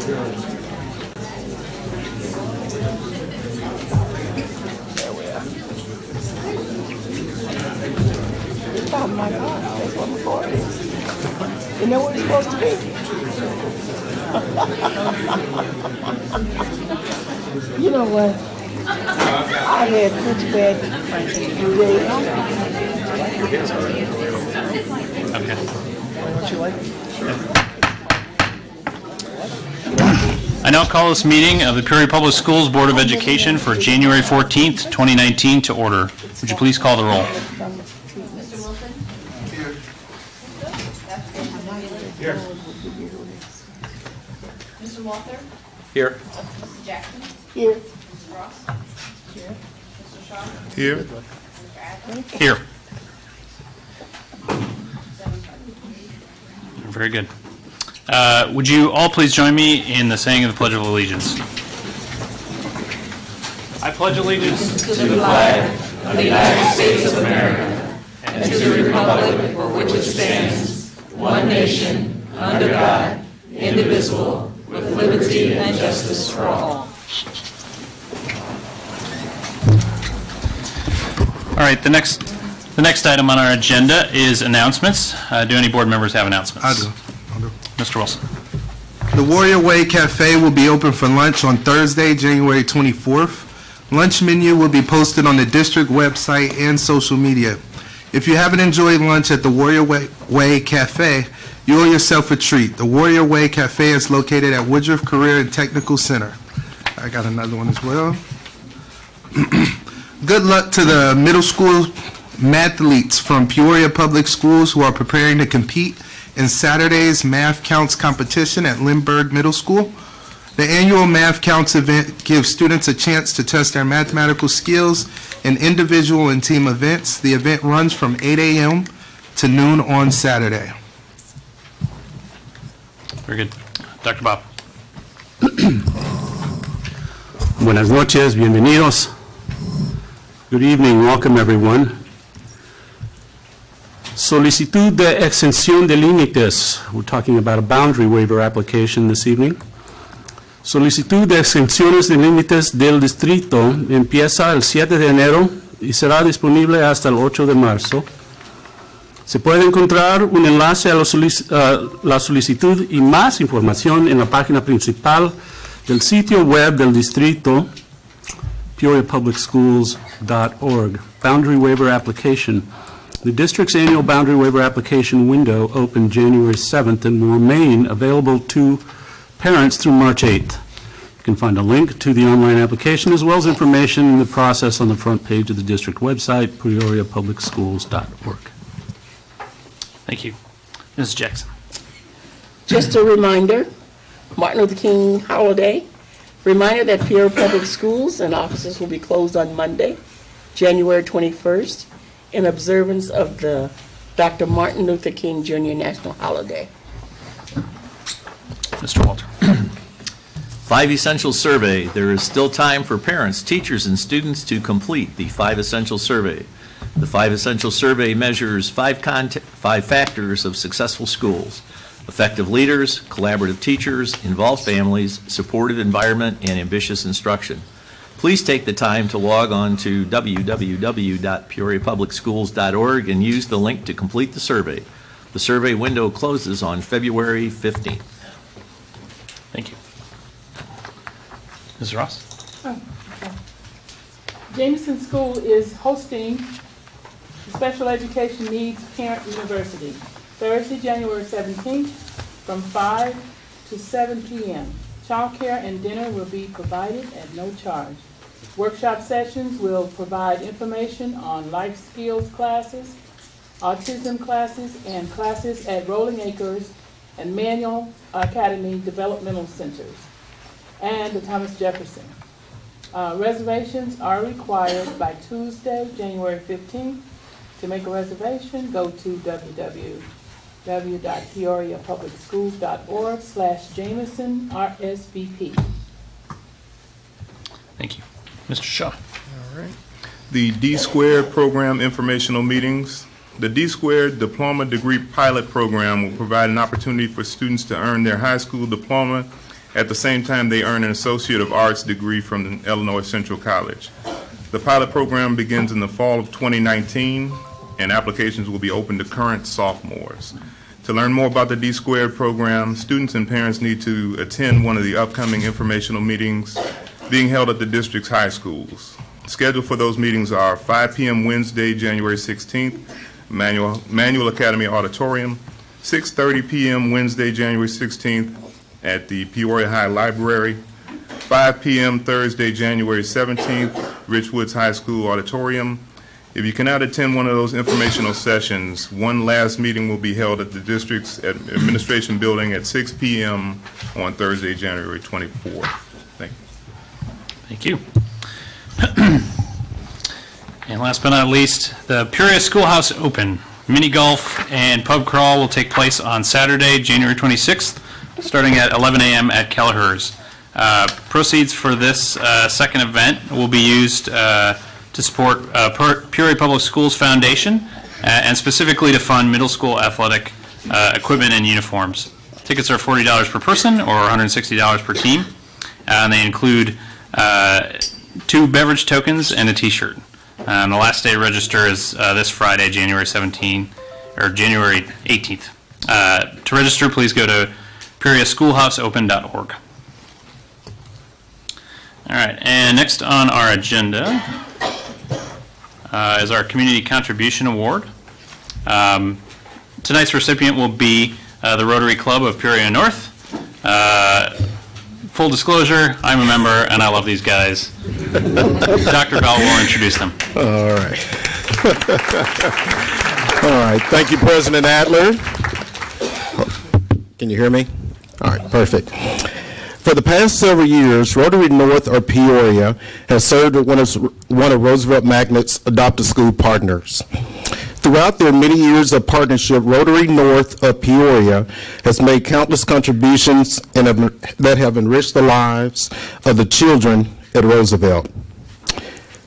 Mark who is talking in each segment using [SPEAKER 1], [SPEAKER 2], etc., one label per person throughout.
[SPEAKER 1] Oh my God, that's what the floor is. Isn't that what it's supposed to be? You know what? I had such bad
[SPEAKER 2] Okay.
[SPEAKER 1] What you like?
[SPEAKER 2] I now call this meeting of the Peoria Public Schools Board of Education for January 14th, 2019 to order. Would you please call the roll?
[SPEAKER 3] Mr. Wilson?
[SPEAKER 2] Here.
[SPEAKER 3] Mr. Walther?
[SPEAKER 2] Here.
[SPEAKER 3] Mrs. Jackson?
[SPEAKER 1] Here.
[SPEAKER 3] Mrs. Ross?
[SPEAKER 1] Here.
[SPEAKER 3] Mr. Shaw?
[SPEAKER 4] Here.
[SPEAKER 3] Mr. Adler?
[SPEAKER 2] Here. Very good. Would you all please join me in the saying of the Pledge of Allegiance? I pledge allegiance
[SPEAKER 5] to the flag of the United States of America and to the republic for which it stands, one nation, under God, indivisible, with liberty and justice for all.
[SPEAKER 2] All right, the next item on our agenda is announcements. Do any board members have announcements?
[SPEAKER 4] I do.
[SPEAKER 2] Mr. Wilson.
[SPEAKER 4] The Warrior Way Cafe will be open for lunch on Thursday, January 24th. Lunch menu will be posted on the district website and social media. If you haven't enjoyed lunch at the Warrior Way Cafe, you owe yourself a treat. The Warrior Way Cafe is located at Woodruff Career and Technical Center. I got another one as well. Good luck to the middle school mathletes from Peoria Public Schools who are preparing to compete in Saturday's Math Counts competition at Lindbergh Middle School. The annual Math Counts event gives students a chance to test their mathematical skills in individual and team events. The event runs from 8 a.m. to noon on Saturday.
[SPEAKER 2] Very good. Dr. Bob.
[SPEAKER 6] Buenas noches, bienvenidos. Good evening, welcome everyone. Solicitud de exención de límites. We're talking about a boundary waiver application this evening. Solicitud de exenciones de límites del distrito empieza el 7 de enero y será disponible hasta el 8 de marzo. Se puede encontrar un enlace a la solicitud y más información en la página principal del sitio web del distrito, peoriapublicschools.org. Boundary waiver application. The district's annual boundary waiver application window opened January 7th and will remain available to parents through March 8th. You can find a link to the online application as well as information in the process on the front page of the district website, peoriapublicschools.org.
[SPEAKER 2] Thank you. Mrs. Jackson.
[SPEAKER 1] Just a reminder, Martin Luther King holiday. Reminder that Peoria Public Schools and offices will be closed on Monday, January 21st, in observance of the Dr. Martin Luther King Jr. National Holiday.
[SPEAKER 2] Mr. Walter.
[SPEAKER 7] 5 Essential Survey. There is still time for parents, teachers, and students to complete the 5 Essential Survey. The 5 Essential Survey measures five factors of successful schools: effective leaders, collaborative teachers, involved families, supportive environment, and ambitious instruction. Please take the time to log on to www.peoriapublicschools.org and use the link to complete the survey. The survey window closes on February 15th.
[SPEAKER 2] Thank you. Ms. Ross.
[SPEAKER 8] Jameson School is hosting the Special Education Needs Parent University Thursday, January 17th from 5 to 7 p.m. Childcare and dinner will be provided at no charge. Workshop sessions will provide information on life skills classes, autism classes, and classes at Rolling Acres and Manual Academy Developmental Centers and the Thomas Jefferson. Reservations are required by Tuesday, January 15th. To make a reservation, go to www.peoriapublicschools.org/JamesonRSVP.
[SPEAKER 2] Thank you. Mr. Shaw.
[SPEAKER 4] All right. The D-Squared Program Informational Meetings. The D-Squared Diploma Degree Pilot Program will provide an opportunity for students to earn their high school diploma
[SPEAKER 9] At the same time, they earn an Associate of Arts degree from Illinois Central College. The pilot program begins in the fall of 2019, and applications will be open to current sophomores. To learn more about the D Squared program, students and parents need to attend one of the upcoming informational meetings being held at the district's high schools. Scheduled for those meetings are 5 p.m. Wednesday, January 16th, Manual Academy Auditorium, 6:30 p.m. Wednesday, January 16th at the Peoria High Library, 5 p.m. Thursday, January 17th, Richwoods High School Auditorium. If you cannot attend one of those informational sessions, one last meeting will be held at the district's administration building at 6 p.m. on Thursday, January 24th. Thank you.
[SPEAKER 2] Thank you. And last but not least, the Peoria Schoolhouse Open. Mini golf and pub crawl will take place on Saturday, January 26th, starting at 11 a.m. at Kelleher's. Proceeds for this second event will be used to support Peoria Public Schools Foundation and specifically to fund middle school athletic equipment and uniforms. Tickets are $40 per person or $160 per team, and they include 2 beverage tokens and a t-shirt. And the last day to register is this Friday, January 18th. To register, please go to PeoriaSchoolhouseOpen.org. All right, and next on our agenda is our Community Contribution Award. Tonight's recipient will be the Rotary Club of Peoria North. Full disclosure, I'm a member and I love these guys. Dr. Bell will introduce them.
[SPEAKER 10] All right. All right. Thank you, President Adler. Can you hear me? All right. Perfect. For the past several years, Rotary North of Peoria has served as one of Roosevelt Magnet's adopted school partners. Throughout their many years of partnership, Rotary North of Peoria has made countless contributions that have enriched the lives of the children at Roosevelt.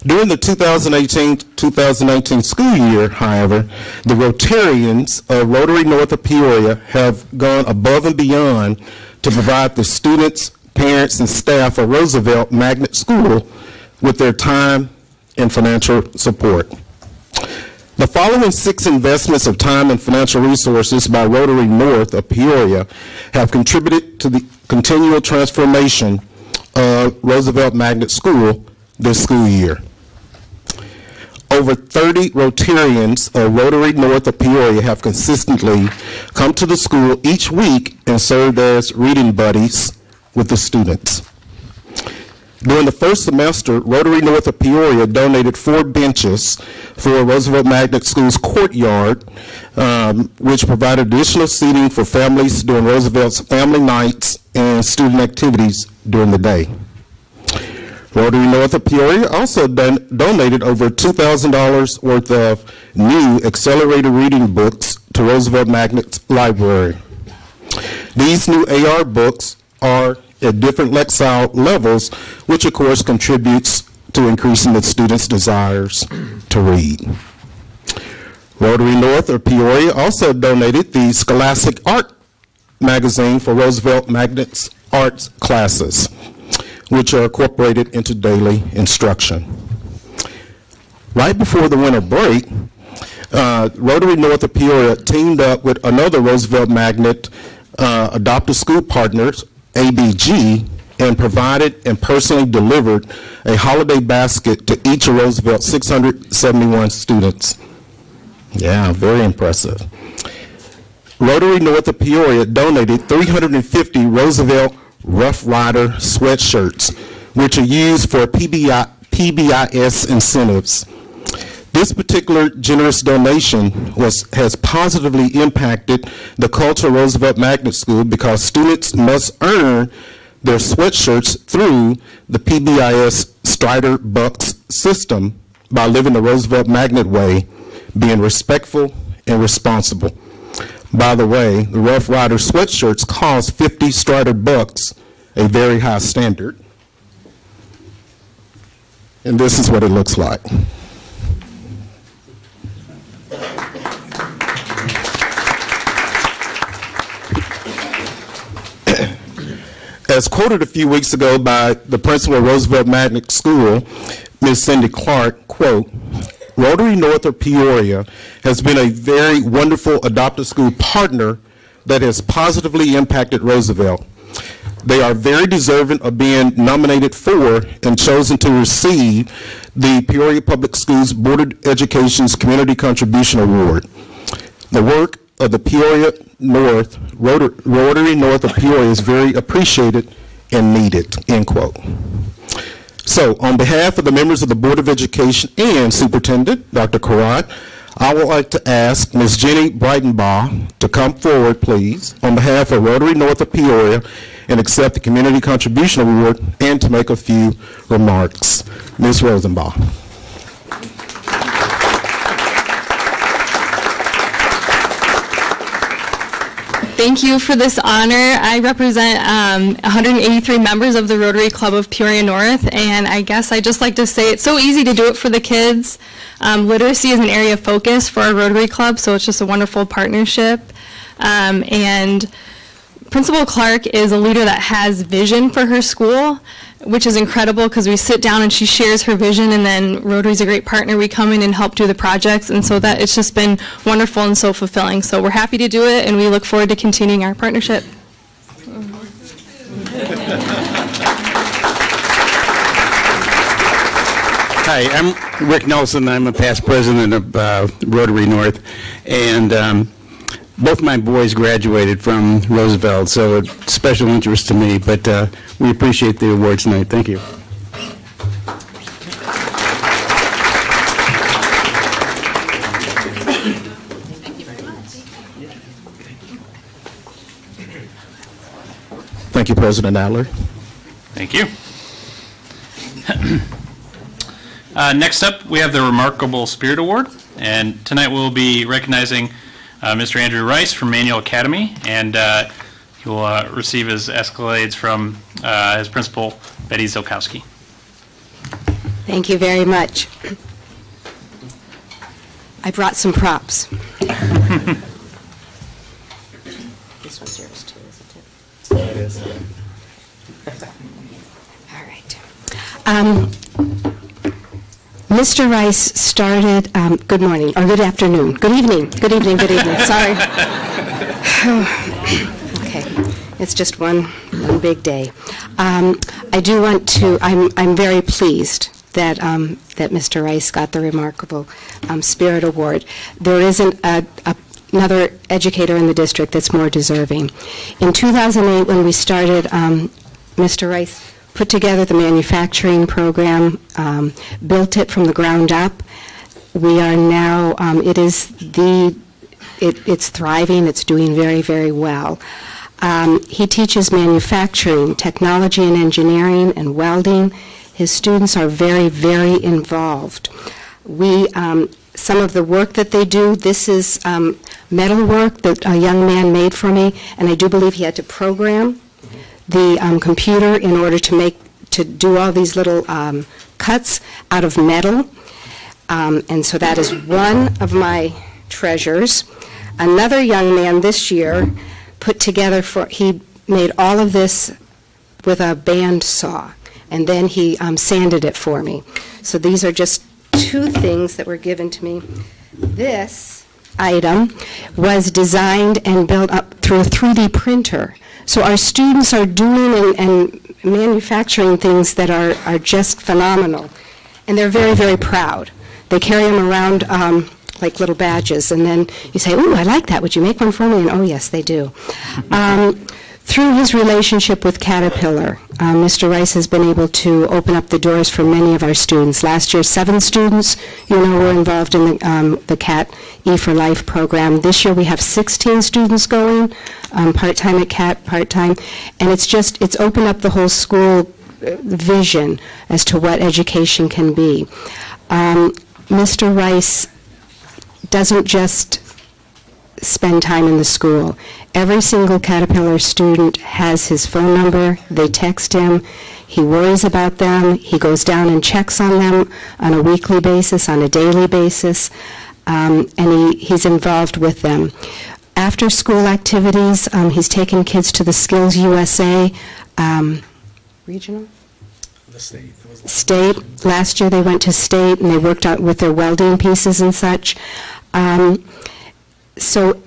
[SPEAKER 10] During the 2018-2019 school year, however, the Rotarians of Rotary North of Peoria have gone above and beyond to provide the students, parents, and staff of Roosevelt Magnet School with their time and financial support. The following 6 investments of time and financial resources by Rotary North of Peoria have contributed to the continual transformation of Roosevelt Magnet School this school year. Over 30 Rotarians of Rotary North of Peoria have consistently come to the school each week and served as reading buddies with the students. During the first semester, Rotary North of Peoria donated 4 benches for Roosevelt Magnet School's courtyard, which provided additional seating for families during Roosevelt's family nights and student activities during the day. Rotary North of Peoria also donated over $2,000 worth of new accelerated reading books to Roosevelt Magnet's library. These new AR books are at different Lexile levels, which of course contributes to increasing the students' desires to read. Rotary North of Peoria also donated the Scholastic Art magazine for Roosevelt Magnet's arts classes, which are incorporated into daily instruction. Right before the winter break, Rotary North of Peoria teamed up with another Roosevelt Magnet adopted school partners, ABG, and provided and personally delivered a holiday basket to each of Roosevelt's 671 students. Yeah, very impressive. Rotary North of Peoria donated 350 Roosevelt Rough Rider sweatshirts, which are used for PBIS incentives. This particular generous donation has positively impacted the culture of Roosevelt Magnet School because students must earn their sweatshirts through the PBIS Strider Bucks system by living the Roosevelt Magnet way, being respectful and responsible. By the way, the Rough Rider sweatshirts cost 50 Strider Bucks, a very high standard. And this is what it looks like. As quoted a few weeks ago by the principal of Roosevelt Magnet School, Ms. Cindy Clark, quote, Rotary North of Peoria has been a very wonderful adopted school partner that has positively impacted Roosevelt. They are very deserving of being nominated for and chosen to receive the Peoria Public Schools Board of Education's Community Contribution Award. The work of the Peoria North, Rotary North of Peoria is very appreciated and needed, end quote. So, on behalf of the members of the Board of Education and Superintendent, Dr. Karat, I would like to ask Ms. Jenny Breitenbaugh to come forward, please, on behalf of Rotary North of Peoria and accept the Community Contribution Award and to make a few remarks. Ms. Rosenbaugh.
[SPEAKER 11] Thank you for this honor. I represent 183 members of the Rotary Club of Peoria North, and I guess I just like to say it's so easy to do it for the kids. Literacy is an area of focus for our Rotary Club, so it's just a wonderful partnership. And Principal Clark is a leader that has vision for her school, which is incredible because we sit down and she shares her vision, and then Rotary's a great partner. We come in and help do the projects, and so that it's just been wonderful and so fulfilling. So we're happy to do it, and we look forward to continuing our partnership.
[SPEAKER 6] Hi, I'm Rick Nelson. I'm a past president of Rotary North, and both my boys graduated from Roosevelt, so it's special interest to me, but we appreciate the award tonight. Thank you.
[SPEAKER 10] Thank you, President Adler.
[SPEAKER 2] Thank you. Next up, we have the Remarkable Spirit Award, and tonight we'll be recognizing Mr. Andrew Rice from Manual Academy, and he will receive his escalades from his principal, Betty Zilkowski.
[SPEAKER 12] Thank you very much. I brought some props. This one's yours too, isn't it? It is. All right. Mr. Rice started, good morning, or good afternoon, good evening, sorry. Okay, it's just one big day. I do want to, I'm very pleased that, that Mr. Rice got the Remarkable Spirit Award. There isn't another educator in the district that's more deserving. In 2008, when we started, Mr. Rice put together the manufacturing program, built it from the ground up. We are now, it's thriving, it's doing very, very well. He teaches manufacturing, technology and engineering, and welding. His students are very, very involved. Some of the work that they do, this is metal work that a young man made for me, and I do believe he had to program the computer in order to do all these little cuts out of metal. And so that is one of my treasures. Another young man this year put together, he made all of this with a band saw, and then he sanded it for me. So these are just two things that were given to me. This item was designed and built up through a 3D printer. So our students are doing and manufacturing things that are just phenomenal. And they're very, very proud. They carry them around like little badges. And then you say, "Ooh, I like that. Would you make one for me?" And oh, yes, they do. Through his relationship with Caterpillar, Mr. Rice has been able to open up the doors for many of our students. Last year, 7 students, were involved in the CAT E for Life program. This year, we have 16 students going, part-time at CAT, part-time, and it's opened up the whole school vision as to what education can be. Mr. Rice doesn't just spend time in the school. Every single Caterpillar student has his phone number. They text him. He worries about them. He goes down and checks on them on a weekly basis, on a daily basis, and he's involved with them. After school activities, he's taken kids to the Skills USA regional?
[SPEAKER 6] The state.
[SPEAKER 12] State. Last year they went to state and they worked out with their welding pieces and such. So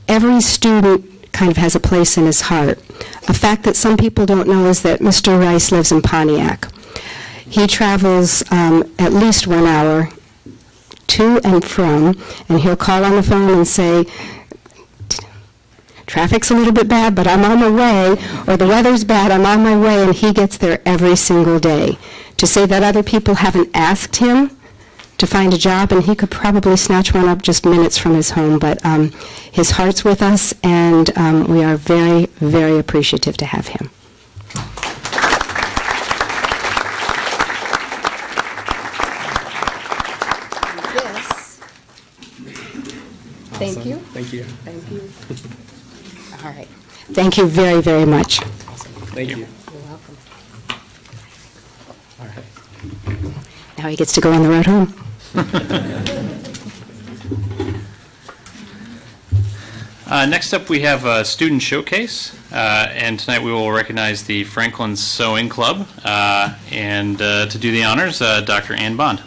[SPEAKER 12] every student kind of has a place in his heart. A fact that some people don't know is that Mr. Rice lives in Pontiac. He travels at least 1 hour to and from, and he'll call on the phone and say, traffic's a little bit bad, but I'm on my way, or the weather's bad, I'm on my way, and he gets there every single day. To say that other people haven't asked him to find a job, and he could probably snatch one up just minutes from his home, but his heart's with us, and we are very, very appreciative to have him. Thank you.
[SPEAKER 6] Thank you.
[SPEAKER 12] Thank you. All right. Thank you very, very much.
[SPEAKER 6] Thank you.
[SPEAKER 12] You're welcome. All right. Now he gets to go on the road home.
[SPEAKER 2] Next up, we have a student showcase, and tonight we will recognize the Franklin Sewing Club, and to do the honors, Dr. Ann Bond.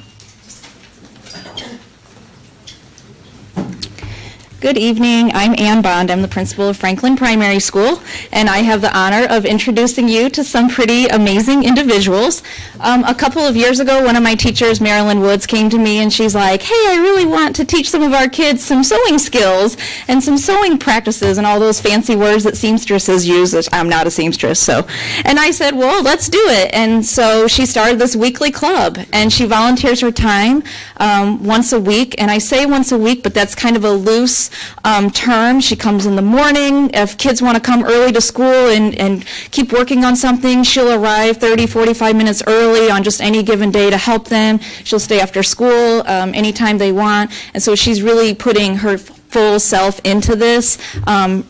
[SPEAKER 13] Good evening. I'm Ann Bond. I'm the principal of Franklin Primary School, and I have the honor of introducing you to some pretty amazing individuals. A couple of years ago, one of my teachers, Marilyn Woods, came to me and she's like, hey, I really want to teach some of our kids some sewing skills and some sewing practices and all those fancy words that seamstresses use, which I'm not a seamstress, so. And I said, well, let's do it. And so she started this weekly club, and she volunteers her time once a week. And I say once a week, but that's kind of a loose term. She comes in the morning. If kids want to come early to school and keep working on something, she'll arrive 30, 45 minutes early on just any given day to help them. She'll stay after school anytime they want. And so she's really putting her full self into this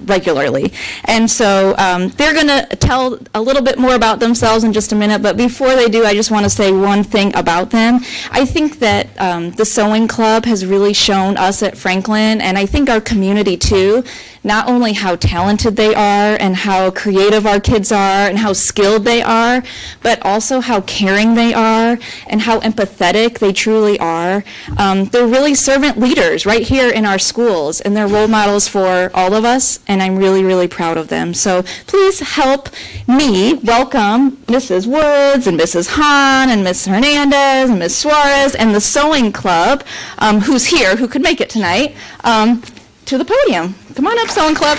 [SPEAKER 13] regularly. And so they're going to tell a little bit more about themselves in just a minute, but before they do, I just want to say one thing about them. I think that the Sewing Club has really shown us at Franklin, and I think our community too, not only how talented they are and how creative our kids are and how skilled they are, but also how caring they are and how empathetic they truly are. They're really servant leaders right here in our schools, and they're role models for all of us, and I'm really, really proud of them. So please help me welcome Mrs. Woods and Mrs. Hahn and Ms. Hernandez and Ms. Suarez and the Sewing Club, who's here, who could make it tonight, to the podium. Come on up, Sewing Club.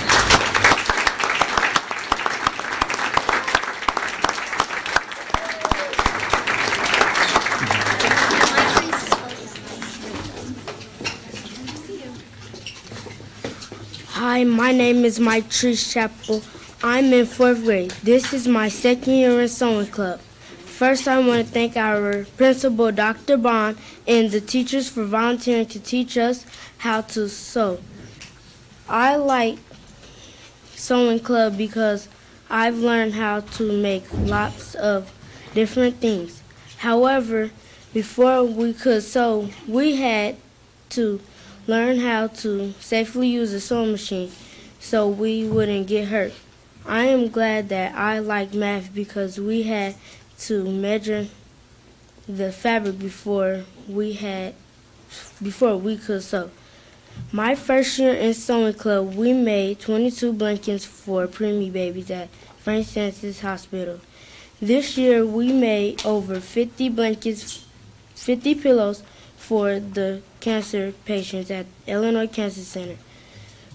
[SPEAKER 14] Hi, my name is Mike Chapel. I'm in 4th grade. This is my 2nd year in Sewing Club. First, I want to thank our principal, Dr. Bond, and the teachers for volunteering to teach us how to sew. I like Sewing Club because I've learned how to make lots of different things. However, before we could sew, we had to learn how to safely use a sewing machine so we wouldn't get hurt. I am glad that I like math because we had to measure the fabric before we could sew. My first year in Sewing Club, we made 22 blankets for preemie babies at Frank Census Hospital. This year, we made over 50 blankets, 50 pillows for the cancer patients at Illinois Cancer Center.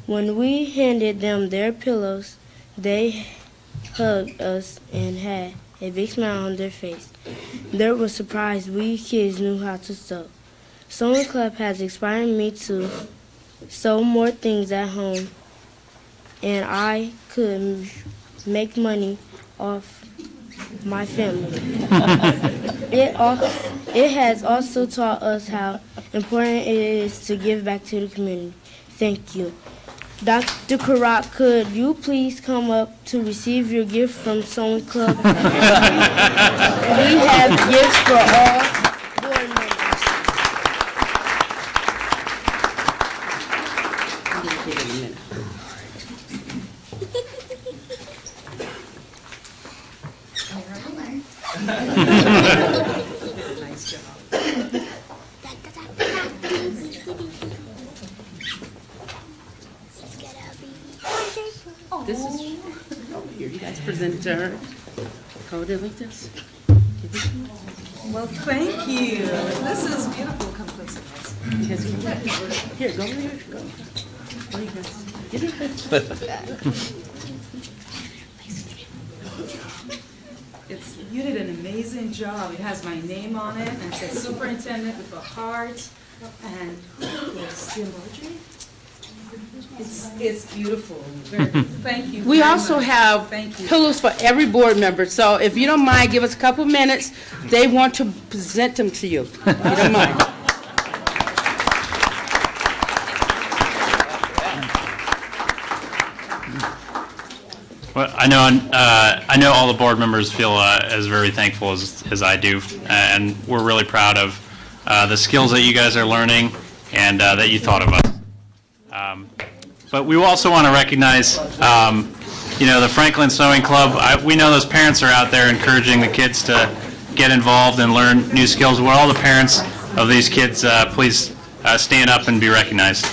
[SPEAKER 14] When we handed them their pillows, they hugged us and had a big smile on their face. They were surprised we kids knew how to sew. Sewing Club has inspired me to sew more things at home, and I could make money off my family. It has also taught us how important it is to give back to the community. Thank you. Dr. Karak, could you please come up to receive your gift from Sewing Club? We have gifts for all board members.
[SPEAKER 15] This is, here, you guys present it to her. Hold it like this.
[SPEAKER 16] Well, thank you. This is beautiful. Come closer, guys.
[SPEAKER 15] Here, go over here. Go. Go, you guys. Get
[SPEAKER 16] You did an amazing job. It has my name on it and it says superintendent with a heart and there's the embroidery. It's beautiful. Thank you.
[SPEAKER 15] We
[SPEAKER 16] very
[SPEAKER 15] also
[SPEAKER 16] much.
[SPEAKER 15] have
[SPEAKER 16] Thank you.
[SPEAKER 15] pillows for every board member, so if you don't mind, give us a couple minutes. They want to present them to you. If you don't mind.
[SPEAKER 2] Well, I know all the board members feel as very thankful as I do, and we're really proud of the skills that you guys are learning and that you thought of us. But we also want to recognize, the Franklin Sewing Club. We know those parents are out there encouraging the kids to get involved and learn new skills. Will all the parents of these kids please stand up and be recognized?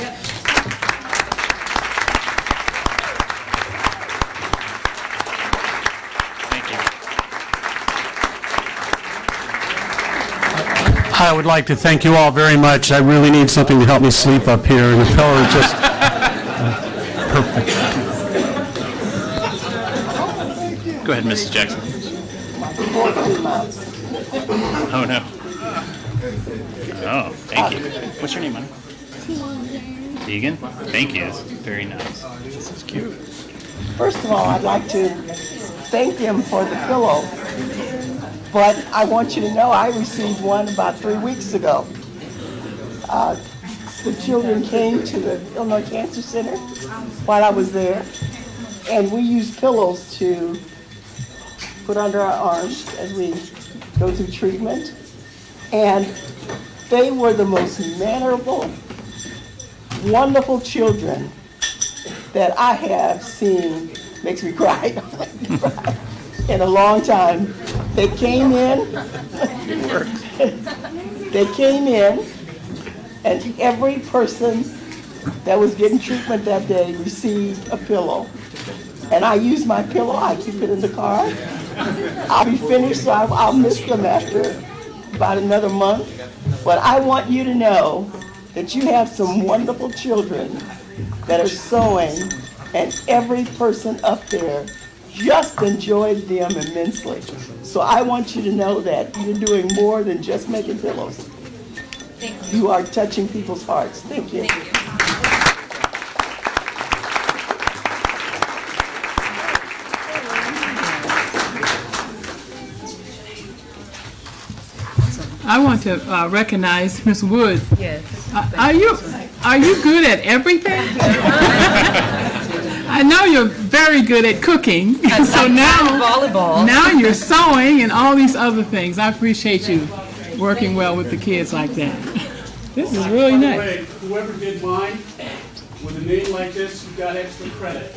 [SPEAKER 6] I would like to thank you all very much. I really need something to help me sleep up here, and the pillow is just perfect.
[SPEAKER 2] Go ahead, Mrs. Jackson. Oh, no. Oh, thank you. What's your name, honey? Tegan. Thank you. That's very nice. This is cute.
[SPEAKER 1] First of all, I'd like to thank them for the pillow. But I want you to know I received one about 3 weeks ago. The children came to the Illinois Cancer Center while I was there, and we used pillows to put under our arms as we go through treatment. And they were the most mannerable, wonderful children that I have seen. Makes me cry. In a long time. They came in, and every person that was getting treatment that day received a pillow. And I use my pillow, I keep it in the car. I'll be finished, so I'll miss them after about another month. But I want you to know that you have some wonderful children that are sewing, and every person up there just enjoyed them immensely. So I want you to know that you're doing more than just making pillows.
[SPEAKER 16] Thank you.
[SPEAKER 1] You are touching people's hearts. Thank you.
[SPEAKER 16] Thank you.
[SPEAKER 8] I want to recognize Ms. Wood.
[SPEAKER 16] Yes.
[SPEAKER 8] Are you good at everything? I know you're very good at cooking. So now you're sewing and all these other things. I appreciate you working well with the kids like that. This is really nice.
[SPEAKER 6] Whoever did mine, with a name like this, you got extra credit.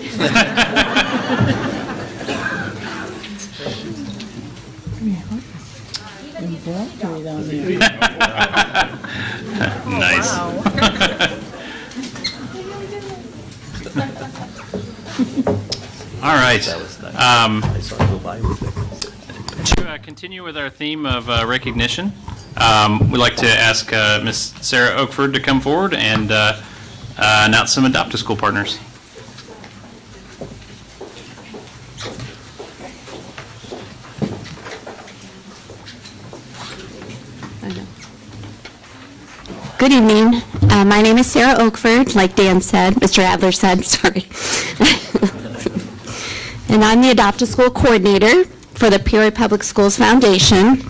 [SPEAKER 8] Embroidery down there.
[SPEAKER 2] Nice. All right. To continue with our theme of recognition, we'd like to ask Miss Sarah Oakford to come forward and announce some Adopt-a-School partners.
[SPEAKER 12] Good evening. My name is Sarah Oakford, like Dan said, Mr. Adler said, sorry. And I'm the Adopt-a-School coordinator for the Peoria Public Schools Foundation.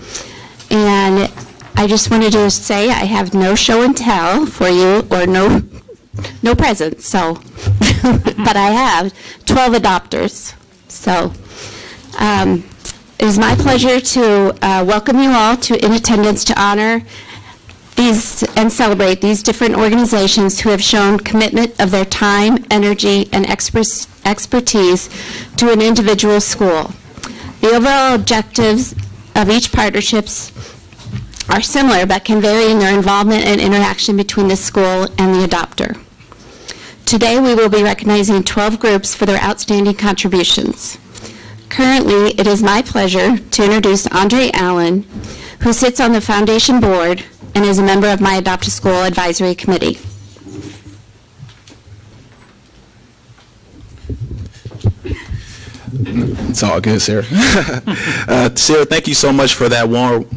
[SPEAKER 12] And I just wanted to say I have no show and tell for you, or no presents, so. But I have 12 adopters. So it is my pleasure to welcome you all to In Attendance to honor these and celebrate these different organizations who have shown commitment of their time, energy, and expertise to an individual school. The overall objectives of each partnerships are similar but can vary in their involvement and interaction between the school and the adopter. Today, we will be recognizing 12 groups for their outstanding contributions. Currently, it is my pleasure to introduce Andre Allen, who sits on the foundation board and is a member of my Adopt a School Advisory Committee.
[SPEAKER 17] It's all good, Sarah. Sarah, thank you so much for that warm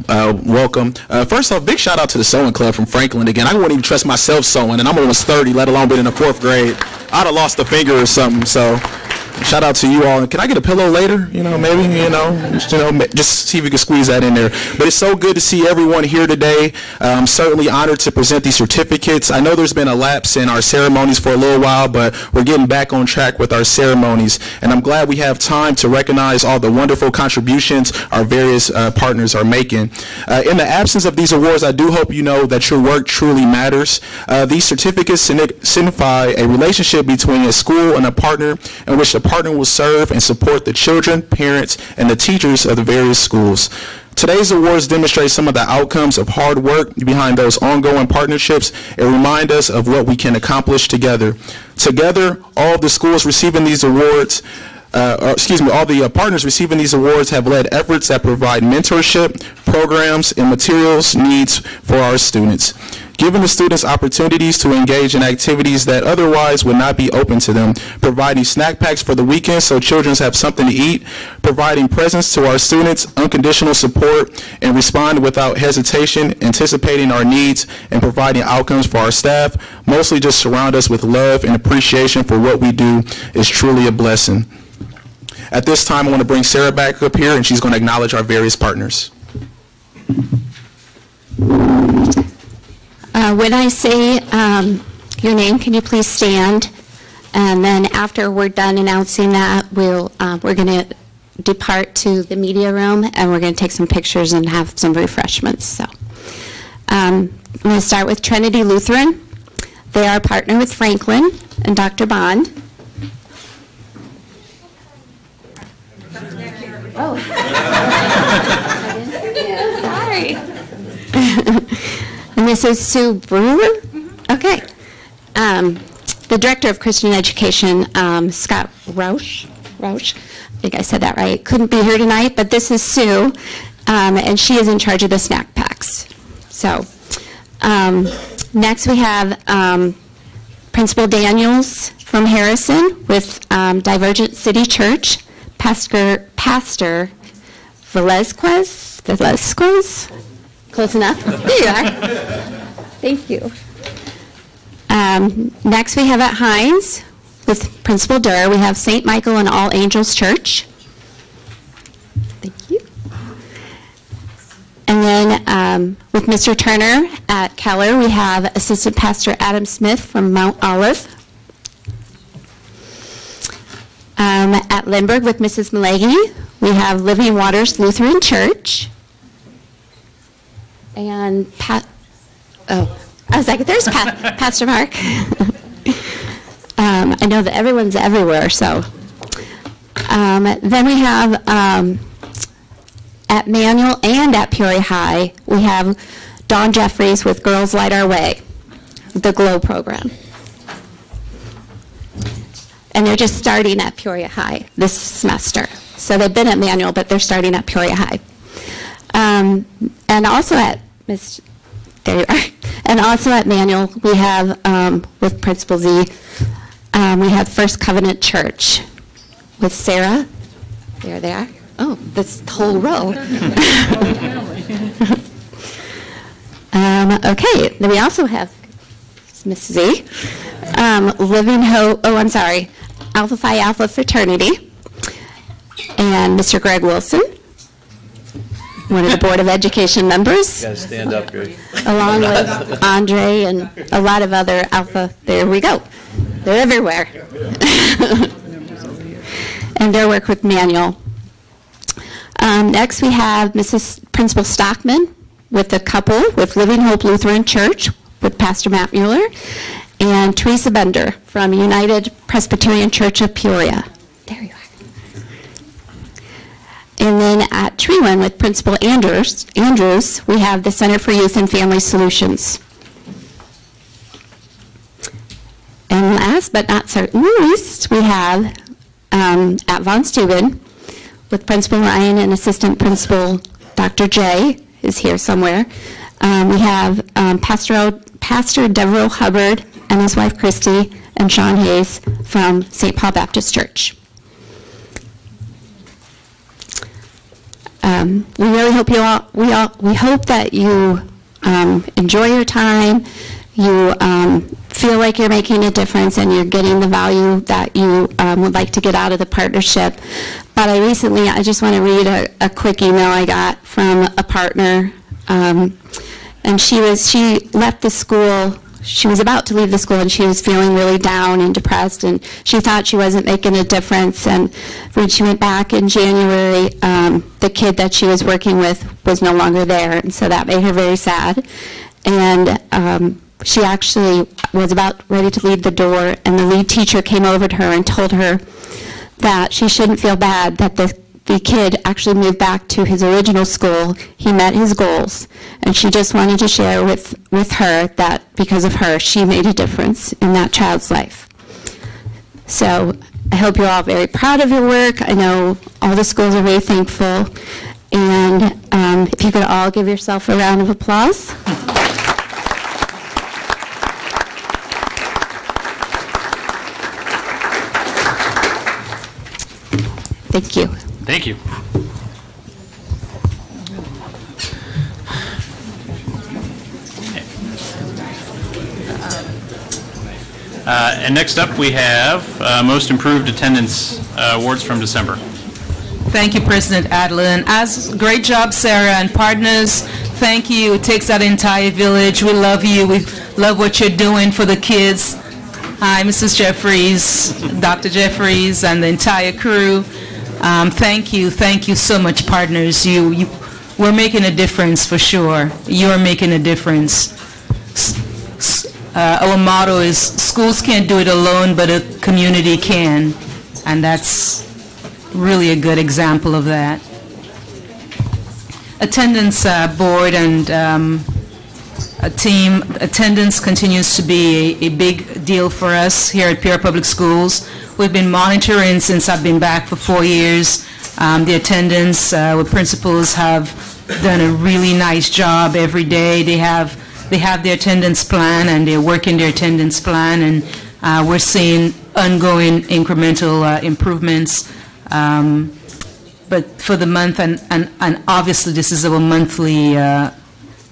[SPEAKER 17] welcome. First off, big shout out to the sewing club from Franklin again. I wouldn't even trust myself sewing, and I'm almost 30, let alone been in the 4th grade. I'd have lost a finger or something, so shout out to you all. And can I get a pillow later? Maybe, just see if we can squeeze that in there. But it's so good to see everyone here today. I'm certainly honored to present these certificates. I know there's been a lapse in our ceremonies for a little while, but we're getting back on track with our ceremonies. And I'm glad we have time to recognize all the wonderful contributions our various partners are making. In the absence of these awards, I do hope you know that your work truly matters. These certificates signify a relationship between a school and a partner in which the partner will serve and support the children, parents, and the teachers of the various schools. Today's awards demonstrate some of the outcomes of hard work behind those ongoing partnerships and remind us of what we can accomplish together. Together, all of the schools receiving these awards, all the partners receiving these awards have led efforts that provide mentorship, programs, and materials needs for our students, giving the students opportunities to engage in activities that otherwise would not be open to them, providing snack packs for the weekend so children have something to eat, providing presents to our students, unconditional support, and responding without hesitation, anticipating our needs, and providing outcomes for our staff, mostly just surround us with love and appreciation for what we do is truly a blessing. At this time, I want to bring Sarah back up here, and she's going to acknowledge our various partners.
[SPEAKER 12] When I say your name, can you please stand? And then after we're done announcing that, we're going to depart to the media room, and we're going to take some pictures and have some refreshments. So I'm going to start with Trinity Lutheran. They are a partner with Franklin and Dr. Bond. Oh. Sorry. And this is Sue Brewer? Okay. The Director of Christian Education, Scott Rausch, I think I said that right, couldn't be here tonight, but this is Sue, and she is in charge of the snack packs. So, next we have Principal Daniels from Harrison with Divergent City Church, Pastor Velazquez, close enough, there you are, thank you. Next we have at Hines with Principal Durr, we have St. Michael and All Angels Church. Thank you. And then with Mr. Turner at Keller, we have Assistant Pastor Adam Smith from Mount Olive. At Lindbergh with Mrs. Malaghy, we have Living Waters Lutheran Church. And I was like, there's Pastor Mark. I know that everyone's everywhere, so. Then we have at Manual and at Peoria High, we have Dawn Jeffries with Girls Light Our Way, the GLOW program. And they're just starting at Peoria High this semester. So they've been at Manual, but they're starting at Peoria High. And also at there you are. And also at Manual, we have with Principal Z, we have First Covenant Church with Sarah. There they are. Oh, this whole row. Okay, then we also have Miss Z, Living Hope. Oh, I'm sorry, Alpha Phi Alpha Fraternity, and Mr. Greg Wilson, one of the Board of Education members.
[SPEAKER 7] You gotta stand up, Greg.
[SPEAKER 12] Along with Andre and a lot of other Alpha. There we go. They're everywhere. And their work with Manual. Next we have Mrs. Principal Stockman with the couple with Living Hope Lutheran Church with Pastor Matt Mueller, and Teresa Bender from United Presbyterian Church of Peoria. There you are.
[SPEAKER 18] And then at Tree Run with Principal Andrews, we have the Center for Youth and Family Solutions. And last but not certainly least, we have at Von Steuben with Principal Ryan and Assistant Principal Dr. J is here somewhere. We have Pastor Devereaux Hubbard and his wife Christy and Sean Hayes from St. Paul Baptist Church. We really hope we hope that you enjoy your time, you feel like you're making a difference and you're getting the value that you would like to get out of the partnership. But I just want to read a quick email I got from a partner, and she left the school. She was about to leave the school and she was feeling really down and depressed, and she thought she wasn't making a difference. And when she went back in January, the kid that she was working with was no longer there, and so that made her very sad. And she actually was about ready to leave the door, and the lead teacher came over to her and told her that she shouldn't feel bad, that the kid actually moved back to his original school. He met his goals, and she just wanted to share with her that because of her, she made a difference in that child's life. So I hope you're all very proud of your work. I know all the schools are very thankful, and if you could all give yourself a round of applause. Thank you.
[SPEAKER 2] Thank you. And next up, we have Most Improved Attendance Awards from December.
[SPEAKER 16] Thank you, President Adlin. Great job, Sarah and partners. Thank you. It takes that entire village. We love you. We love what you're doing for the kids. Hi, Mrs. Jeffries, Dr. Jeffries, and the entire crew. Thank you so much, partners. We're making a difference for sure. You're making a difference. Our motto is, schools can't do it alone, but a community can. And that's really a good example of that. Attendance board and team attendance continues to be a big deal for us here at Peoria Public Schools. We've been monitoring since I've been back for 4 years. The attendance, principals have done a really nice job every day. They have their attendance plan and they're working their attendance plan, and we're seeing ongoing incremental improvements. But for the month, and obviously this is our monthly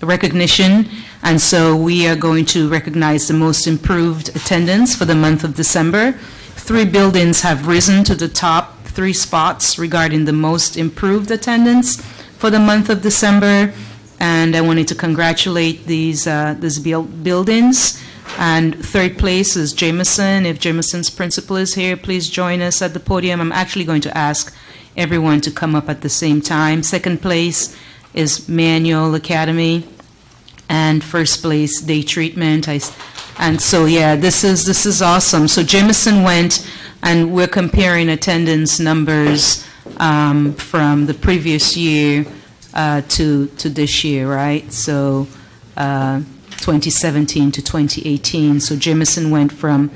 [SPEAKER 16] recognition, and so we are going to recognize the most improved attendance for the month of December. 3 buildings have risen to the top 3 spots regarding the most improved attendance for the month of December, and I wanted to congratulate these buildings. And 3rd place is Jameson. If Jameson's principal is here, please join us at the podium. I'm actually going to ask everyone to come up at the same time. 2nd place is Manual Academy, and 1st place, Day Treatment. And so, yeah, this is awesome. So Jameson went, and we're comparing attendance numbers from the previous year to this year, right? So 2017 to 2018. So Jameson went from,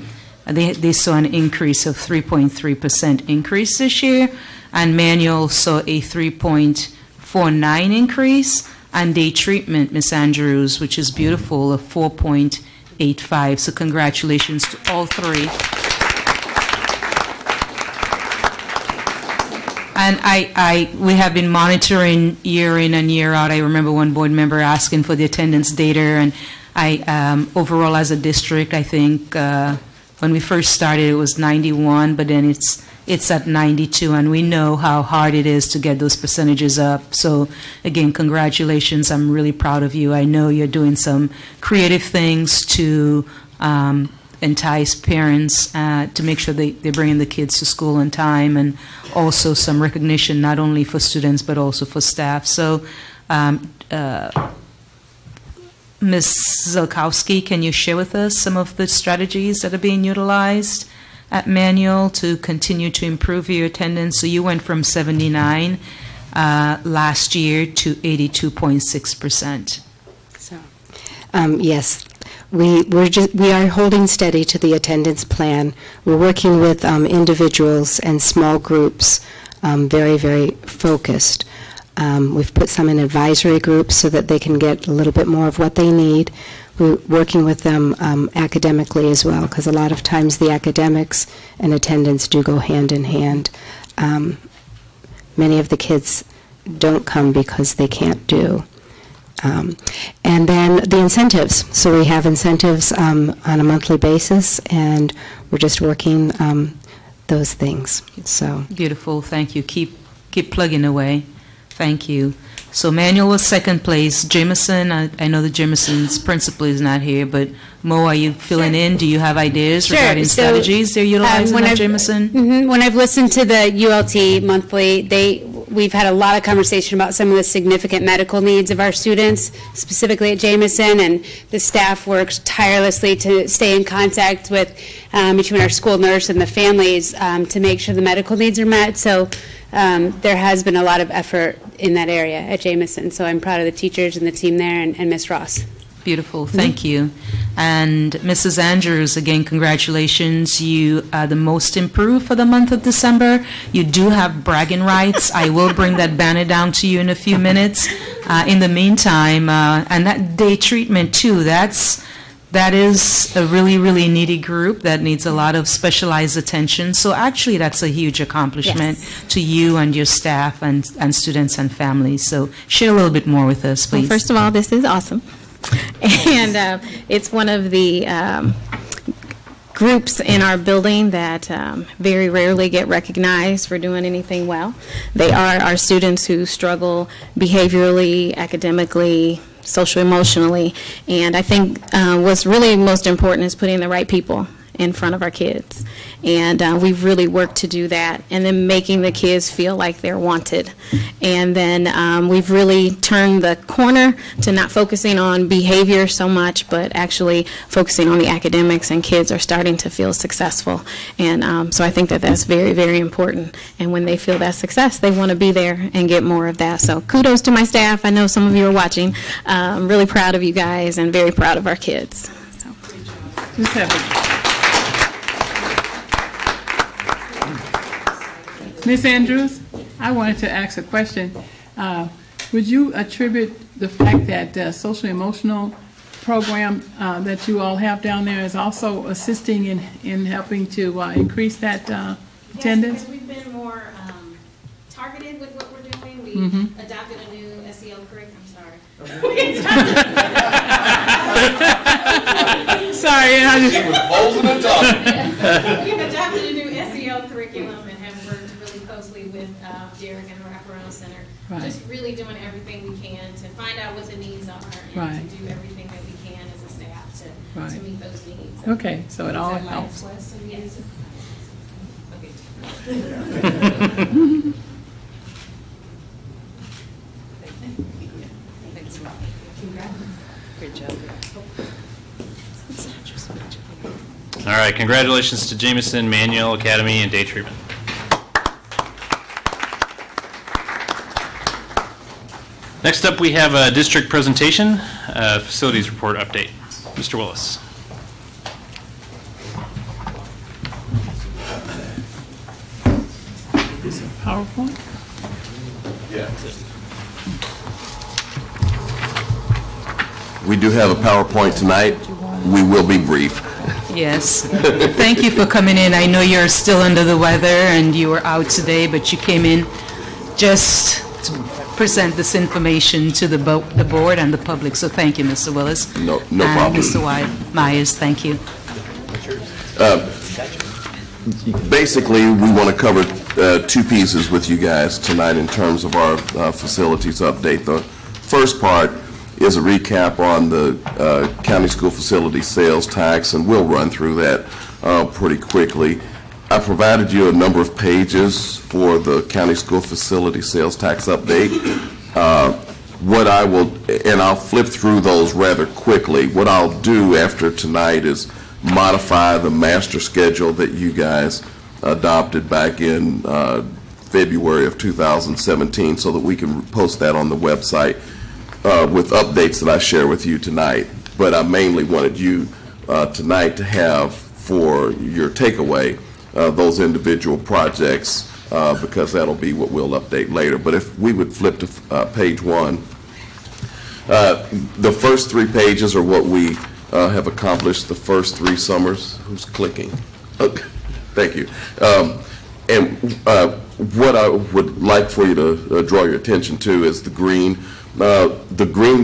[SPEAKER 16] they saw an increase of 3.3% increase this year, and Manual saw a 3.49 increase, and Day Treatment, Miss Andrews, which is beautiful, a 4.85. So congratulations to all 3. And we have been monitoring year in and year out. I remember one board member asking for the attendance data, and overall as a district, I think when we first started it was 91, but then it's at 92, and we know how hard it is to get those percentages up. So again, congratulations. I'm really proud of you. I know you're doing some creative things to entice parents to make sure they're bringing the kids to school on time, and also some recognition not only for students but also for staff. So Ms. Zilkowski, can you share with us some of the strategies that are being utilized at Manual to continue to improve your attendance? So you went from 79
[SPEAKER 19] last year to 82.6%.
[SPEAKER 12] Yes, we are holding steady to the attendance plan. We're working with individuals and small groups, very, very focused. We've put some in advisory groups so that they can get a little bit more of what they need. We're working with them academically as well, because a lot of times the academics and attendance do go hand in hand. Many of the kids don't come because they can't do. And then the incentives. So we have incentives on a monthly basis, and we're just working those things. So
[SPEAKER 19] beautiful. Thank you. Keep plugging away. Thank you. So Manuel was second place. Jameson, I know that Jameson's principal is not here, but Mo, are you filling in? Do you have ideas regarding strategies they're utilizing at Jameson?
[SPEAKER 20] When I've listened to the ULT monthly, we've had a lot of conversation about some of the significant medical needs of our students, specifically at Jameson, and the staff works tirelessly to stay in contact with between our school nurse and the families to make sure the medical needs are met. So there has been a lot of effort in that area at Jameson. So I'm proud of the teachers and the team there and Ms. Ross.
[SPEAKER 19] Beautiful, thank you. And Mrs. Andrews, again, congratulations. You are the most improved for the month of December. You do have bragging rights. I will bring that banner down to you in a few minutes. In the meantime, and that day treatment too, that is a really, really needy group that needs a lot of specialized attention. So actually that's a huge accomplishment to you and your staff and students and families. So share a little bit more with us, please.
[SPEAKER 11] Well, first of all, this is awesome. And it's one of the groups in our building that very rarely get recognized for doing anything well. They are our students who struggle behaviorally, academically, social-emotionally, and I think what's really most important is putting the right people in front of our kids. And we've really worked to do that, and then making the kids feel like they're wanted. And then we've really turned the corner to not focusing on behavior so much, but actually focusing on the academics, and kids are starting to feel successful. And so I think that that's very, very important. And when they feel that success, they want to be there and get more of that. So kudos to my staff. I know some of you are watching. I'm really proud of you guys and very proud of our kids.
[SPEAKER 8] Ms. Andrews, I wanted to ask a question. Would you attribute the fact that social emotional program that you all have down there is also assisting in helping to increase that attendance?
[SPEAKER 3] Yes, we've been more targeted with what we're doing. We adopted a new SEL curriculum.
[SPEAKER 8] Sorry, I just...
[SPEAKER 3] We've adopted a new SEL curriculum and have worked really closely with Derek and the Wraparound Center. Just really doing everything we can to find out what the needs are and to do everything that we can as a staff to meet those needs.
[SPEAKER 8] Okay, so it all helps.
[SPEAKER 3] Yes.
[SPEAKER 19] Great job.
[SPEAKER 2] All right, congratulations to Jameson, Manual Academy, and Day Treatment. Next up, we have a district presentation, facilities report update. Mr. Willis.
[SPEAKER 8] Is it PowerPoint?
[SPEAKER 21] Yeah. We do have a PowerPoint tonight. We will be brief.
[SPEAKER 19] Yes. Thank you for coming in. I know you're still under the weather and you were out today, but you came in just to present this information to the board and the public. So thank you, Mr. Willis.
[SPEAKER 21] No problem.
[SPEAKER 19] Mr. Myers, thank you.
[SPEAKER 21] Basically, we want to cover two pieces with you guys tonight in terms of our facilities update. The first part is a recap on the county school facility sales tax, and we'll run through that pretty quickly. I provided you a number of pages for the county school facility sales tax update. What I will, and I'll flip through those rather quickly, what I'll do after tonight is modify the master schedule that you guys adopted back in February of 2017 so that we can post that on the website with updates that I share with you tonight. But I mainly wanted you tonight to have for your takeaway those individual projects because that'll be what we'll update later. But if we would flip to page 1, the first 3 pages are what we have accomplished the first 3 summers. Who's clicking? Okay. Thank you. And what I would like for you to draw your attention to is the green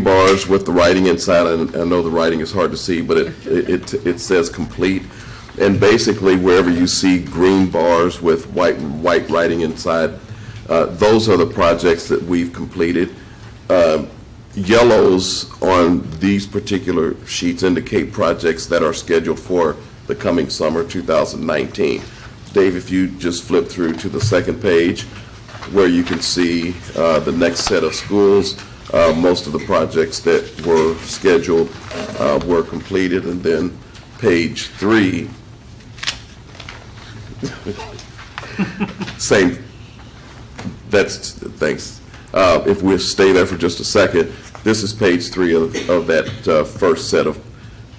[SPEAKER 21] bars with the writing inside. I know the writing is hard to see, but it says complete. And basically, wherever you see green bars with white writing inside, those are the projects that we've completed. Yellows on these particular sheets indicate projects that are scheduled for the coming summer 2019. Dave, if you just flip through to the second page where you can see the next set of schools, most of the projects that were scheduled were completed. And then page 3, same, thanks. If we stay there for just a second, this is page 3 of that first set of,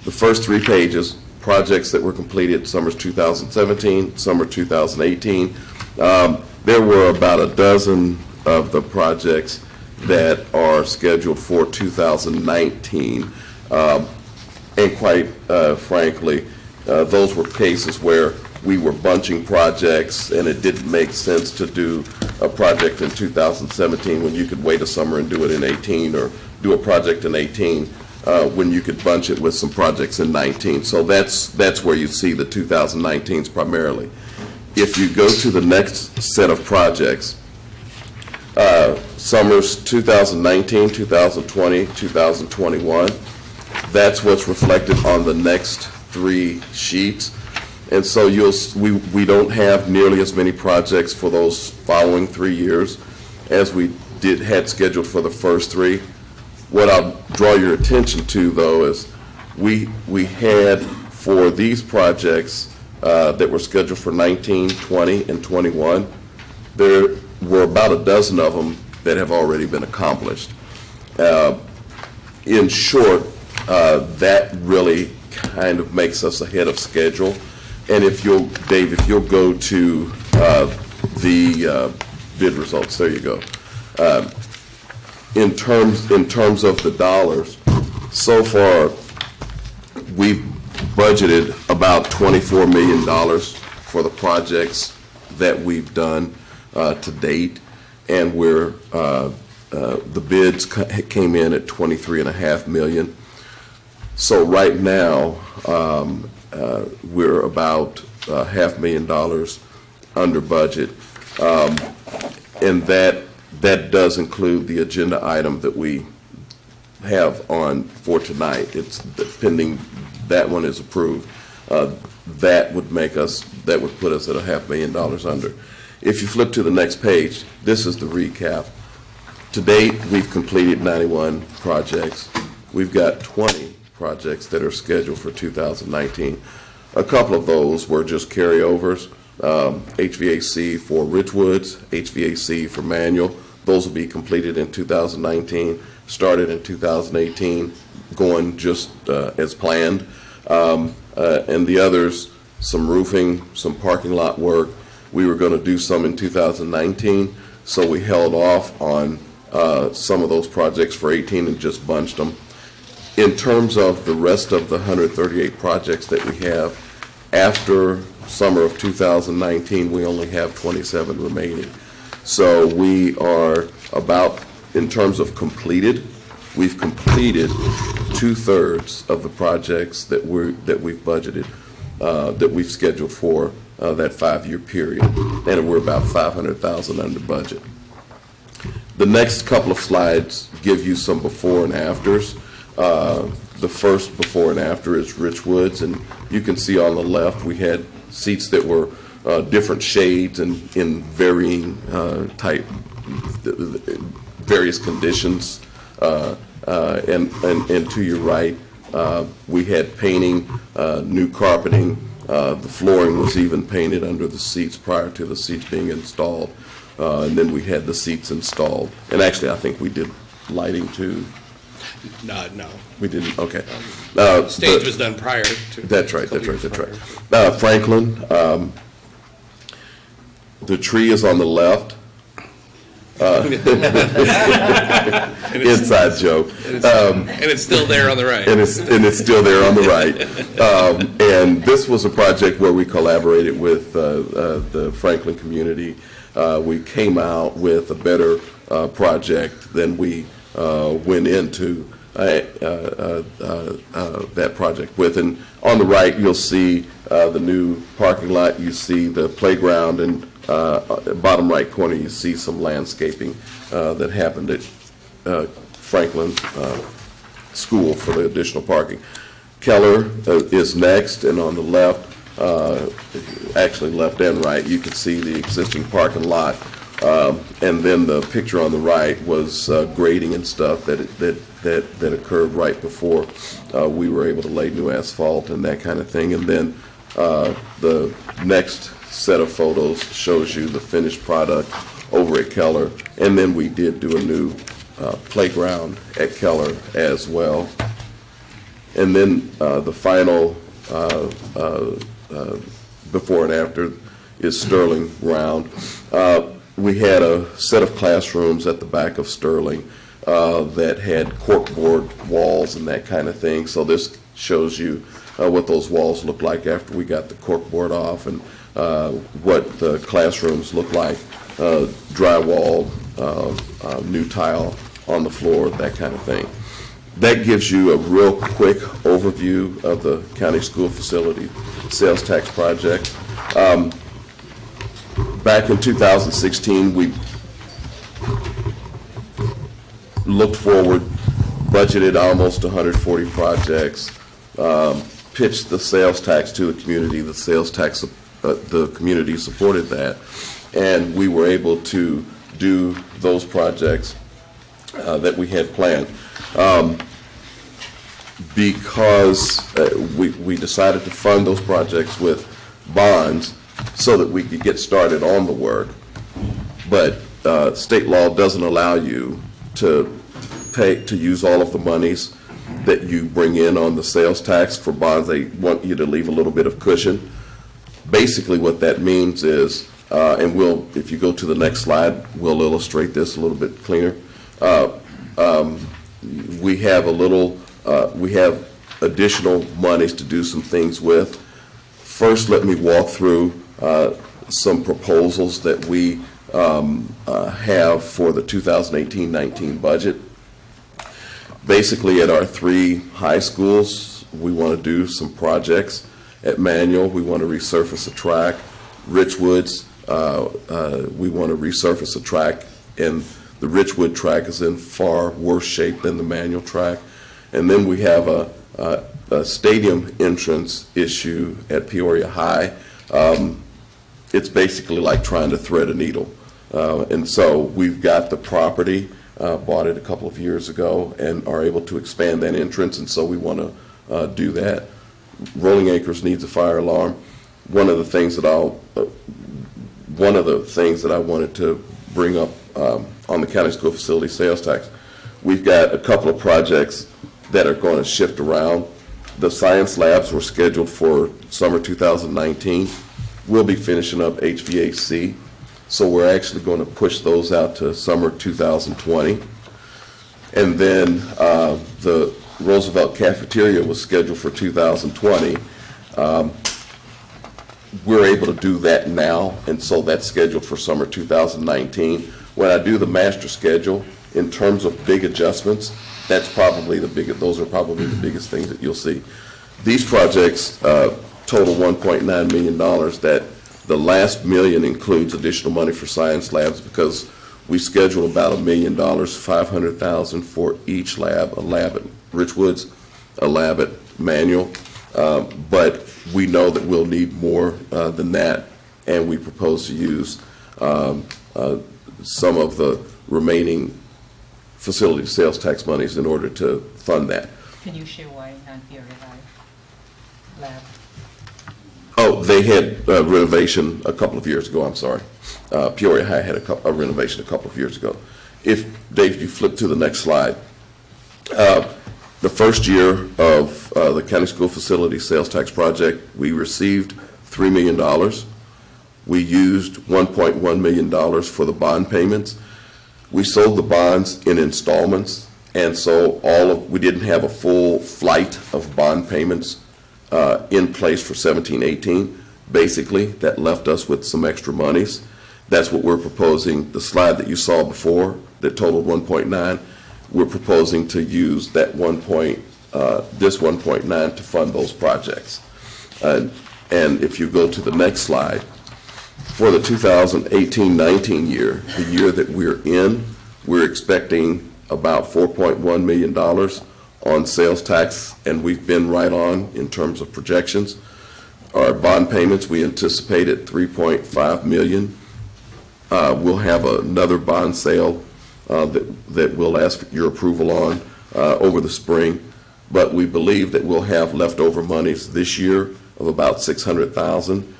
[SPEAKER 21] the first 3 pages, projects that were completed summers 2017, summer 2018. There were about a dozen of the projects that are scheduled for 2019. And quite frankly, those were cases where we were bunching projects and it didn't make sense to do a project in 2017 when you could wait a summer and do it in 18, or do a project in 18 when you could bunch it with some projects in 19. So that's where you see the 2019s primarily. If you go to the next set of projects, summers 2019, 2020, 2021, that's what's reflected on the next 3 sheets. And so we don't have nearly as many projects for those following 3 years as we had scheduled for the first 3. What I'll draw your attention to, though, is we had for these projects that were scheduled for 19, 20, and 21, there were about a dozen of them that have already been accomplished. In short, that really kind of makes us ahead of schedule. And if you'll, Dave, if you'll go to the bid results, there you go. In terms of the dollars, so far we've budgeted about $24 million for the projects that we've done to date, and we're the bids came in at $23.5 million. So right now we're about $500,000 under budget, and that does include the agenda item that we have on for tonight. It's pending that one is approved. That would put us at $500,000 under. If you flip to the next page, this is the recap. To date, we've completed 91 projects. We've got 20 projects that are scheduled for 2019. A couple of those were just carryovers. HVAC for Richwoods, HVAC for Manual. Those will be completed in 2019, started in 2018, going just as planned. And the others, some roofing, some parking lot work. We were going to do some in 2019, so we held off on some of those projects for 18 and just bunched them. In terms of the rest of the 138 projects that we have, after summer of 2019, we only have 27 remaining. So we are about, in terms of completed, we've completed 2/3 of the projects that we've budgeted, that we've scheduled for that 5-year period, and we're about $500,000 under budget. The next couple of slides give you some before and afters. The first before and after is Richwoods, and you can see on the left we had seats that were different shades and in varying various conditions. And to your right, we had painting, new carpeting. The flooring was even painted under the seats prior to the seats being installed. and then we had the seats installed. And actually, I think we did lighting too.
[SPEAKER 5] No.
[SPEAKER 21] We didn't, okay.
[SPEAKER 5] Stage was done prior to.
[SPEAKER 21] That's right. Franklin, the tree is on the left. Inside joke.
[SPEAKER 5] And it's still there on the right.
[SPEAKER 21] And it's still there on the right. And this was a project where we collaborated with the Franklin community. We came out with a better project than we went into that project with. And on the right, you'll see the new parking lot. You see the playground, and bottom right corner, you see some landscaping that happened at Franklin School for the additional parking. Keller is next, and on the left, actually left and right, you can see the existing parking lot. And then the picture on the right was grading and stuff that occurred right before we were able to lay new asphalt and that kind of thing. And then the next set of photos shows you the finished product over at Keller. And then we did do a new playground at Keller as well. And then the final before and after is Sterling Round. We had a set of classrooms at the back of Sterling that had corkboard walls and that kind of thing. So this shows you what those walls look like after we got the corkboard off, and what the classrooms look like, drywall, new tile on the floor, that kind of thing. That gives you a real quick overview of the county school facility sales tax project. Back in 2016, we looked forward, budgeted almost 140 projects, pitched the sales tax to the community. The sales tax, the community supported that, and we were able to do those projects that we had planned. Because we decided to fund those projects with bonds so that we could get started on the work. But state law doesn't allow you to use all of the monies that you bring in on the sales tax for bonds. They want you to leave a little bit of cushion. Basically what that means is, and if you go to the next slide, we'll illustrate this a little bit cleaner. We have we have additional monies to do some things with. First, let me walk through some proposals that we have for the 2018-19 budget. Basically, at our 3 high schools, we want to do some projects. At Manual, we want to resurface a track. Richwoods, we want to resurface a track, and the Richwood track is in far worse shape than the Manual track. And then we have a stadium entrance issue at Peoria High. It's basically like trying to thread a needle. And so we've got the property, bought it a couple of years ago, and are able to expand that entrance, and so we want to do that. Rolling Acres needs a fire alarm. One of the things that I wanted to bring up on the county school facility sales tax, we've got a couple of projects that are going to shift around. The science labs were scheduled for summer 2019. We'll be finishing up HVAC, so we're actually going to push those out to summer 2020. And then the Roosevelt cafeteria was scheduled for 2020. We're able to do that now, and so that's scheduled for summer 2019. When I do the master schedule, in terms of big adjustments, those are probably the biggest things that you'll see. These projects total $1.9 million. That the last $1 million includes additional money for science labs, because we schedule about $1 million, $500,000 for each lab, a lab at Richwoods, a lab at Manual. But we know that we'll need more than that, and we propose to use some of the remaining facility sales tax monies in order to fund that.
[SPEAKER 19] Can you share why not Peoria High lab?
[SPEAKER 21] Oh, they had renovation a couple of years ago, I'm sorry. Peoria High had a renovation a couple of years ago. If, Dave, you flip to the next slide. The first year of the County School Facility Sales Tax Project, we received $3 million. We used $1.1 million for the bond payments. We sold the bonds in installments, and so we didn't have a full flight of bond payments in place for 17-18. Basically, that left us with some extra monies. That's what we're proposing. The slide that you saw before that totaled 1.9, we're proposing to use that this 1.9 to fund those projects. And if you go to the next slide, for the 2018-19 year, the year that we're in, we're expecting about $4.1 million on sales tax, and we've been right on in terms of projections. Our bond payments, we anticipate at $3.5 million. We'll have another bond sale that we'll ask your approval on over the spring, but we believe that we'll have leftover monies this year of about $600,000.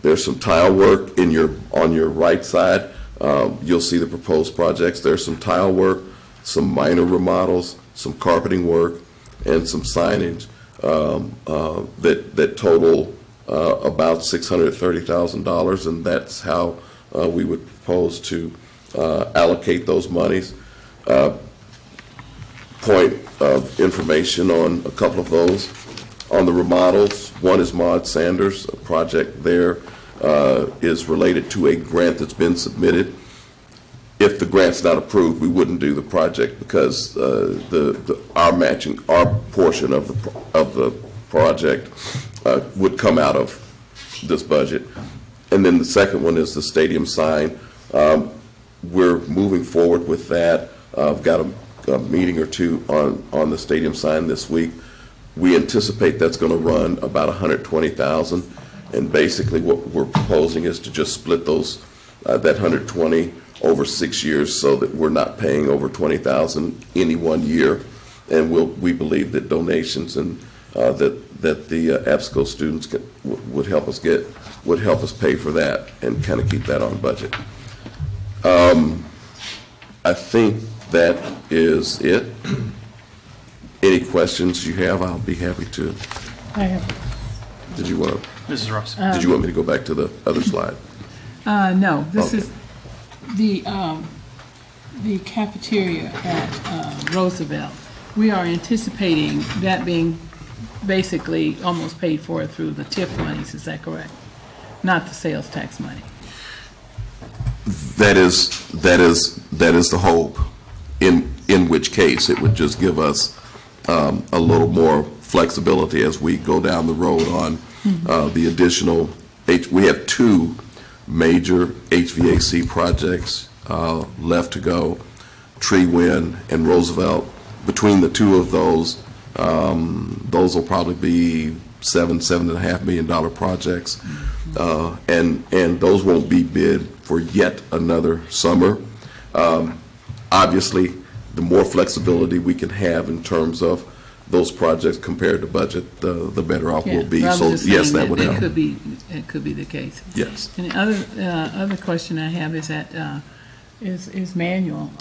[SPEAKER 21] There's some tile work on your right side. You'll see the proposed projects. There's some tile work, some minor remodels, some carpeting work, and some signage that total about $630,000, and that's how we would propose to allocate those monies. Point of information on a couple of those. On the remodels, one is Maud Sanders. A project there is related to a grant that's been submitted. If the grant's not approved, we wouldn't do the project because our portion of the project would come out of this budget. And then the second one is the stadium sign. We're moving forward with that. I've got a meeting or two on the stadium sign this week. We anticipate that's going to run about $120,000, and basically what we're proposing is to just split those that $120,000 over 6 years so that we're not paying over $20,000 any one year, and we believe that donations and that the APSCO students would help us pay for that and kind of keep that on budget. I think that is it. Any questions you have, I'll be happy to.
[SPEAKER 8] I have.
[SPEAKER 21] Did you want to?
[SPEAKER 2] Mrs. Ross.
[SPEAKER 21] Did you want me to go back to the other slide?
[SPEAKER 8] No, this
[SPEAKER 21] Okay.
[SPEAKER 8] is the cafeteria at Roosevelt. We are anticipating that being basically almost paid for through the TIF monies, is that correct? Not the sales tax money.
[SPEAKER 21] That is the hope. In which case, it would just give us a little more flexibility as we go down the road on the additional. We have two major HVAC projects left to go, Tree Wind and Roosevelt. Between the two of those will probably be $7.5 million projects, and those won't be bid for yet another summer. Obviously, the more flexibility we can have in terms of those projects compared to budget, the better off we'll be. So yes, that would help.
[SPEAKER 8] It could be the case.
[SPEAKER 21] Yes.
[SPEAKER 8] And the other question I have is that is manual.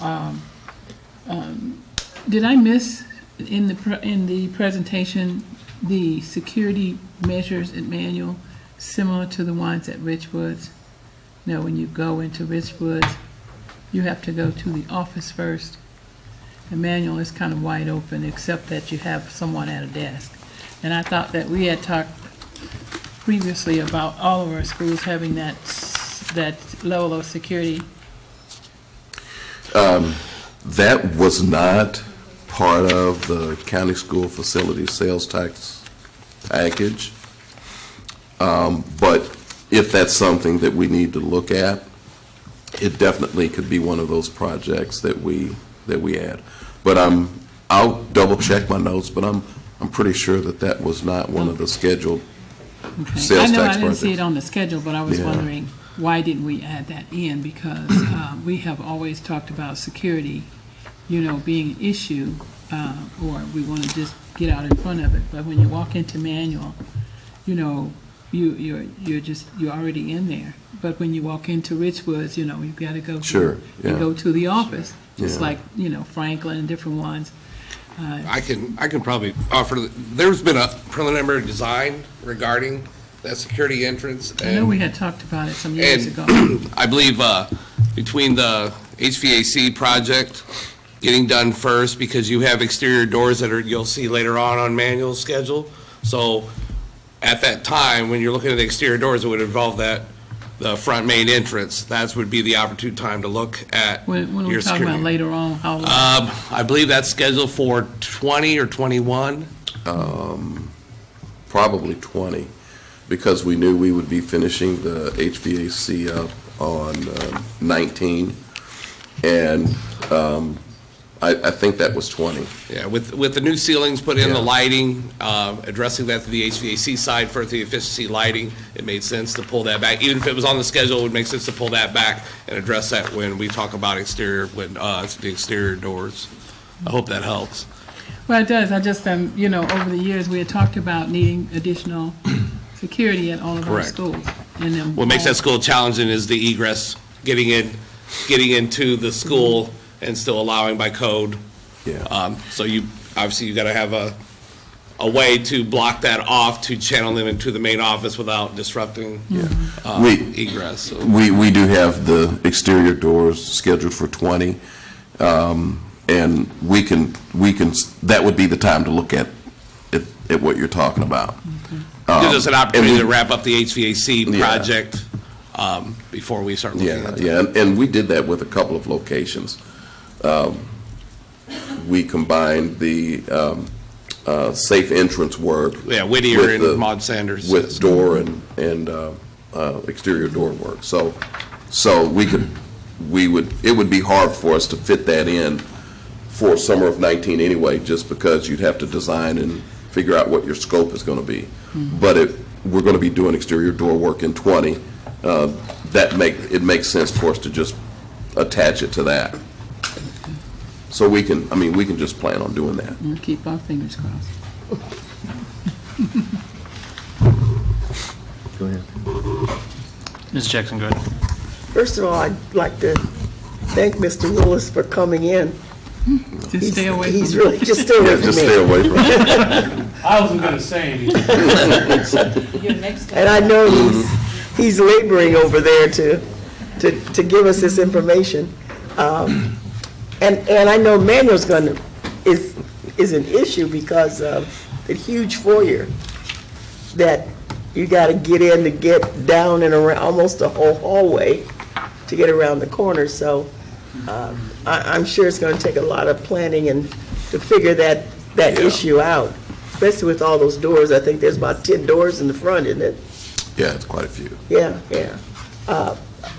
[SPEAKER 8] Did I miss in the presentation the security measures in manual similar to the ones at Richwoods? You know, when you go into Richwoods, you have to go to the office first. The manual is kind of wide open, except that you have someone at a desk. And I thought that we had talked previously about all of our schools having that level of security.
[SPEAKER 21] That was not part of the county school facility sales tax package. But if that's something that we need to look at, it definitely could be one of those projects that we add. But I'll double check my notes, but I'm pretty sure that was not one of the scheduled sales tax projects.
[SPEAKER 8] I know I didn't see it on the schedule, but I was wondering why didn't we add that in? Because we have always talked about security, you know, being an issue, or we want to just get out in front of it. But when you walk into manual, you know, you're already in there. But when you walk into Richwoods, you've got to go
[SPEAKER 21] Sure, yeah.
[SPEAKER 8] go to the office, just
[SPEAKER 21] Yeah.
[SPEAKER 8] like Franklin and different ones.
[SPEAKER 5] I can probably offer, there's been a preliminary design regarding that security entrance.
[SPEAKER 8] I know we had talked about it some years ago.
[SPEAKER 5] I believe between the HVAC project getting done first, because you have exterior doors that you'll see later on manual schedule. So at that time, when you're looking at the exterior doors, it would involve the front main entrance. That would be the opportune time to look at
[SPEAKER 8] When
[SPEAKER 5] your
[SPEAKER 8] we're talking
[SPEAKER 5] security.
[SPEAKER 8] about later on, how long?
[SPEAKER 5] I believe that's scheduled for 20 or 21.
[SPEAKER 21] Probably 20, because we knew we would be finishing the HVAC up on 19, and I think that was 20.
[SPEAKER 5] Yeah, with the new ceilings put in,
[SPEAKER 21] Yeah.
[SPEAKER 5] the lighting, addressing that to the HVAC side for the efficiency lighting, it made sense to pull that back. Even if it was on the schedule, it would make sense to pull that back and address that when we talk about exterior, the exterior doors. I hope that helps.
[SPEAKER 8] Well, it does. I just, over the years, we had talked about needing additional security at all of our
[SPEAKER 5] Correct.
[SPEAKER 8] schools. And
[SPEAKER 5] What makes that school challenging is the egress, getting into the school and still allowing by code.
[SPEAKER 21] Yeah.
[SPEAKER 5] So you got to have a way to block that off to channel them into the main office without disrupting egress. So.
[SPEAKER 21] We do have the exterior doors scheduled for 20, and we can that would be the time to look at what you're talking about.
[SPEAKER 5] Gives us an opportunity
[SPEAKER 21] and
[SPEAKER 5] to wrap up the HVAC project before we start looking at it.
[SPEAKER 21] Yeah, and we did that with a couple of locations. We combined the safe entrance work.
[SPEAKER 5] Yeah, Whittier
[SPEAKER 21] with
[SPEAKER 5] and
[SPEAKER 21] the-
[SPEAKER 5] Maud Sanders.
[SPEAKER 21] with door and exterior door work. So it would be hard for us to fit that in for summer of 19 anyway, just because you'd have to design and figure out what your scope is going to be. But we're going to be doing exterior door work in 20. It makes sense for us to just attach it to that. So we can just plan on doing that.
[SPEAKER 8] We'll keep our fingers crossed.
[SPEAKER 21] Go ahead.
[SPEAKER 2] Ms. Jackson, go ahead.
[SPEAKER 1] First of all, I'd like to thank Mr. Willis for coming in.
[SPEAKER 8] Just stay away from
[SPEAKER 1] He's
[SPEAKER 8] me.
[SPEAKER 1] really, just stay away from me.
[SPEAKER 21] Just stay away from me.
[SPEAKER 6] I wasn't going to say anything.
[SPEAKER 1] And I know he's laboring over there to give us this information. And I know manual's is an issue because of the huge foyer that you got to get in to get down and around, almost the whole hallway to get around the corner. So I'm sure it's going to take a lot of planning and to figure that issue out, especially with all those doors. I think there's about 10 doors in the front, isn't it?
[SPEAKER 21] Yeah, it's quite a few.
[SPEAKER 1] Yeah.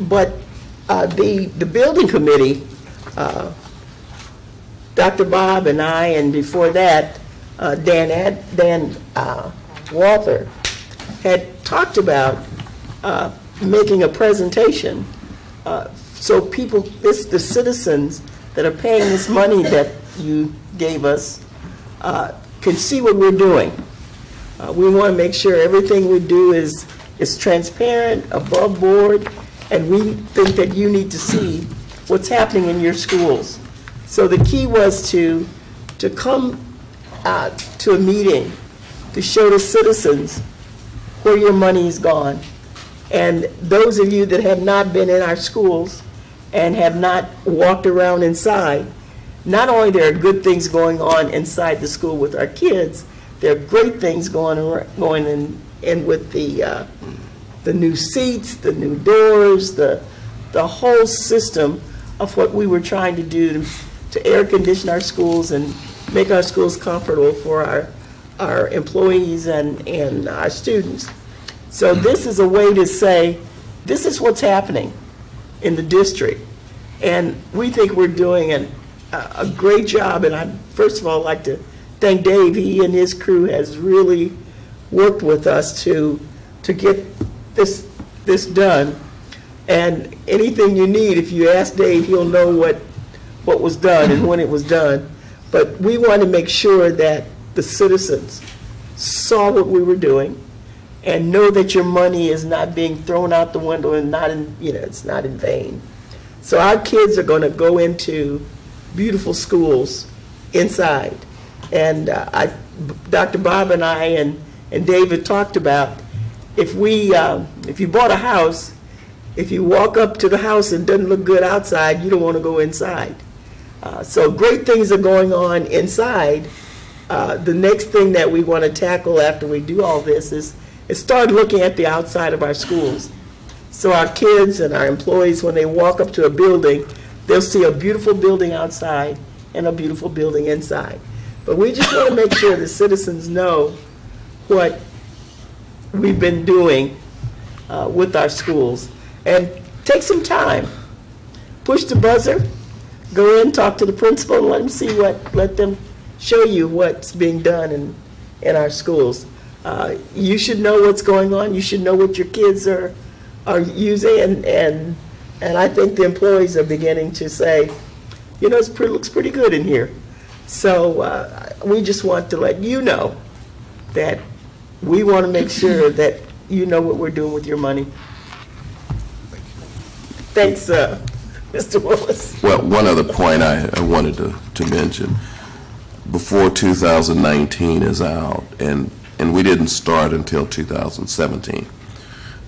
[SPEAKER 1] But the building committee, Dr. Bob and I, and before that, Dan Walther, had talked about making a presentation so people, the citizens that are paying this money that you gave us, can see what we're doing. We want to make sure everything we do is transparent, above board, and we think that you need to see what's happening in your schools. So the key was to come to a meeting to show the citizens where your money is gone. And those of you that have not been in our schools and have not walked around inside, not only there are good things going on inside the school with our kids, there are great things going in with the new seats, the new doors, the whole system of what we were trying to do to air condition our schools and make our schools comfortable for our employees and our students. So this is a way to say, this is what's happening in the district. And we think we're doing a great job. And I first of all like to thank Dave. He and his crew has really worked with us to get this done. And anything you need, if you ask Dave, he'll know what was done and when it was done. But we want to make sure that the citizens saw what we were doing, and know that your money is not being thrown out the window and not in, it's not in vain. So our kids are going to go into beautiful schools inside. And Dr. Bob and I and David talked about, if you bought a house, if you walk up to the house and it doesn't look good outside, you don't want to go inside. So great things are going on inside. The next thing that we want to tackle after we do all this is start looking at the outside of our schools. So our kids and our employees, when they walk up to a building, they'll see a beautiful building outside and a beautiful building inside. But we just want to make sure the citizens know what we've been doing with our schools. And take some time. Push the buzzer. Go in, talk to the principal, and let them show you what's being done in our schools. You should know what's going on. You should know what your kids are using, and I think the employees are beginning to say, it looks pretty good in here. So we just want to let you know that we want to make sure that you know what we're doing with your money. Thanks, Mr. Willis.
[SPEAKER 21] Well, one other point I wanted to mention. Before 2019 is out, and we didn't start until 2017.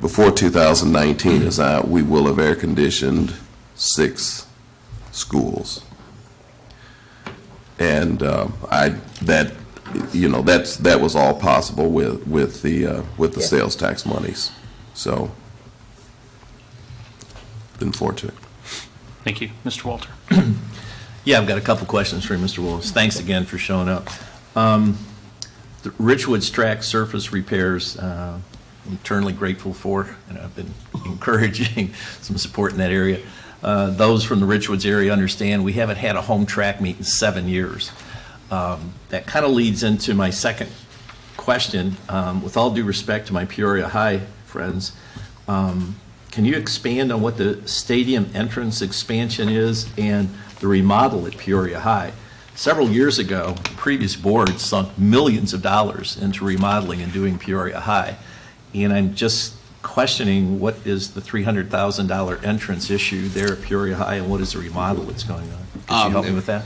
[SPEAKER 21] Before 2019 is out, we will have air-conditioned 6 schools. And that was all possible with the sales tax monies. So, been fortunate.
[SPEAKER 2] Thank you. Mr. Walter.
[SPEAKER 7] Yeah, I've got a couple questions for you, Mr. Willis. Thanks again for showing up. The Richwoods track surface repairs, I'm eternally grateful for, and I've been encouraging some support in that area. Those from the Richwoods area understand we haven't had a home track meet in 7 years. That kind of leads into my second question. With all due respect to my Peoria High friends, can you expand on what the stadium entrance expansion is and the remodel at Peoria High? Several years ago, the previous board sunk millions of dollars into remodeling and doing Peoria High. And I'm just questioning, what is the $300,000 entrance issue there at Peoria High, and what is the remodel that's going on? Could you help me with that?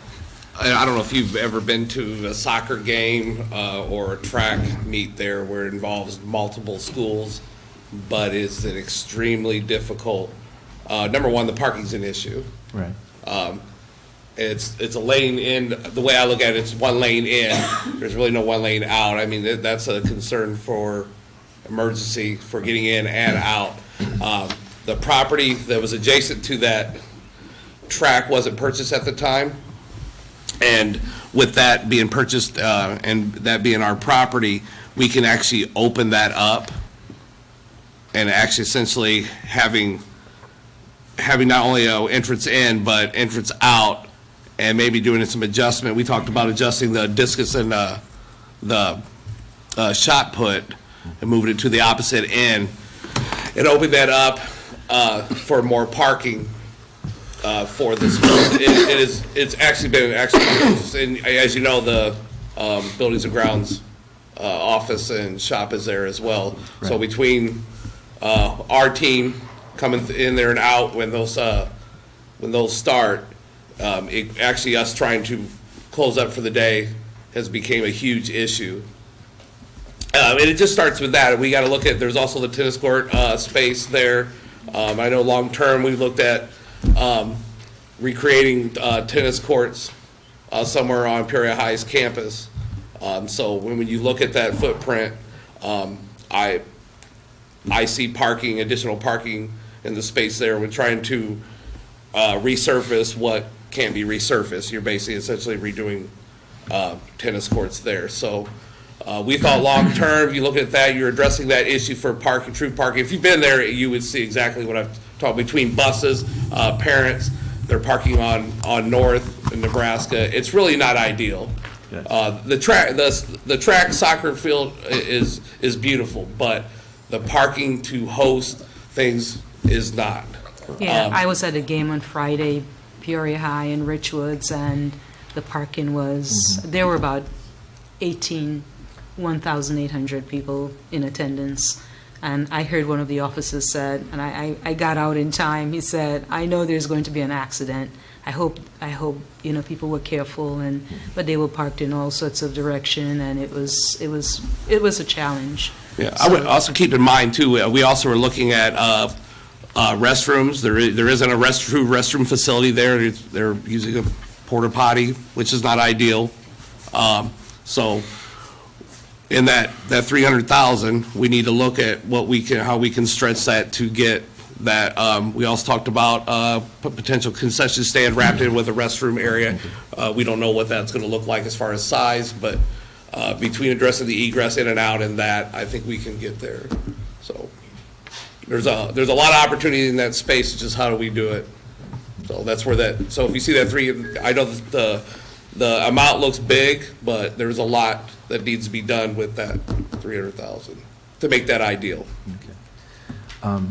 [SPEAKER 5] I don't know if you've ever been to a soccer game or a track meet there where it involves multiple schools, but it's an extremely difficult. Number one, the parking's an issue.
[SPEAKER 7] Right.
[SPEAKER 5] It's a lane in. The way I look at it, it's one lane in. There's really no one lane out. I mean, that's a concern for emergency, for getting in and out. The property that was adjacent to that track wasn't purchased at the time. And with that being purchased and that being our property, we can actually open that up and actually essentially having not only an entrance in, but entrance out, and maybe doing some adjustment. We talked about adjusting the discus and the shot put and moving it to the opposite end and open that up for more parking for this. It's actually been and as you know, the Buildings and Grounds office and shop is there as well. Right. So between our team coming in there and out when those start, actually us trying to close up for the day has became a huge issue. And it just starts with that. We got to look at, there's also the tennis court space there. I know long term we've looked at recreating tennis courts somewhere on Peoria High's campus. So when you look at that footprint, I see parking, additional parking in the space there. We're trying to resurface what can't be resurfaced. You're basically essentially redoing tennis courts there. So we thought long term, if you look at that, you're addressing that issue for parking, true parking. If you've been there, you would see exactly what I've talked between buses, parents, they're parking on North in Nebraska. It's really not ideal. The track soccer field is beautiful, but the parking to host things is not.
[SPEAKER 19] Yeah, I was at a game on Friday, Peoria High and Richwoods, and the parking was, there were about 18 1,800 people in attendance. And I heard one of the officers said, and I got out in time, he said, I know there's going to be an accident. I hope people were careful, but they were parked in all sorts of direction, and it was a challenge.
[SPEAKER 5] Yeah, I would also keep in mind too, we also were looking at restrooms. There isn't a restroom facility there. They're using a porta potty, which is not ideal. So in that 300,000, we need to look at how we can stretch that to get that. We also talked about potential concession stand wrapped in with a restroom area. We don't know what that's going to look like as far as size, but between addressing the egress in and out and that, I think we can get there. So there's a lot of opportunity in that space. It's just how do we do it? So that's where that. So if you see that I know the amount looks big, but there's a lot that needs to be done with that 300,000 to make that ideal.
[SPEAKER 7] Okay.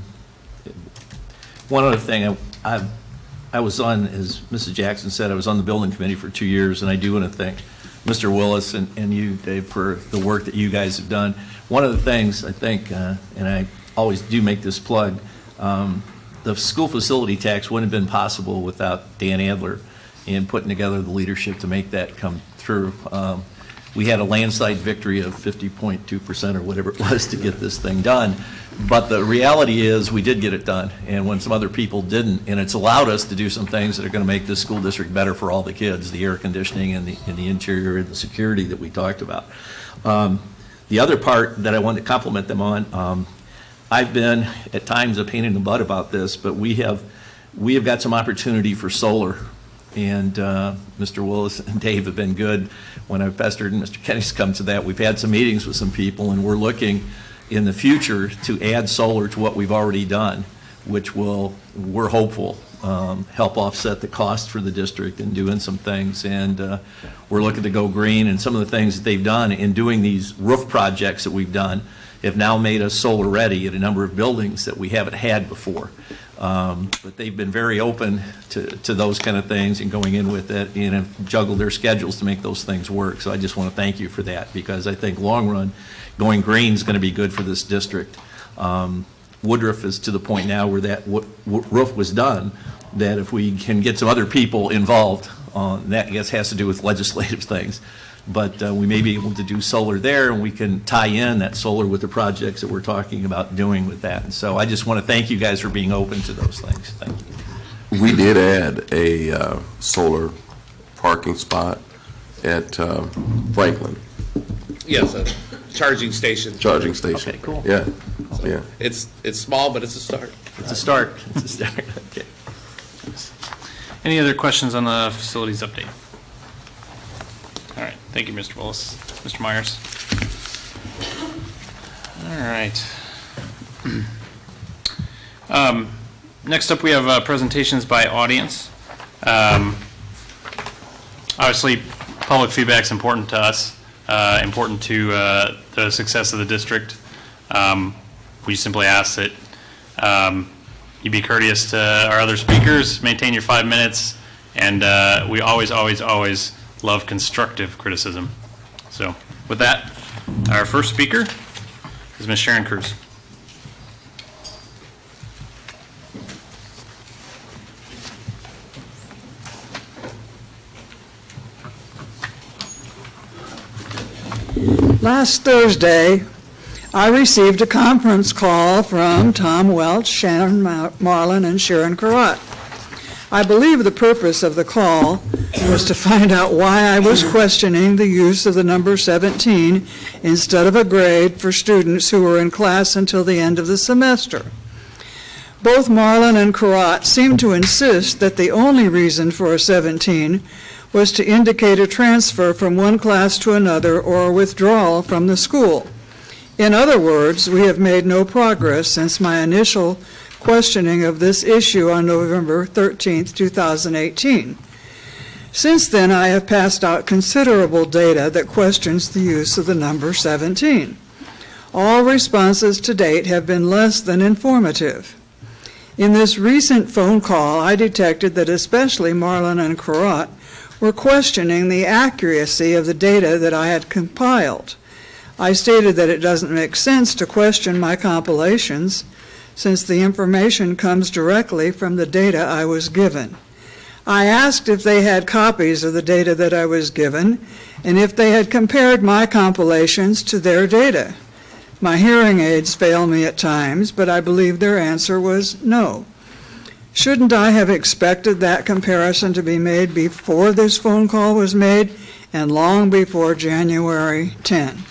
[SPEAKER 7] One other thing, I was on, as Mrs. Jackson said, I was on the building committee for 2 years, and I do want to thank Mr. Willis and you, Dave, for the work that you guys have done. One of the things I think, and I always do make this plug, the school facility tax wouldn't have been possible without Dan Adler in putting together the leadership to make that come through. We had a landslide victory of 50.2% or whatever it was to get this thing done. But the reality is we did get it done, and when some other people didn't, and it's allowed us to do some things that are going to make this school district better for all the kids, the air conditioning and the interior and the security that we talked about. The other part that I wanted to compliment them on, I've been at times a pain in the butt about this, but we have got some opportunity for solar. And Mr. Willis and Dave have been good when I've pestered, and Mr. Kenny's come to that. We've had some meetings with some people, and we're looking in the future to add solar to what we've already done, which will, we're hopeful, help offset the cost for the district in doing some things. And we're looking to go green, and some of the things that they've done in doing these roof projects that we've done have now made us solar ready at a number of buildings that we haven't had before. But they've been very open to those kind of things and going in with it and have juggled their schedules to make those things work. So I just want to thank you for that, because I think long run, going green is going to be good for this district. Woodruff is to the point now where that roof was done, that if we can get some other people involved, that I guess has to do with legislative things. But we may be able to do solar there, and we can tie in that solar with the projects that we're talking about doing with that. And so I just want to thank you guys for being open to those things. Thank you.
[SPEAKER 21] We did add a solar parking spot at Franklin.
[SPEAKER 5] Yes, a charging station.
[SPEAKER 21] Charging station.
[SPEAKER 7] Okay, cool.
[SPEAKER 21] Yeah,
[SPEAKER 5] so
[SPEAKER 21] yeah.
[SPEAKER 5] It's small, but it's a start.
[SPEAKER 7] It's a start. It's a start. Okay.
[SPEAKER 2] Any other questions on the facilities update? All right, thank you, Mr. Willis. Mr. Myers? All right. Next up, we have presentations by audience. Obviously, public feedback is important to us, important to the success of the district. We simply ask that you be courteous to our other speakers, maintain your 5 minutes, and we always love constructive criticism. So with that, our first speaker is Ms. Sharon Cruz.
[SPEAKER 4] Last Thursday, I received a conference call from Tom Welch, Shannon Marlin, and Sharon Carrot. I believe the purpose of the call was to find out why I was questioning the use of the number 17 instead of a grade for students who were in class until the end of the semester. Both Marlin and Carrot seemed to insist that the only reason for a 17 was to indicate a transfer from one class to another or a withdrawal from the school. In other words, we have made no progress since my initial questioning of this issue on November 13, 2018. Since then, I have passed out considerable data that questions the use of the number 17. All responses to date have been less than informative. In this recent phone call, I detected that especially Marlin and Carrot were questioning the accuracy of the data that I had compiled. I stated that it doesn't make sense to question my compilations since the information comes directly from the data I was given. I asked if they had copies of the data that I was given and if they had compared my compilations to their data. My hearing aids fail me at times, but I believe their answer was no. Shouldn't I have expected that comparison to be made before this phone call was made and long before January 10?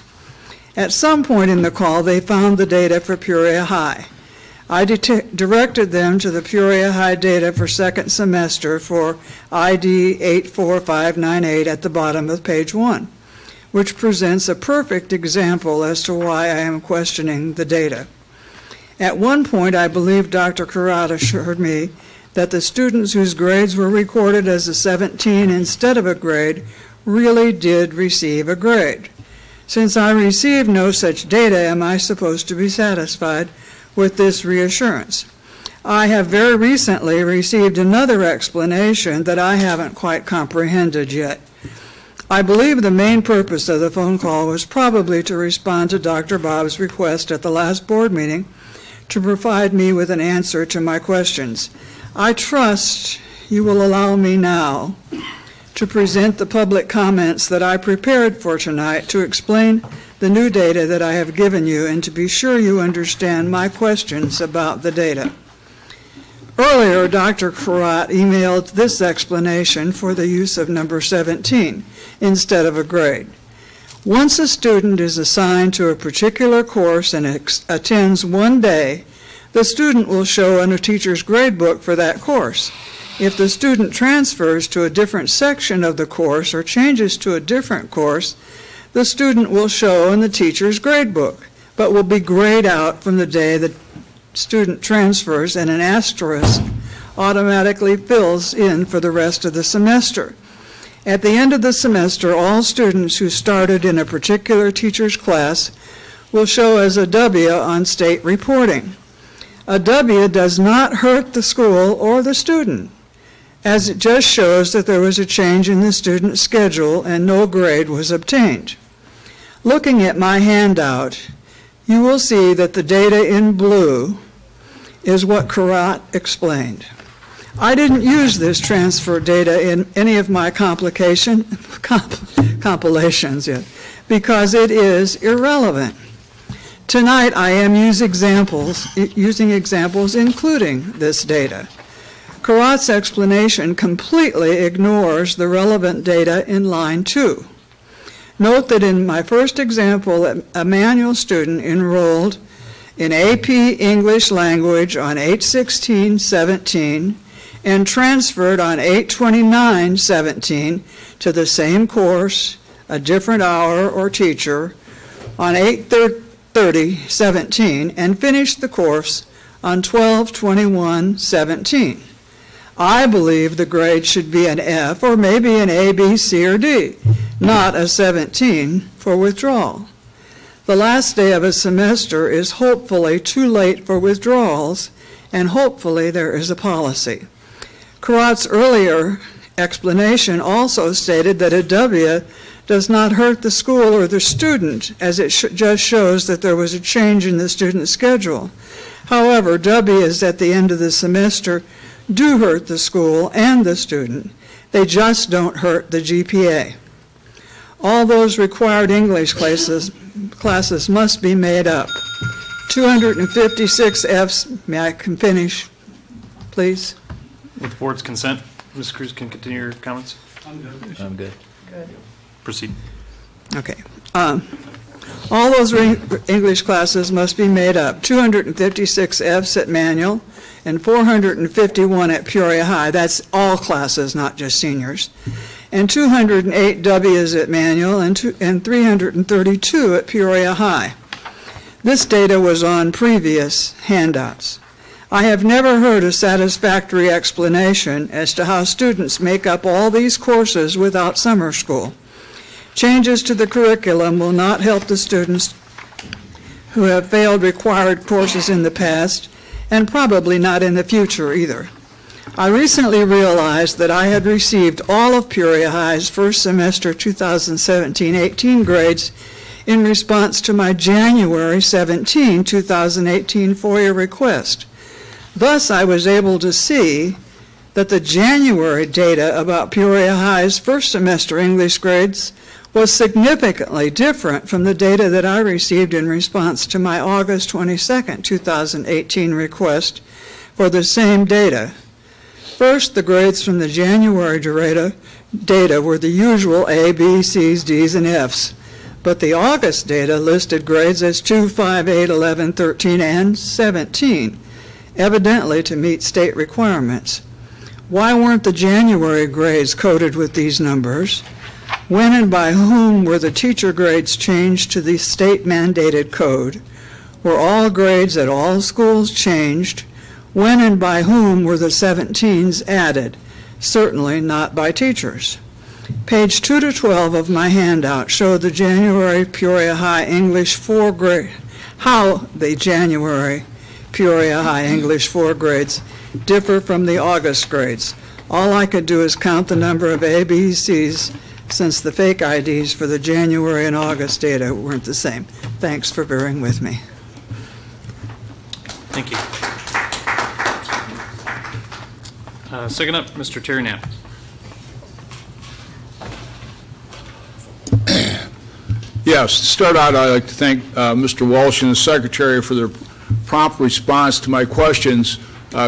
[SPEAKER 4] At some point in the call, they found the data for Peoria High. I directed them to the Peoria High data for second semester for ID 84598 at the bottom of page 1, which presents a perfect example as to why I am questioning the data. At one point, I believe Dr. Karat assured me that the students whose grades were recorded as a 17 instead of a grade really did receive a grade. Since I received no such data, am I supposed to be satisfied with this reassurance? I have very recently received another explanation that I haven't quite comprehended yet. I believe the main purpose of the phone call was probably to respond to Dr. Bob's request at the last board meeting to provide me with an answer to my questions. I trust you will allow me now to present the public comments that I prepared for tonight to explain the new data that I have given you and to be sure you understand my questions about the data. Earlier, Dr. Karat emailed this explanation for the use of number 17 instead of a grade. Once a student is assigned to a particular course and attends one day, the student will show in a teacher's grade book for that course. If the student transfers to a different section of the course or changes to a different course, the student will show in the teacher's grade book, but will be grayed out from the day the student transfers, and an asterisk automatically fills in for the rest of the semester. At the end of the semester, all students who started in a particular teacher's class will show as a W on state reporting. A W does not hurt the school or the student, as it just shows that there was a change in the student's schedule and no grade was obtained. Looking at my handout, you will see that the data in blue is what Karat explained. I didn't use this transfer data in any of my compilations yet because it is irrelevant. Tonight I am using examples including this data. Karat's explanation completely ignores the relevant data in line 2. Note that in my first example, a manual student enrolled in AP English Language on 8/16/17 and transferred on 8/29/17 to the same course, a different hour or teacher, on 8/30/17 and finished the course on 12/21/17. I believe the grade should be an F or maybe an A, B, C, or D, not a 17 for withdrawal. The last day of a semester is hopefully too late for withdrawals, and hopefully there is a policy. Karat's earlier explanation also stated that a W does not hurt the school or the student, as it just shows that there was a change in the student's schedule. However, W's at the end of the semester do hurt the school and the student. They just don't hurt the GPA. All those required English classes must be made up. 256 Fs, may I finish, please?
[SPEAKER 2] With the board's consent, Ms. Cruz can continue your comments.
[SPEAKER 7] I'm good.
[SPEAKER 2] Proceed.
[SPEAKER 4] Okay. All those English classes must be made up. 256 Fs at manual and 451 at Peoria High. That's all classes, not just seniors. And 208 Ws at manual and 332 at Peoria High. This data was on previous handouts. I have never heard a satisfactory explanation as to how students make up all these courses without summer school. Changes to the curriculum will not help the students who have failed required courses in the past, and probably not in the future either. I recently realized that I had received all of Peoria High's first semester 2017-18 grades in response to my January 17, 2018 FOIA request. Thus, I was able to see that the January data about Peoria High's first semester English grades was significantly different from the data that I received in response to my August 22, 2018 request for the same data. First, the grades from the January data were the usual A, B, C's, D's, and F's, but the August data listed grades as 2, 5, 8, 11, 13, and 17, evidently to meet state requirements. Why weren't the January grades coded with these numbers? When and by whom were the teacher grades changed to the state-mandated code? Were all grades at all schools changed? When and by whom were the 17s added? Certainly not by teachers. Page 2 to 12 of my handout show the January Peoria High English 4 grade, how the January Peoria High English 4 grades differ from the August grades. All I could do is count the number of A, B, C's since the fake IDs for the January and August data weren't the same. Thanks for bearing with me.
[SPEAKER 2] Thank you. Second up, Mr. Terry Knapp.
[SPEAKER 9] Yes, to start out, I'd like to thank Mr. Walsh and the Secretary for their prompt response to my questions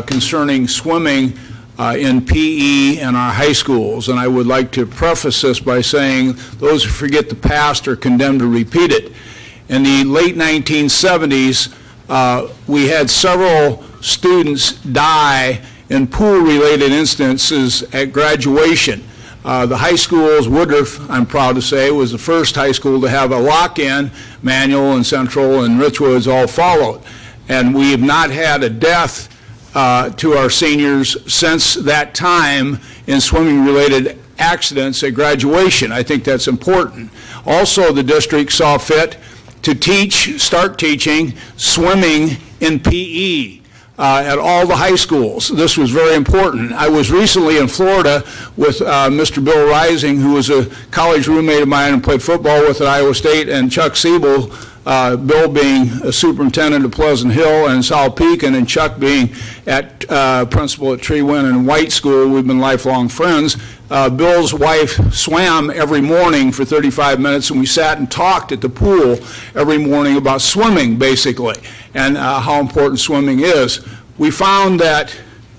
[SPEAKER 9] concerning swimming in PE in our high schools. And I would like to preface this by saying those who forget the past are condemned to repeat it. In the late 1970s, we had several students die in pool-related instances at graduation. The high schools, Woodruff, I'm proud to say, was the first high school to have a lock-in. Manual and Central and Richwoods all followed. And we have not had a death to our seniors since that time in swimming-related accidents at graduation. I think that's important. Also, the district saw fit to start teaching swimming in PE. At all the high schools. This was very important. I was recently in Florida with Mr. Bill Rising, who was a college roommate of mine and played football with at Iowa State, and Chuck Siebel, Bill being a superintendent of Pleasant Hill and South Pekin, and Chuck being principal at Treewin and White School. We've been lifelong friends. Bill's wife swam every morning for 35 minutes, and we sat and talked at the pool every morning about swimming, basically, and how important swimming is. We found that,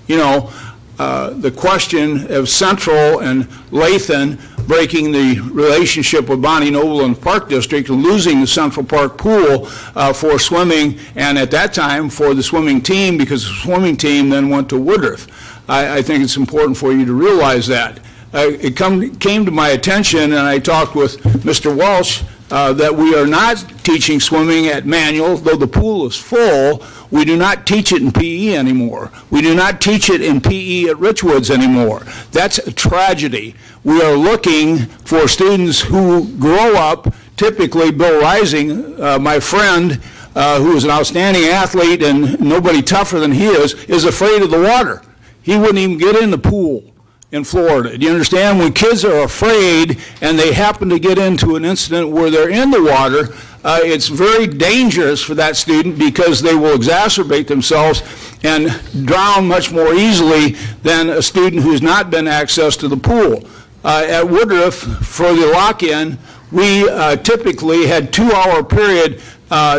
[SPEAKER 9] the question of Central and Lathan breaking the relationship with Bonnie Noble and the Park District and losing the Central Park pool for swimming, and at that time for the swimming team, because the swimming team then went to Woodruff. I think it's important for you to realize that. It came to my attention, and I talked with Mr. Walsh, that we are not teaching swimming at Manual, though the pool is full. We do not teach it in PE anymore. We do not teach it in PE at Richwoods anymore. That's a tragedy. We are looking for students who grow up, typically Bill Rising, my friend, who is an outstanding athlete and nobody tougher than he is afraid of the water. He wouldn't even get in the pool in Florida. Do you understand? When kids are afraid and they happen to get into an incident where they're in the water, it's very dangerous for that student because they will exacerbate themselves and drown much more easily than a student who's not been access to the pool. At Woodruff, for the lock-in, we typically had 2-hour period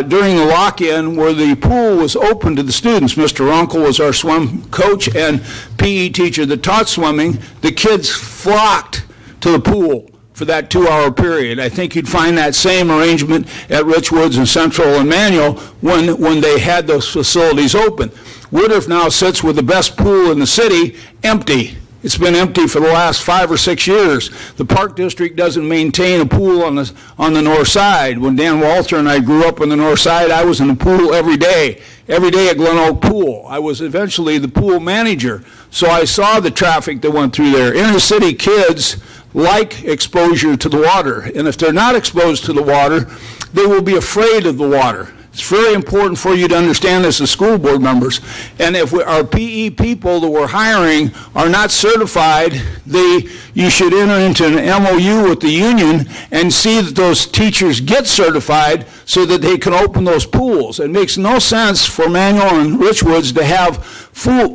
[SPEAKER 9] during the lock-in where the pool was open to the students. Mr. Uncle was our swim coach and PE teacher that taught swimming. The kids flocked to the pool for that 2-hour period. I think you'd find that same arrangement at Richwoods and Central and Manual when they had those facilities open. Woodruff now sits with the best pool in the city, empty. It's been empty for the last 5 or 6 years. The Park District doesn't maintain a pool on the north side. When Dan Walter and I grew up on the north side, I was in the pool every day at Glen Oak Pool. I was eventually the pool manager, so I saw the traffic that went through there. Inner city kids like exposure to the water, and if they're not exposed to the water, they will be afraid of the water. It's very important for you to understand this as school board members. And if our PE people that we're hiring are not certified, you should enter into an MOU with the union and see that those teachers get certified so that they can open those pools. It makes no sense for Manual and Richwoods to have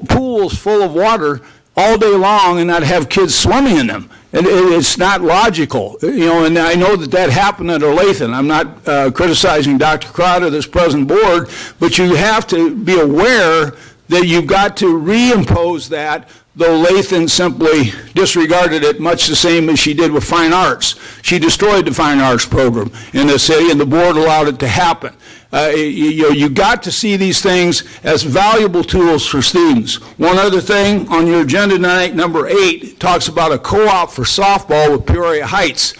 [SPEAKER 9] pools full of water all day long and not have kids swimming in them. It's not logical, and I know that happened at Olathe. I'm not criticizing Dr. Crowder, this present board, but you have to be aware that you've got to reimpose that, though Olathe simply disregarded it much the same as she did with fine arts. She destroyed the fine arts program in the city, and the board allowed it to happen. You got to see these things as valuable tools for students. One other thing on your agenda tonight, number 8, talks about a co-op for softball with Peoria Heights.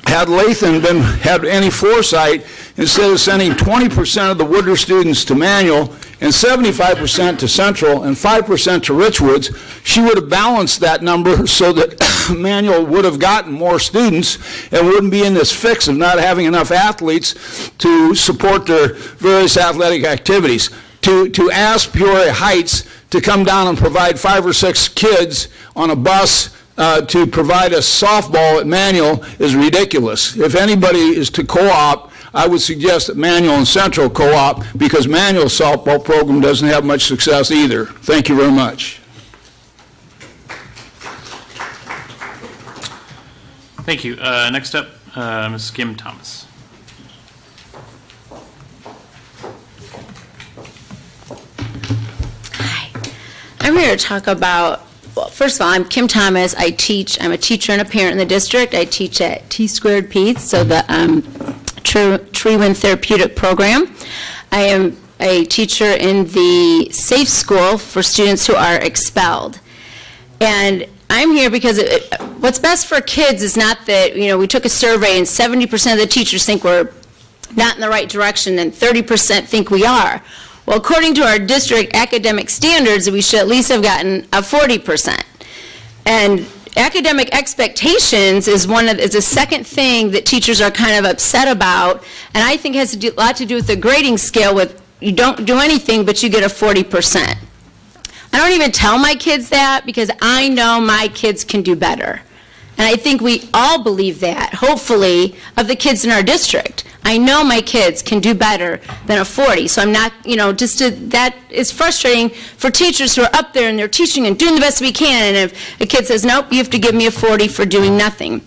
[SPEAKER 9] Had Lathan had any foresight, instead of sending 20% of the Woodard students to Manual and 75% to Central and 5% to Richwoods, she would have balanced that number so that Manual would have gotten more students and wouldn't be in this fix of not having enough athletes to support their various athletic activities. To ask Peoria Heights to come down and provide 5 or 6 kids on a bus to provide us softball at Manual is ridiculous. If anybody is to co-op, I would suggest that Manual and Central co-op, because Manual's softball program doesn't have much success either. Thank you very much.
[SPEAKER 2] Thank you. Next up, Ms. Kim Thomas.
[SPEAKER 10] I'm here to talk about, well, first of all, I'm Kim Thomas. I'm a teacher and a parent in the district. I teach at T-Squared Peds, so the Treewind Therapeutic Program. I am a teacher in the Safe School for students who are expelled. And I'm here because what's best for kids is not that, we took a survey and 70% of the teachers think we're not in the right direction and 30% think we are. Well, according to our district academic standards, we should at least have gotten a 40%. And academic expectations is a second thing that teachers are kind of upset about, and I think has a lot to do with the grading scale with you don't do anything but you get a 40%. I don't even tell my kids that because I know my kids can do better. And I think we all believe that, hopefully, of the kids in our district. I know my kids can do better than a 40, so I'm not, that is frustrating for teachers who are up there and they're teaching and doing the best we can, and if a kid says, nope, you have to give me a 40 for doing nothing.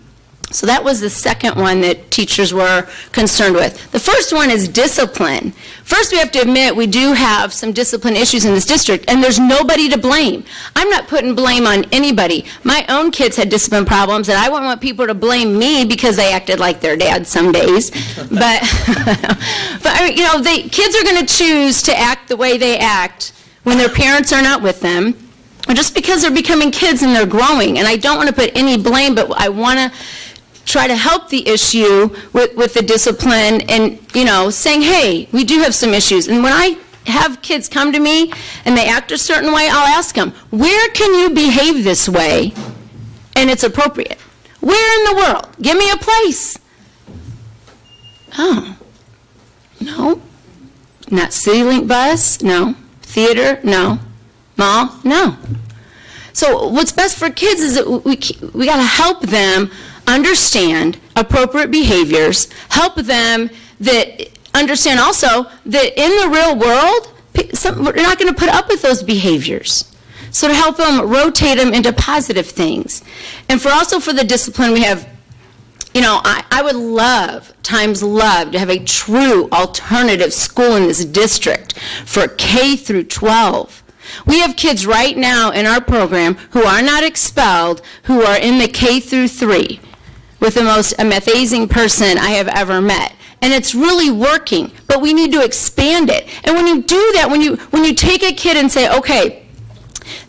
[SPEAKER 10] So that was the second one that teachers were concerned with. The first one is discipline. First, we have to admit we do have some discipline issues in this district, and there's nobody to blame. I'm not putting blame on anybody. My own kids had discipline problems, and I wouldn't want people to blame me because they acted like their dad some days. But, kids are going to choose to act the way they act when their parents are not with them, or just because they're becoming kids and they're growing. And I don't want to put any blame, but I want to try to help the issue with the discipline and, saying, hey, we do have some issues. And when I have kids come to me and they act a certain way, I'll ask them, where can you behave this way and it's appropriate? Where in the world? Give me a place. Oh, no. Not City Link bus? No. Theater? No. Mall? No. So what's best for kids is that we got to help them understand appropriate behaviors, help them that understand also that in the real world, we're not going to put up with those behaviors. So to help them rotate them into positive things. And also for the discipline, we have, I would love to have a true alternative school in this district for K through 12. We have kids right now in our program who are not expelled, who are in the K through 3 with the most amazing person I have ever met. And it's really working, but we need to expand it. And when you do that, when you take a kid and say, okay,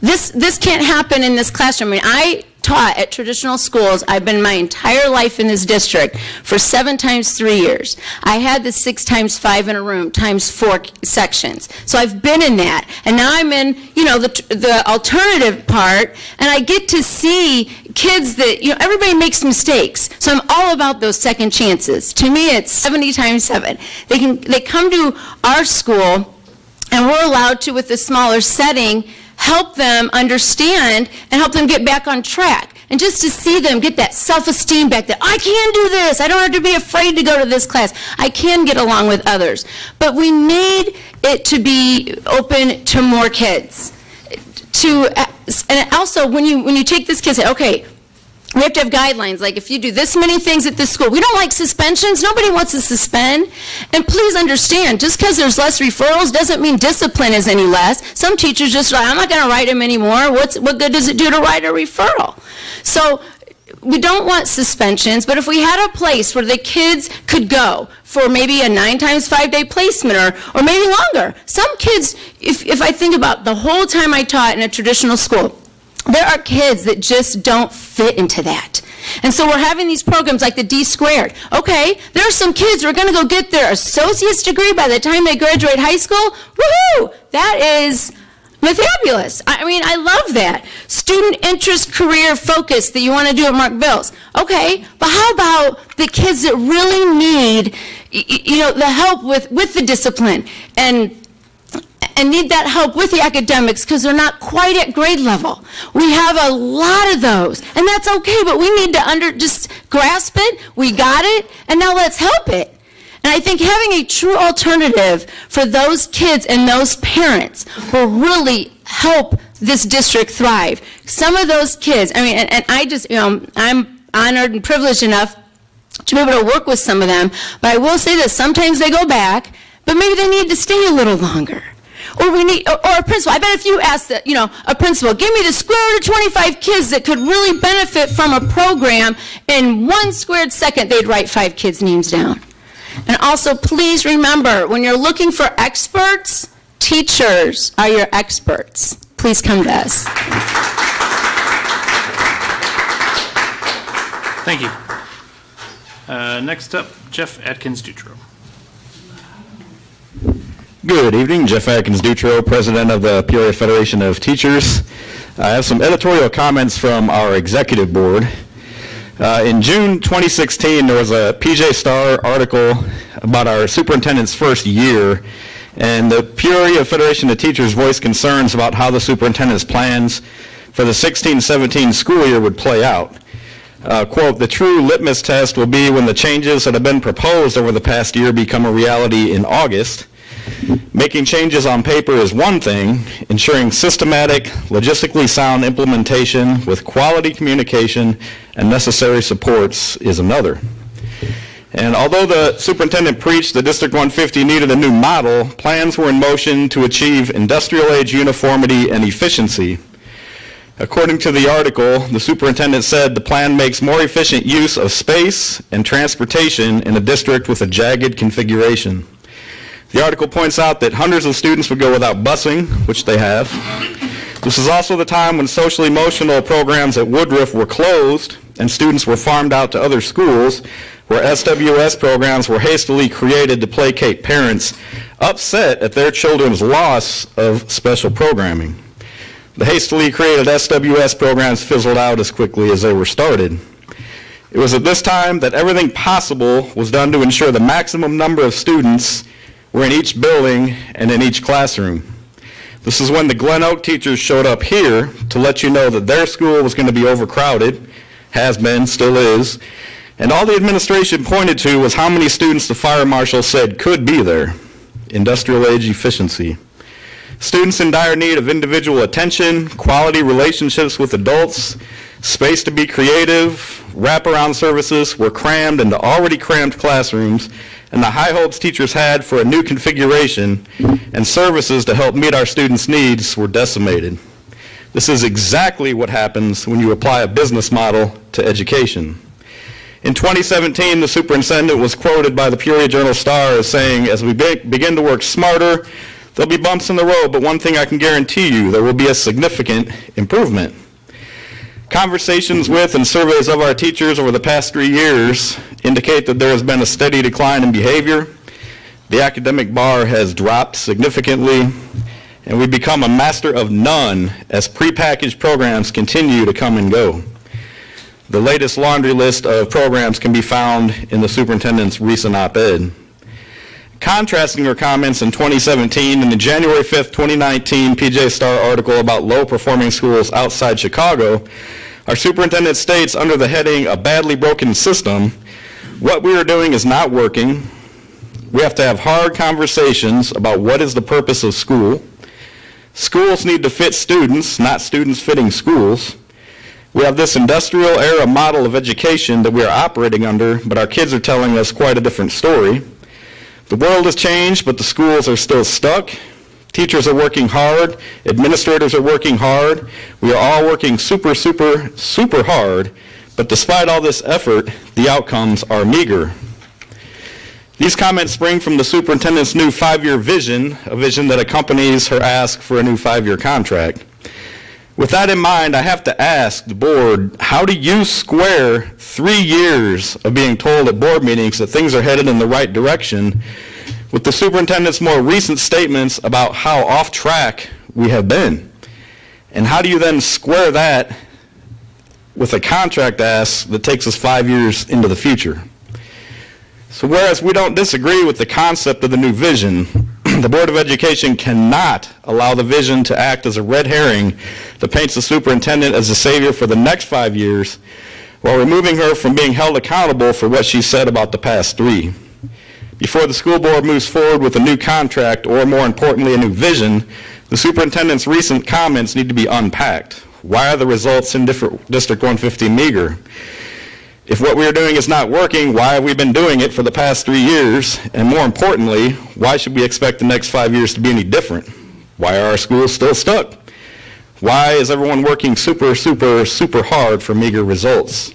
[SPEAKER 10] this can't happen in this classroom. I mean, taught at traditional schools. I've been my entire life in this district for 7 times 3 years. I had the 6 times 5 in a room times 4 sections. So I've been in that. And now I'm in, the alternative part, and I get to see kids that, everybody makes mistakes. So I'm all about those second chances. To me, it's 70 times 7. They come to our school, and we're allowed to, with a smaller setting, help them understand and help them get back on track. And just to see them get that self-esteem back that I can do this, I don't have to be afraid to go to this class, I can get along with others. But we need it to be open to more kids. And also, when you take this kid, say, okay, we have to have guidelines, like if you do this many things at this school, we don't like suspensions, nobody wants to suspend. And please understand, just because there's less referrals doesn't mean discipline is any less. Some teachers just like, I'm not going to write him anymore. What good does it do to write a referral? So we don't want suspensions, but if we had a place where the kids could go for maybe a 9 times 5 day placement or maybe longer. Some kids, if I think about the whole time I taught in a traditional school, there are kids that just don't fit into that. And so we're having these programs like the D squared. Okay, there are some kids who are going to go get their associate's degree by the time they graduate high school. Woohoo! That is fabulous. I mean, I love that. Student interest, career focus that you want to do at Mark Bills. Okay, but how about the kids that really need, the help with the discipline and need that help with the academics because they're not quite at grade level. We have a lot of those, and that's okay, but we need to just grasp it, we got it, and now let's help it. And I think having a true alternative for those kids and those parents will really help this district thrive. Some of those kids, and I just, I'm honored and privileged enough to be able to work with some of them, but I will say this, sometimes they go back, but maybe they need to stay a little longer. Or a principal. I bet if you asked a principal, give me the square root of 25 kids that could really benefit from a program, in 1 squared second, they'd write 5 kids' names down. And also, please remember, when you're looking for experts, teachers are your experts. Please come to us.
[SPEAKER 2] Thank you. Next up, Jeff Atkins-Dutro.
[SPEAKER 13] Good evening, Jeff Atkins-Dutro, President of the Peoria Federation of Teachers. I have some editorial comments from our executive board. In June 2016, there was a PJ Star article about our superintendent's first year, and the Peoria Federation of Teachers voiced concerns about how the superintendent's plans for the 16-17 school year would play out. Quote, the true litmus test will be when the changes that have been proposed over the past year become a reality in August. Making changes on paper is one thing, ensuring systematic, logistically sound implementation with quality communication and necessary supports is another. And although the superintendent preached the District 150 needed a new model, plans were in motion to achieve industrial age uniformity and efficiency. According to the article, the superintendent said the plan makes more efficient use of space and transportation in a district with a jagged configuration. The article points out that hundreds of students would go without busing, which they have. This is also the time when social emotional programs at Woodruff were closed and students were farmed out to other schools, where SWS programs were hastily created to placate parents upset at their children's loss of special programming. The hastily created SWS programs fizzled out as quickly as they were started. It was at this time that everything possible was done to ensure the maximum number of students were in each building and in each classroom. This is when the Glen Oak teachers showed up here to let you know that their school was going to be overcrowded, has been, still is, and all the administration pointed to was how many students the fire marshal said could be there. Industrial age efficiency. Students in dire need of individual attention, quality relationships with adults, space to be creative, wraparound services were crammed into already crammed classrooms, and the high hopes teachers had for a new configuration and services to help meet our students' needs were decimated. This is exactly what happens when you apply a business model to education. In 2017, the superintendent was quoted by the Peoria Journal-Star as saying, as we begin to work smarter, there'll be bumps in the road, but one thing I can guarantee you, there will be a significant improvement. Conversations with and surveys of our teachers over the past 3 years indicate that there has been a steady decline in behavior. The academic bar has dropped significantly, and we've become a master of none as prepackaged programs continue to come and go. The latest laundry list of programs can be found in the superintendent's recent op-ed. Contrasting her comments in 2017 in the January 5th, 2019 PJ Star article about low-performing schools outside Chicago, our superintendent states under the heading, "A Badly Broken System," what we are doing is not working. We have to have hard conversations about what is the purpose of school. Schools need to fit students, not students fitting schools. We have this industrial era model of education that we are operating under, but our kids are telling us quite a different story. The world has changed, but the schools are still stuck. Teachers are working hard. Administrators are working hard. We are all working super, super, super hard, but despite all this effort, the outcomes are meager. These comments spring from the superintendent's new 5-year vision, a vision that accompanies her ask for a new 5-year contract. With that in mind, I have to ask the board, how do you square 3 years of being told at board meetings that things are headed in the right direction with the superintendent's more recent statements about how off track we have been? And how do you then square that with a contract ask that takes us 5 years into the future? So whereas we don't disagree with the concept of the new vision, the Board of Education cannot allow the vision to act as a red herring that paints the superintendent as the savior for the next 5 years while removing her from being held accountable for what she said about the past 3. Before the school board moves forward with a new contract, or more importantly, a new vision, the superintendent's recent comments need to be unpacked. Why are the results in District 150 meager? If what we are doing is not working, why have we been doing it for the past 3 years? And more importantly, why should we expect the next 5 years to be any different? Why are our schools still stuck? Why is everyone working super, super, super hard for meager results?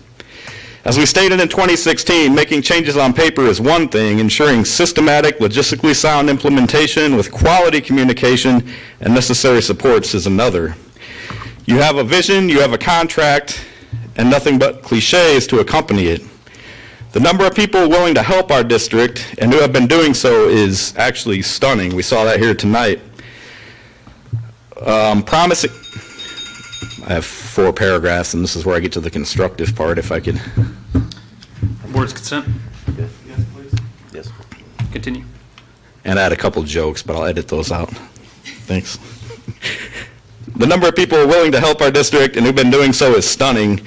[SPEAKER 13] As we stated in 2016, making changes on paper is one thing, ensuring systematic, logistically sound implementation with quality communication and necessary supports is another. You have a vision, you have a contract, and nothing but cliches to accompany it. The number of people willing to help our district and who have been doing so is actually stunning. We saw that here tonight. Promising. I have 4 paragraphs, and this is where I get to the constructive part, if I could.
[SPEAKER 2] Board's consent.
[SPEAKER 7] Yes, please. Yes.
[SPEAKER 2] Continue.
[SPEAKER 13] And I had a couple jokes, but I'll edit those out. Thanks. The number of people willing to help our district and who've been doing so is stunning.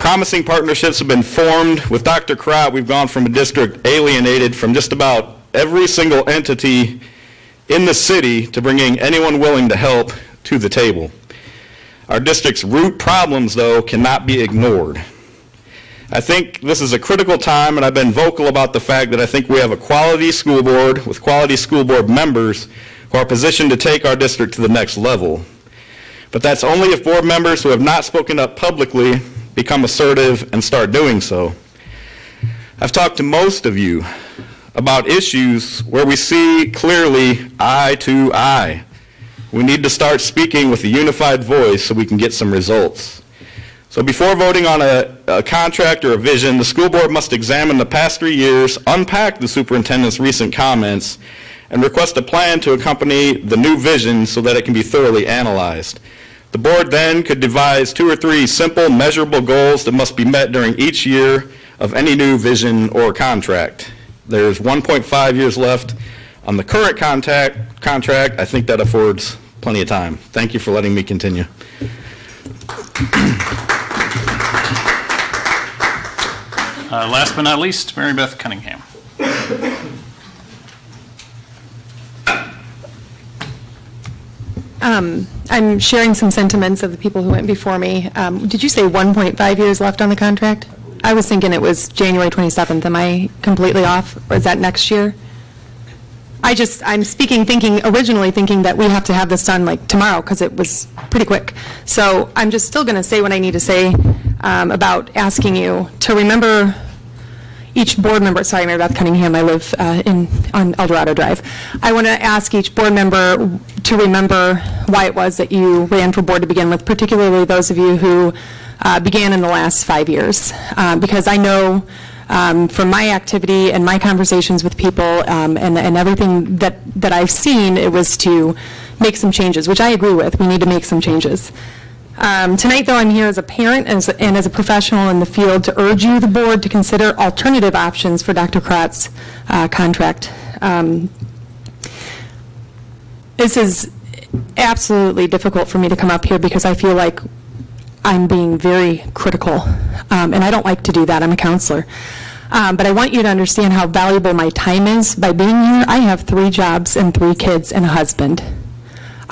[SPEAKER 13] Promising partnerships have been formed. With Dr. Crott, we've gone from a district alienated from just about every single entity in the city to bringing anyone willing to help to the table. Our district's root problems, though, cannot be ignored. I think this is a critical time, and I've been vocal about the fact that I think we have a quality school board with quality school board members who are positioned to take our district to the next level. But that's only if board members who have not spoken up publicly become assertive and start doing so. I've talked to most of you about issues where we see clearly eye to eye. We need to start speaking with a unified voice so we can get some results. So before voting on a contract or a vision, the school board must examine the past 3 years, unpack the superintendent's recent comments, and request a plan to accompany the new vision so that it can be thoroughly analyzed. The board then could devise 2 or 3 simple, measurable goals that must be met during each year of any new vision or contract. There's 1.5 years left on the current contract. I think that affords plenty of time. Thank you for letting me continue.
[SPEAKER 2] Last but not least, Mary Beth Cunningham.
[SPEAKER 11] I'm sharing some sentiments of the people who went before me. Did you say 1.5 years left on the contract? I was thinking it was January 27th. Am I completely off, or is that next year? I'm originally thinking that we have to have this done like tomorrow because it was pretty quick. So I'm just still going to say what I need to say about asking you to remember each board member. Sorry, Mary Beth Cunningham, I live on El Dorado Drive. I want to ask each board member to remember why it was that you ran for board to begin with, particularly those of you who
[SPEAKER 14] began in the last 5 years. Because I know from my activity and my conversations with people and everything that I've seen, it was to make some changes, which I agree with. We need to make some changes. Tonight, though, I'm here as a parent and as a professional in the field to urge you, the board, to consider alternative options for Dr. Krott's contract. This is absolutely difficult for me to come up here because I feel like I'm being very critical, and I don't like to do that. I'm a counselor. But I want you to understand how valuable my time is. By being here, I have 3 jobs and 3 kids and a husband.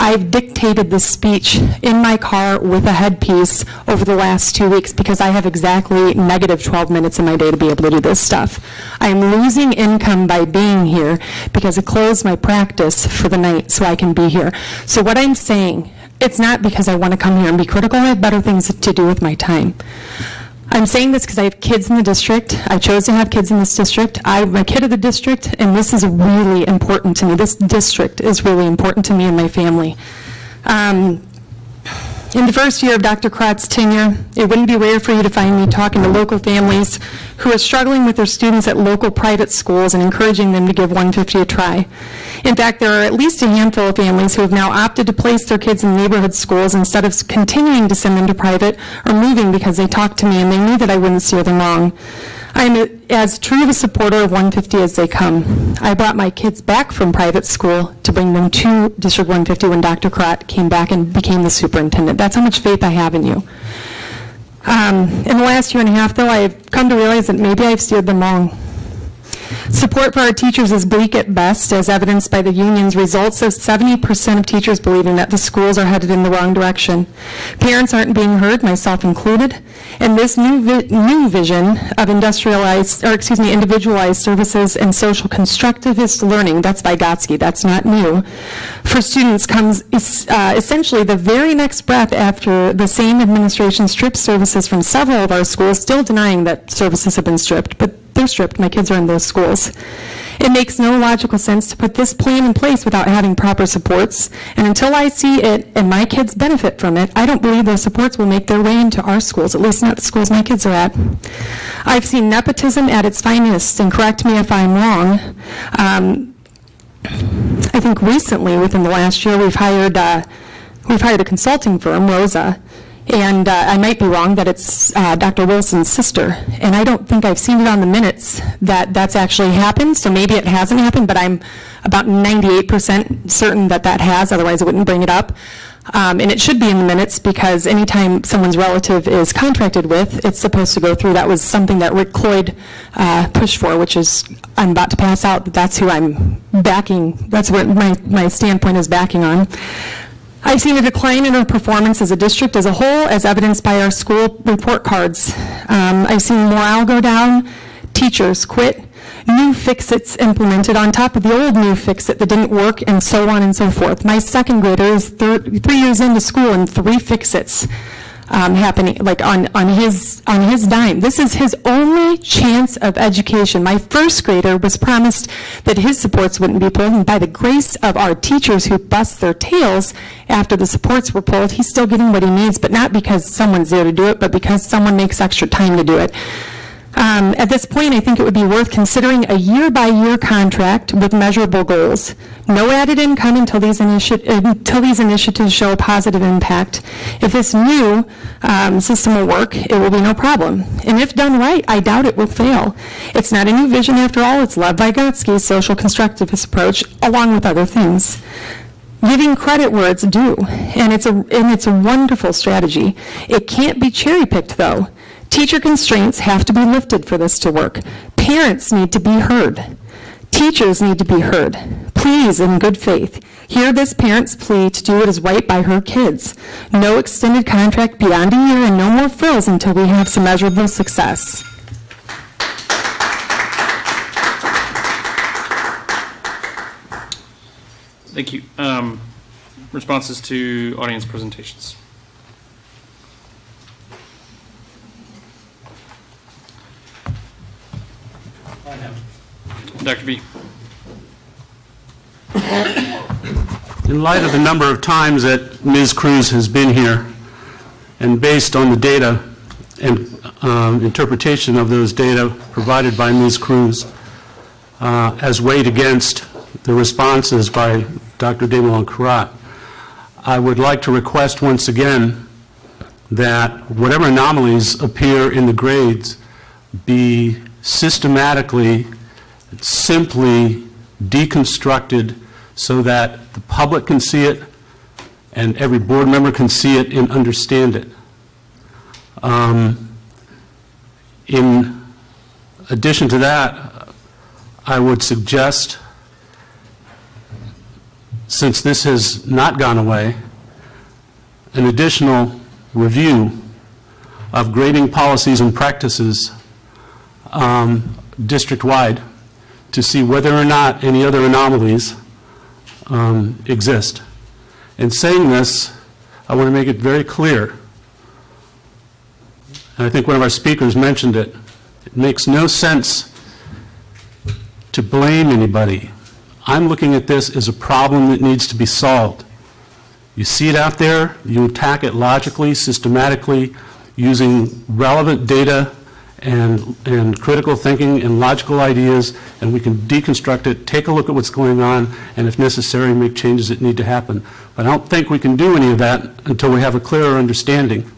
[SPEAKER 14] I've dictated this speech in my car with a headpiece over the last 2 weeks because I have exactly negative 12 minutes in my day to be able to do this stuff. I'm losing income by being here because I closed my practice for the night so I can be here. So what I'm saying, it's not because I want to come here and be critical. I have better things to do with my time. I'm saying this because I have kids in the district. I chose to have kids in this district. I'm a kid of the district, and this is really important to me. This district is really important to me and my family. In the first year of Dr. Krott's tenure, it wouldn't be rare for you to find me talking to local families who are struggling with their students at local private schools and encouraging them to give 150 a try. In fact, there are at least a handful of families who have now opted to place their kids in neighborhood schools instead of continuing to send them to private or moving because they talked to me and they knew that I wouldn't steer them wrong. I'm as true of a supporter of 150 as they come. I brought my kids back from private school to bring them to District 150 when Dr. Krott came back and became the superintendent. That's how much faith I have in you. In the last year and a half, though, I've come to realize that maybe I've steered them wrong. Support for our teachers is bleak at best, as evidenced by the union's results of 70% of teachers believing that the schools are headed in the wrong direction. Parents aren't being heard, myself included, and this new vision of individualized services and social constructivist learning, that's Vygotsky, that's not new, for students comes essentially the very next breath after the same administration stripped services from several of our schools, still denying that services have been stripped, but they're stripped. My kids are in those schools. It makes no logical sense to put this plan in place without having proper supports. And until I see it and my kids benefit from it, I don't believe those supports will make their way into our schools, at least not the schools my kids are at. I've seen nepotism at its finest, and correct me if I'm wrong. I think recently, within the last year, we've hired a consulting firm, Rosa. And I might be wrong that it's Dr. Wilson's sister. And I don't think I've seen it on the minutes that that's actually happened. So maybe it hasn't happened, but I'm about 98% certain that that has. Otherwise, I wouldn't bring it up. And it should be in the minutes because anytime someone's relative is contracted with, it's supposed to go through. That was something that Rick Cloyd pushed for, which is I'm about to pass out. That's who I'm backing. That's what my standpoint is backing on. I've seen a decline in our performance as a district as a whole, as evidenced by our school report cards. I've seen morale go down, teachers quit, new fix-its implemented on top of the old new fix-it that didn't work, and so on and so forth. My second grader is 3 years into school and 3 fix-its happening, like on his dime. This is his only chance of education. My first grader was promised that his supports wouldn't be pulled, and by the grace of our teachers who bust their tails after the supports were pulled, he's still getting what he needs, but not because someone's there to do it, but because someone makes extra time to do it. At this point, I think it would be worth considering a year-by-year contract with measurable goals. No added income until these initiatives show a positive impact. If this new system will work, it will be no problem. And if done right, I doubt it will fail. It's not a new vision after all. It's Lev Vygotsky's social constructivist approach, along with other things. Giving credit where it's due, and it's a wonderful strategy. It can't be cherry-picked, though. Teacher constraints have to be lifted for this to work. Parents need to be heard. Teachers need to be heard. Please, in good faith, hear this parent's plea to do what is right by her kids. No extended contract beyond a year and no more frills until we have some measurable success.
[SPEAKER 2] Thank you. Responses to audience presentations. Dr. B.
[SPEAKER 6] In light of the number of times that Ms. Cruz has been here, and based on the data and interpretation of those data provided by Ms. Cruz as weighed against the responses by Dr. DeMolin-Karat, I would like to request once again that whatever anomalies appear in the grades be systematically, simply deconstructed so that the public can see it and every board member can see it and understand it. In addition to that, I would suggest, since this has not gone away, an additional review of grading policies and practices district-wide to see whether or not any other anomalies exist. In saying this, I want to make it very clear, and I think one of our speakers mentioned it, it makes no sense to blame anybody. I'm looking at this as a problem that needs to be solved. You see it out there, you attack it logically, systematically, using relevant data and critical thinking and logical ideas, and we can deconstruct it, take a look at what's going on, and if necessary, make changes that need to happen. But I don't think we can do any of that until we have a clearer understanding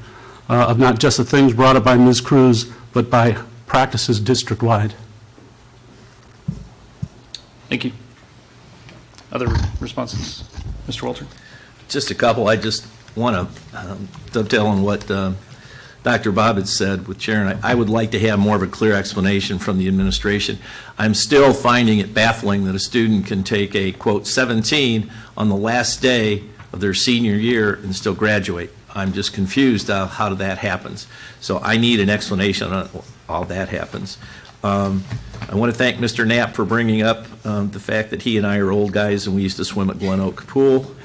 [SPEAKER 6] of not just the things brought up by Ms. Cruz, but by practices district-wide.
[SPEAKER 2] Thank you. Other responses? Mr. Walter?
[SPEAKER 7] Just a couple. I just want to dovetail on what Dr. Bob had said with Sharon. I would like to have more of a clear explanation from the administration. I'm still finding it baffling that a student can take a, quote, 17 on the last day of their senior year and still graduate. I'm just confused how that happens. So I need an explanation on how that happens. I want to thank Mr. Knapp for bringing up the fact that he and I are old guys and we used to swim at Glen Oak Pool.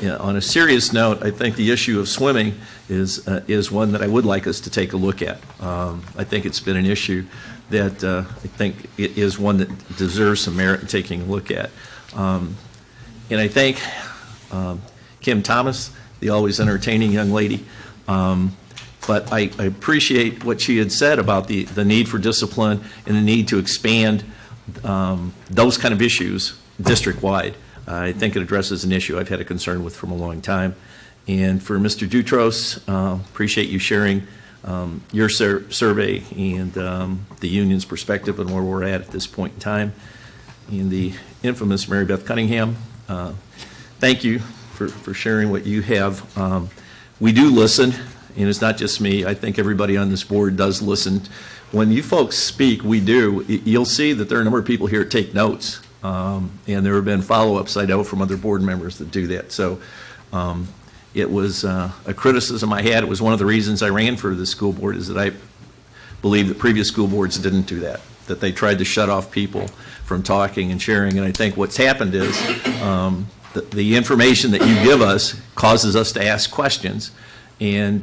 [SPEAKER 7] Yeah, on a serious note, I think the issue of swimming is one that I would like us to take a look at. I think it's been an issue that I think it is one that deserves some merit in taking a look at. And I thank Kim Thomas, the always entertaining young lady. But I appreciate what she had said about the need for discipline and the need to expand those kind of issues district-wide. I think it addresses an issue I've had a concern with from a long time. And for Mr. Dutros, appreciate you sharing your survey and the union's perspective on where we're at this point in time. And the infamous Mary Beth Cunningham, thank you for sharing what you have. We do listen, and it's not just me. I think everybody on this board does listen. When you folks speak, we do. You'll see that there are a number of people here that take notes. And there have been follow-ups, I know, from other board members that do that. So it was a criticism I had. It was one of the reasons I ran for the school board, is that I believe that previous school boards didn't do that they tried to shut off people from talking and sharing. And I think what's happened is the information that you give us causes us to ask questions, and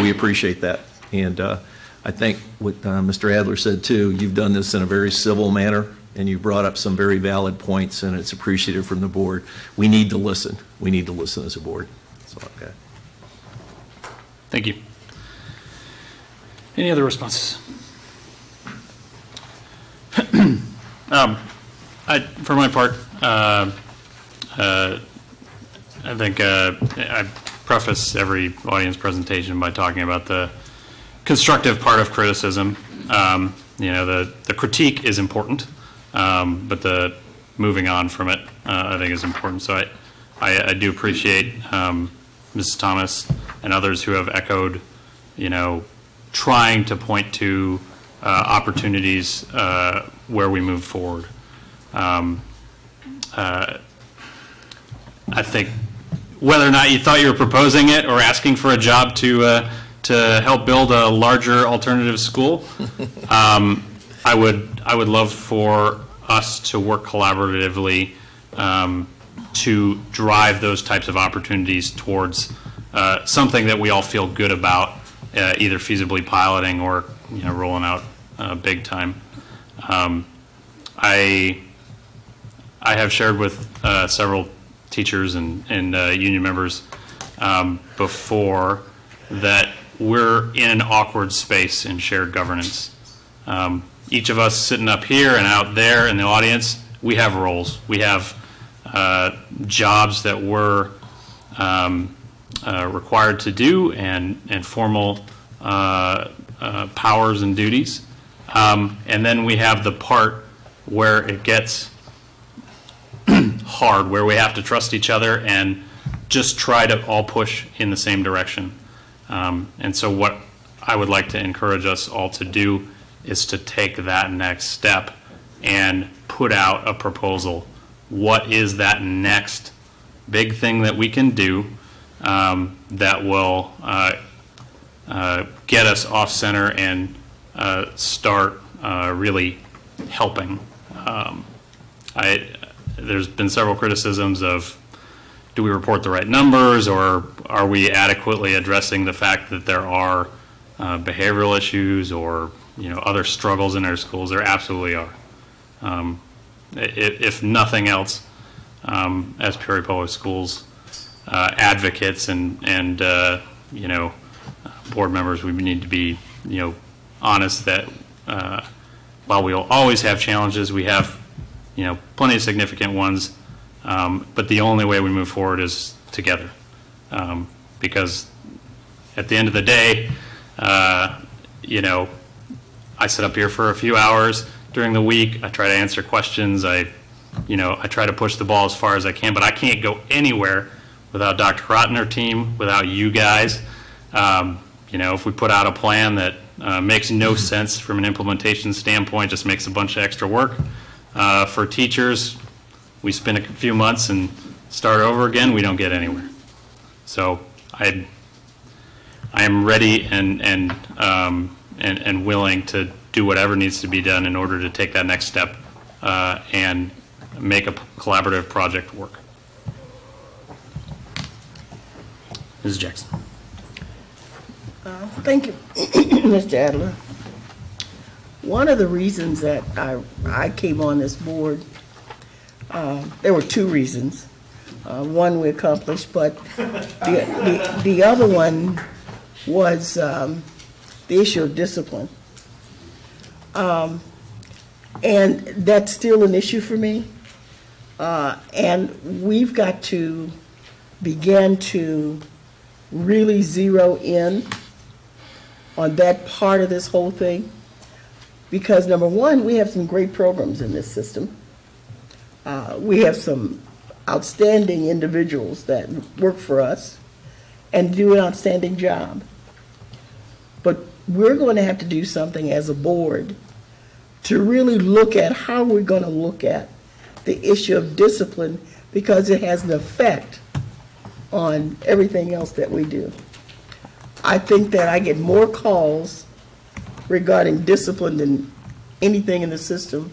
[SPEAKER 7] we appreciate that. And I think what Mr. Adler said, too, you've done this in a very civil manner, and you brought up some very valid points, and it's appreciated from the board. We need to listen. We need to listen as a board. So, okay.
[SPEAKER 2] Thank you. Any other responses? For my part, I think I preface every audience presentation by talking about the constructive part of criticism. You know, the critique is important. But the moving on from it, I think, is important. So I do appreciate Mrs. Thomas and others who have echoed, you know, trying to point to opportunities where we move forward. I think whether or not you thought you were proposing it or asking for a job to help build a larger alternative school, I would love for us to work collaboratively to drive those types of opportunities towards something that we all feel good about, either feasibly piloting or, you know, rolling out big time. I have shared with several teachers and union members before that we're in an awkward space in shared governance. Each of us sitting up here and out there in the audience, we have roles. We have jobs that we're required to do and formal powers and duties. And then we have the part where it gets hard, where we have to trust each other and just try to all push in the same direction. And so what I would like to encourage us all to do is to take that next step and put out a proposal. What is that next big thing that we can do that will get us off center and start really helping? There's been several criticisms of, do we report the right numbers, or are we adequately addressing the fact that there are behavioral issues or other struggles in our schools? There absolutely are. If nothing else, as Peoria Public Schools advocates and board members, we need to be honest that while we'll always have challenges, we have plenty of significant ones. But the only way we move forward is together, because at the end of the day, I sit up here for a few hours during the week. I try to answer questions. I try to push the ball as far as I can, but I can't go anywhere without Dr. Crott and her team, without you guys. If we put out a plan that makes no sense from an implementation standpoint, just makes a bunch of extra work for teachers, we spend a few months and start over again, we don't get anywhere. So I am ready and willing to do whatever needs to be done in order to take that next step and make a collaborative project work. Mrs. Jackson.
[SPEAKER 1] Thank you, Mr. Adler. One of the reasons that I came on this board, there were two reasons. One we accomplished, but the other one was the issue of discipline. And that's still an issue for me. And we've got to begin to really zero in on that part of this whole thing. Because number one, we have some great programs in this system. We have some outstanding individuals that work for us and do an outstanding job. But we're going to have to do something as a board to really look at how we're going to look at the issue of discipline, because it has an effect on everything else that we do. I think that I get more calls regarding discipline than anything in the system.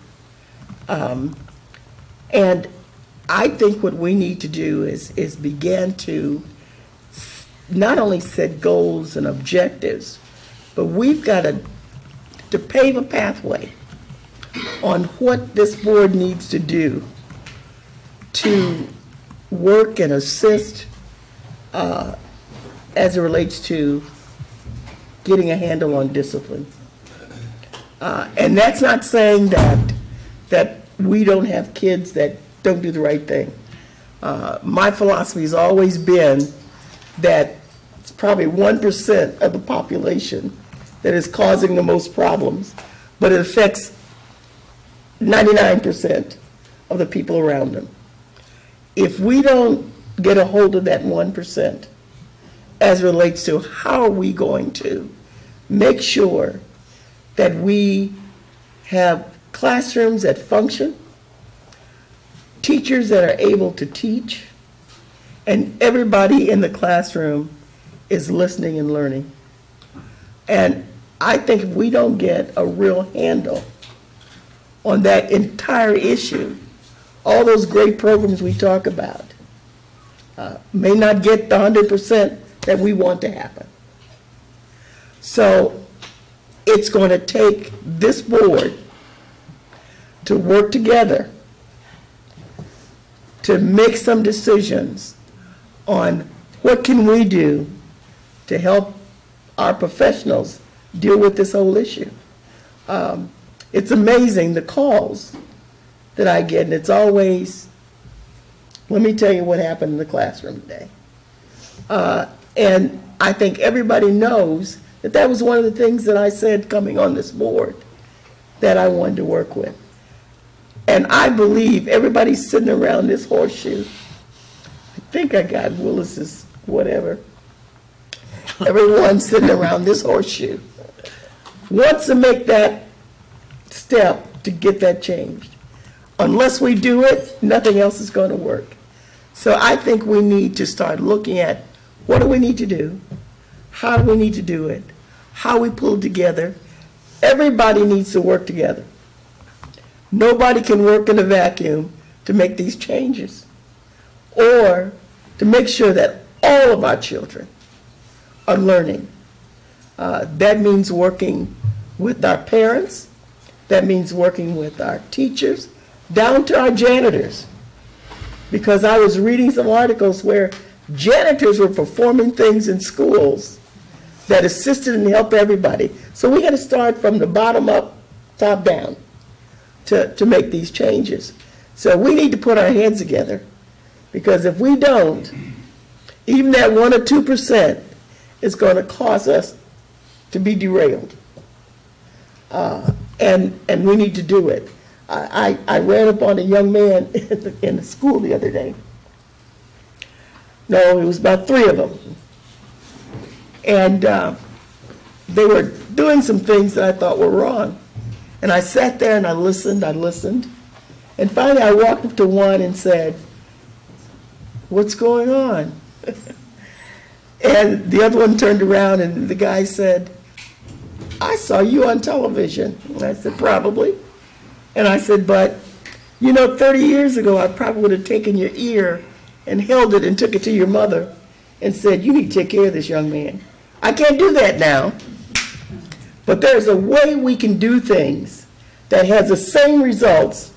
[SPEAKER 1] And I think what we need to do is begin to not only set goals and objectives, but we've got to pave a pathway on what this board needs to do to work and assist as it relates to getting a handle on discipline. And that's not saying that we don't have kids that don't do the right thing. My philosophy has always been that it's probably 1% of the population that is causing the most problems, but it affects 99% of the people around them. If we don't get a hold of that 1% as it relates to how are we going to make sure that we have classrooms that function, teachers that are able to teach, and everybody in the classroom is listening and learning. And I think if we don't get a real handle on that entire issue, all those great programs we talk about may not get the 100% that we want to happen. So it's going to take this board to work together to make some decisions on what can we do to help our professionals deal with this whole issue. It's amazing the calls that I get, and it's always, let me tell you what happened in the classroom today. And I think everybody knows that that was one of the things that I said coming on this board that I wanted to work with. And I believe everybody's sitting around this horseshoe. I think I got Willis's whatever. Everyone's sitting around this horseshoe wants to make that step to get that changed. Unless we do it, nothing else is going to work. So I think we need to start looking at what do we need to do, how do we need to do it, how we pull it together. Everybody needs to work together. Nobody can work in a vacuum to make these changes or to make sure that all of our children are learning. That means working with our parents, that means working with our teachers, down to our janitors. Because I was reading some articles where janitors were performing things in schools that assisted and helped everybody. So we got to start from the bottom up, top down to make these changes. So we need to put our heads together, because if we don't, even that 1 or 2% is going to cause us to be derailed. And we need to do it. I ran up on a young man in the school the other day. No, it was about 3 of them. And they were doing some things that I thought were wrong. And I sat there and I listened. And finally I walked up to one and said, "What's going on?" And the other one turned around and the guy said, "I saw you on television." And I said, "Probably." And I said, "But, you know, 30 years ago, I probably would have taken your ear and held it and took it to your mother and said, you need to take care of this young man. I can't do that now. But there's a way we can do things that has the same results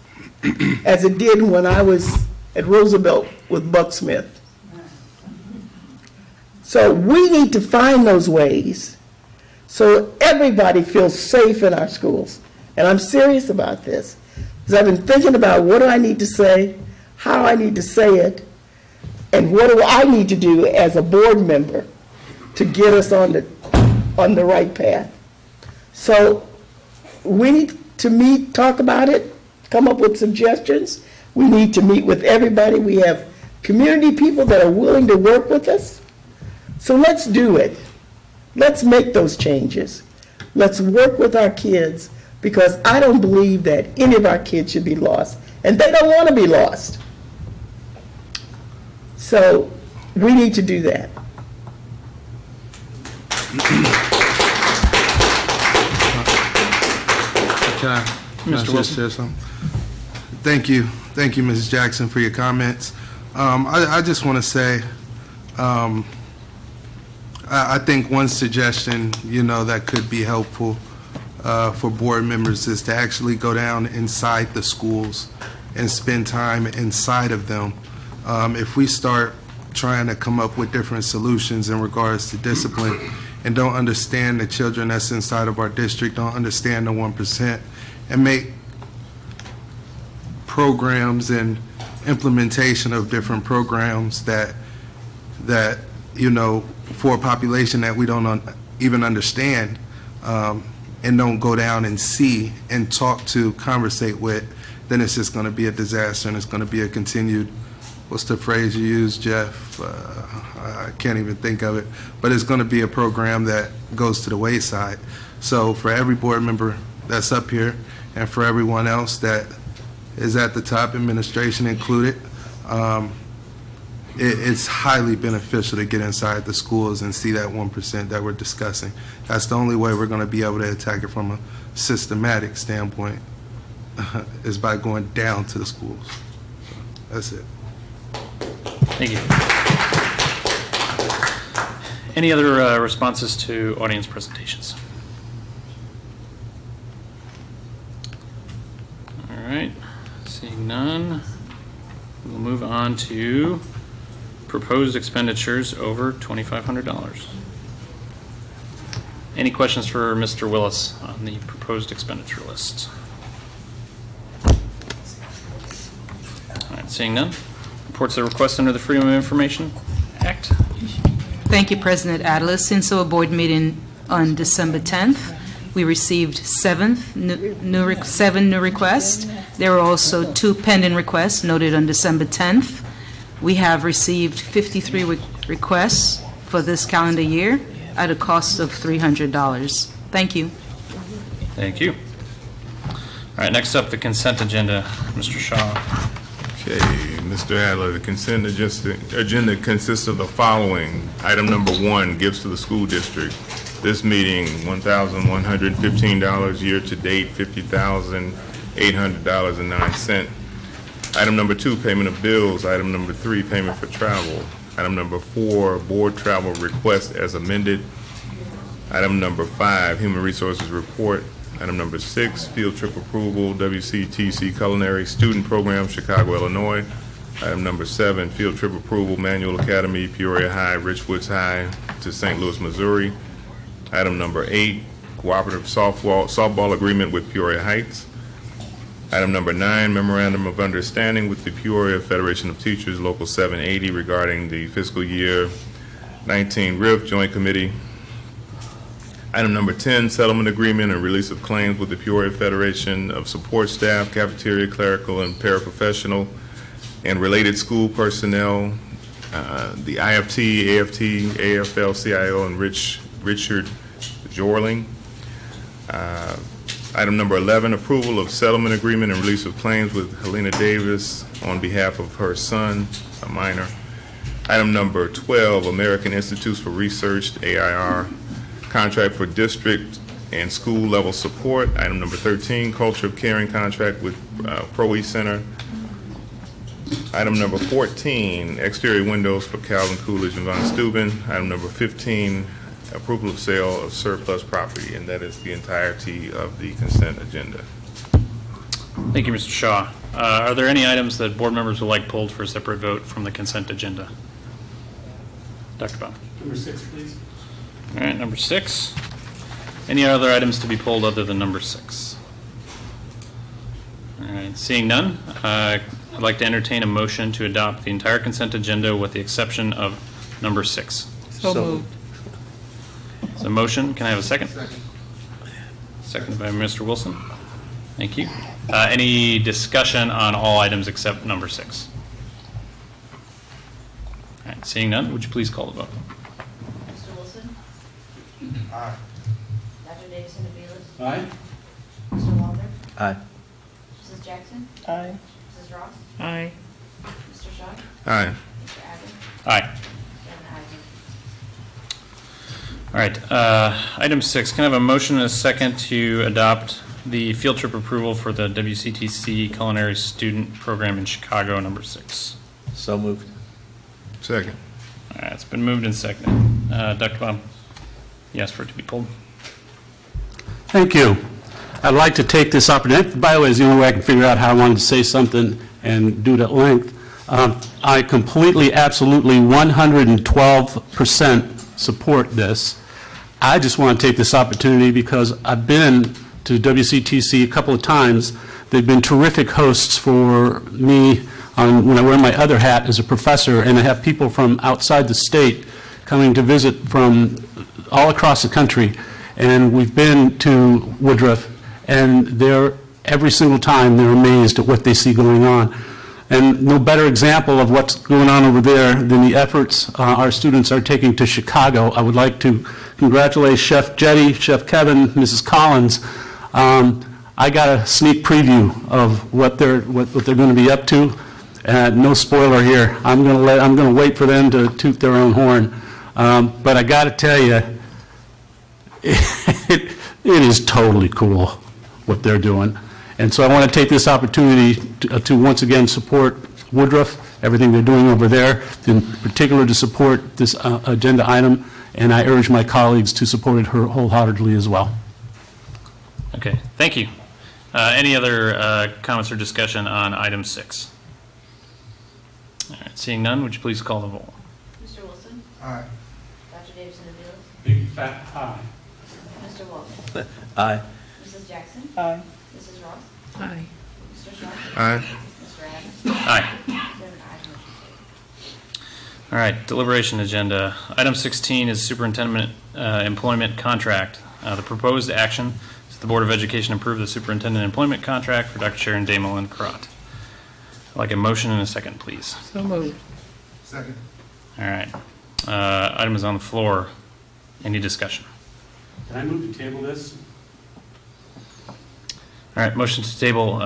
[SPEAKER 1] as it did when I was at Roosevelt with Buck Smith. So we need to find those ways so everybody feels safe in our schools. And I'm serious about this, because I've been thinking about what do I need to say, how I need to say it, and what do I need to do as a board member to get us on the right path. So we need to meet, talk about it, come up with suggestions. We need to meet with everybody. We have community people that are willing to work with us. So let's do it. Let's make those changes. Let's work with our kids, because I don't believe that any of our kids should be lost, and they don't want to be lost. So we need to do that.
[SPEAKER 15] Can I just share something? Thank you, Mrs. Jackson, for your comments. I just want to say, I think one suggestion, that could be helpful for board members is to actually go down inside the schools and spend time inside of them. If we start trying to come up with different solutions in regards to discipline and don't understand the children that's inside of our district, don't understand the 1%, and make programs and implementation of different programs that for a population that we don't even understand, and don't go down and see and talk to, conversate with, then it's just going to be a disaster, and it's going to be a continued, what's the phrase you use, Jeff? I can't even think of it, but it's going to be a program that goes to the wayside. So for every board member that's up here, and for everyone else that is at the top, administration included, it's highly beneficial to get inside the schools and see that 1% that we're discussing. That's the only way we're going to be able to attack it from a systematic standpoint, is by going down to the schools. That's it.
[SPEAKER 2] Thank you. Any other responses to audience presentations? All right, seeing none, we'll move on to proposed expenditures over $2,500. Any questions for Mr. Willis on the proposed expenditure list? All right, seeing none. Reports of requests under the Freedom of Information Act.
[SPEAKER 19] Thank you, President Adler. Since our board meeting on December 10th, we received seven new requests. There were also 2 pending requests noted on December 10th. We have received 53 requests for this calendar year at a cost of $300. Thank you.
[SPEAKER 2] Thank you. All right, next up, the consent agenda. Mr. Shaw.
[SPEAKER 17] Okay, Mr. Adler, the consent agenda consists of the following. Item number 1, gifts to the school district. This meeting, $1,115, year-to-date, $50,800.09. Item number 2, payment of bills. Item number 3, payment for travel. Item number 4, board travel request as amended. Item number 5, human resources report. Item number 6, field trip approval, WCTC Culinary Student Program, Chicago, Illinois. Item number 7, field trip approval, Manual Academy, Peoria High, Richwoods High to St. Louis, Missouri. Item number 8, cooperative softball agreement with Peoria Heights. Item number 9, memorandum of understanding with the Peoria Federation of Teachers, Local 780, regarding the fiscal year 19 RIF Joint Committee. Item number 10, settlement agreement and release of claims with the Peoria Federation of Support Staff, Cafeteria, Clerical, and Paraprofessional, and related school personnel, the IFT, AFT, AFL-CIO, and Richard Jorling. Item number 11, approval of settlement agreement and release of claims with Helena Davis on behalf of her son, a minor. Item number 12, American Institutes for Research, AIR, contract for district and school level support. Item number 13, culture of caring contract with Pro-E Center. Item number 14, exterior windows for Calvin Coolidge and Von Steuben. Item number 15, approval of sale of surplus property, and that is the entirety of the consent agenda.
[SPEAKER 2] Thank you, Mr. Shaw. Are there any items that board members would like pulled for a separate vote from the consent agenda? Dr. Baum.
[SPEAKER 6] Number 6, please.
[SPEAKER 2] All right, number 6. Any other items to be pulled other than number 6? All right, seeing none, I'd like to entertain a motion to adopt the entire consent agenda with the exception of number 6.
[SPEAKER 19] So moved.
[SPEAKER 2] So motion, can I have a second? Seconded by Mr. Wilson. Thank you. Any discussion on all items except number 6? All right, seeing none, would you please call the vote?
[SPEAKER 22] Mr. Wilson?
[SPEAKER 17] Aye.
[SPEAKER 22] Dr. Davidson-Aviles?
[SPEAKER 6] Aye.
[SPEAKER 22] Mr. Walter?
[SPEAKER 7] Aye.
[SPEAKER 22] Mrs. Jackson?
[SPEAKER 8] Aye.
[SPEAKER 22] Mrs. Ross?
[SPEAKER 8] Aye.
[SPEAKER 22] Mr. Shaw?
[SPEAKER 17] Aye.
[SPEAKER 22] Mr. Adler?
[SPEAKER 2] Aye.
[SPEAKER 22] 7 ayes.
[SPEAKER 2] All right, item 6, can I have a motion and a second to adopt the field trip approval for the WCTC Culinary Student Program in Chicago, number 6?
[SPEAKER 7] So moved.
[SPEAKER 17] Second.
[SPEAKER 2] All right, it's been moved and seconded. Dr. Baum, you asked for it to be pulled.
[SPEAKER 6] Thank you. I'd like to take this opportunity, by the way, it's the only way I can figure out how I wanted to say something and do it at length. I completely, absolutely, 112% support this. I just want to take this opportunity because I've been to WCTC a couple of times. They've been terrific hosts for me when I wear my other hat as a professor, and I have people from outside the state coming to visit from all across the country. And we've been to Woodruff, and every single time they're amazed at what they see going on. And no better example of what's going on over there than the efforts our students are taking to Chicago. I would like to congratulate Chef Jetty, Chef Kevin, Mrs. Collins. I got a sneak preview of what they're going to be up to. No spoiler here. I'm going to wait for them to toot their own horn. But I got to tell you, it is totally cool what they're doing. And so I want to take this opportunity to once again support Woodruff, everything they're doing over there, in particular to support this agenda item, and I urge my colleagues to support it wholeheartedly as well.
[SPEAKER 2] Okay, thank you. Any other comments or discussion on item 6? All right, seeing none, would you please call the roll?
[SPEAKER 22] Mr. Wilson?
[SPEAKER 17] Aye.
[SPEAKER 22] Dr. Davidson-Aviles?
[SPEAKER 6] Big fat aye.
[SPEAKER 22] Dr. Walton.
[SPEAKER 7] Aye.
[SPEAKER 22] Mrs. Jackson.
[SPEAKER 1] Aye.
[SPEAKER 22] Mrs. Ross.
[SPEAKER 8] Aye.
[SPEAKER 22] Mr. Shaw.
[SPEAKER 15] Aye.
[SPEAKER 22] Mr. Adams.
[SPEAKER 2] Aye.
[SPEAKER 22] 7 ayes, motion carries.
[SPEAKER 2] All right, deliberation agenda. Item 16 is superintendent employment contract. The proposed action is the Board of Education approve the superintendent employment contract for Dr. Sharon Damelin Karat. I'd like a motion and a second, please.
[SPEAKER 8] So moved.
[SPEAKER 15] Second.
[SPEAKER 2] All right. Item is on the floor. Any discussion?
[SPEAKER 6] Can I move to table this?
[SPEAKER 2] All right, motion to table.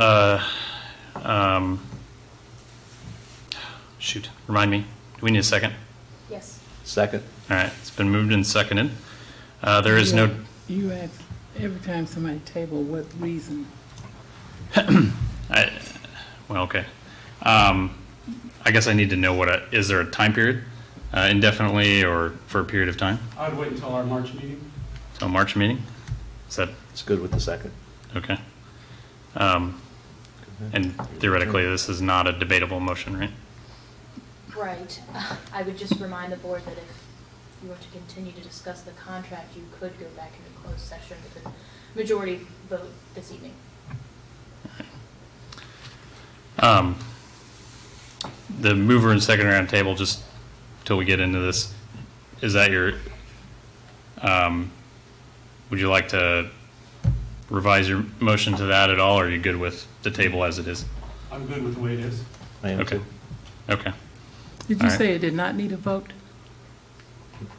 [SPEAKER 2] Shoot, remind me. Do we need a second?
[SPEAKER 22] Yes.
[SPEAKER 7] Second.
[SPEAKER 2] All right, it's been moved and seconded. There is no.
[SPEAKER 8] You ask every time somebody table what reason.
[SPEAKER 2] Well, okay. I guess I need to know is there a time period, indefinitely or for a period of time?
[SPEAKER 6] I would wait until our March meeting.
[SPEAKER 2] Till March meeting? Is that?
[SPEAKER 7] It's good with the second.
[SPEAKER 2] Okay. And theoretically, this is not a debatable motion, right?
[SPEAKER 22] Right. I would just remind the board that if you were to continue to discuss the contract, you could go back into closed session with a majority vote this evening.
[SPEAKER 2] The mover and seconder on table, just till we get into this, is that your, would you like to revise your motion to that at all, or are you good with the table as it is?
[SPEAKER 6] I'm good with the way it is.
[SPEAKER 7] I am
[SPEAKER 2] Okay.
[SPEAKER 7] too.
[SPEAKER 2] Okay.
[SPEAKER 8] Did you
[SPEAKER 2] All right.
[SPEAKER 8] say it did not need a vote?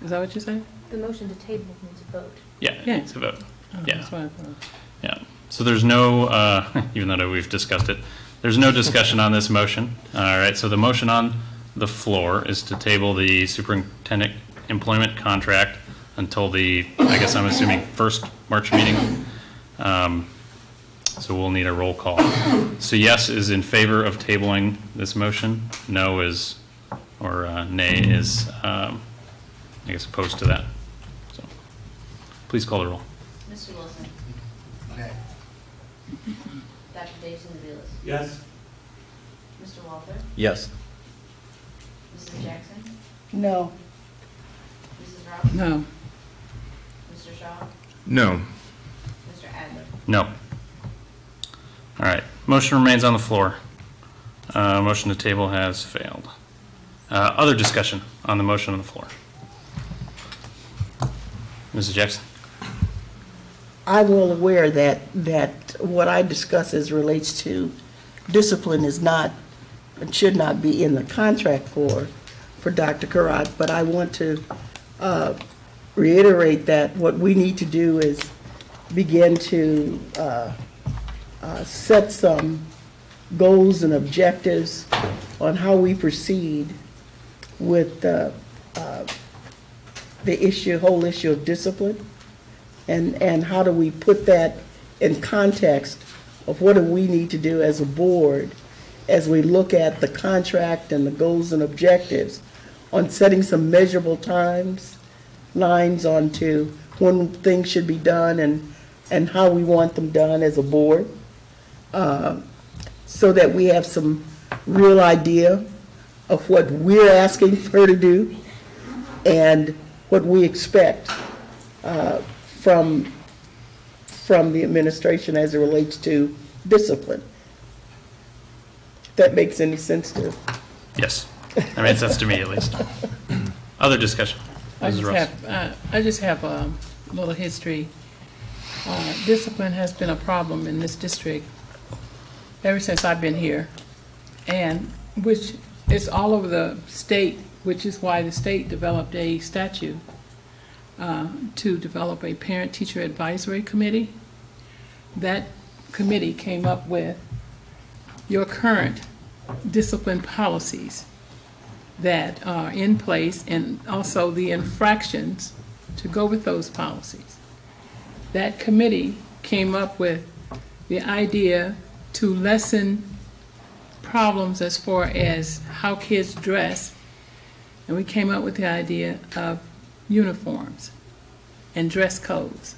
[SPEAKER 8] Is that what you said?
[SPEAKER 22] The motion to table needs a vote.
[SPEAKER 2] Yeah, it's a vote.
[SPEAKER 8] Oh,
[SPEAKER 2] Yeah.
[SPEAKER 8] that's what I thought.
[SPEAKER 2] Yeah. So there's no, even though we've discussed it, there's no discussion on this motion. All right. So the motion on the floor is to table the superintendent employment contract until the, I guess I'm assuming, first March meeting. So we'll need a roll call. So yes is in favor of tabling this motion. No is, or nay is, I guess, opposed to that. So please call the roll.
[SPEAKER 22] Mr. Wilson. Dr. Davidson-Davis.
[SPEAKER 6] Yes.
[SPEAKER 22] Mr. Walter.
[SPEAKER 7] Yes.
[SPEAKER 22] Mrs. Jackson.
[SPEAKER 1] No.
[SPEAKER 22] Mrs. Ross.
[SPEAKER 8] No.
[SPEAKER 22] Mr. Shaw.
[SPEAKER 17] No.
[SPEAKER 22] Mr. Adler.
[SPEAKER 2] No. All right. Motion remains on the floor. Motion to table has failed. Other discussion on the motion on the floor. Mrs. Jackson.
[SPEAKER 1] I'm well aware that what I discuss as relates to discipline is not and should not be in the contract for Dr. Karat, but I want to reiterate that what we need to do is begin to set some goals and objectives on how we proceed with the whole issue of discipline, and how do we put that in context of what do we need to do as a board as we look at the contract and the goals and objectives on setting some measurable lines onto when things should be done and how we want them done as a board, so that we have some real idea of what we're asking her to do and what we expect from the administration as it relates to discipline. If that makes any sense to.
[SPEAKER 2] Yes. That makes sense to me, at least. Other discussion.
[SPEAKER 8] I
[SPEAKER 2] Mrs. Ross.
[SPEAKER 8] just have a little history. Discipline has been a problem in this district ever since I've been here, and which is all over the state, which is why the state developed a statute to develop a parent-teacher advisory committee. That committee came up with your current discipline policies that are in place and also the infractions to go with those policies. That committee came up with the idea to lessen problems as far as how kids dress, and we came up with the idea of uniforms and dress codes.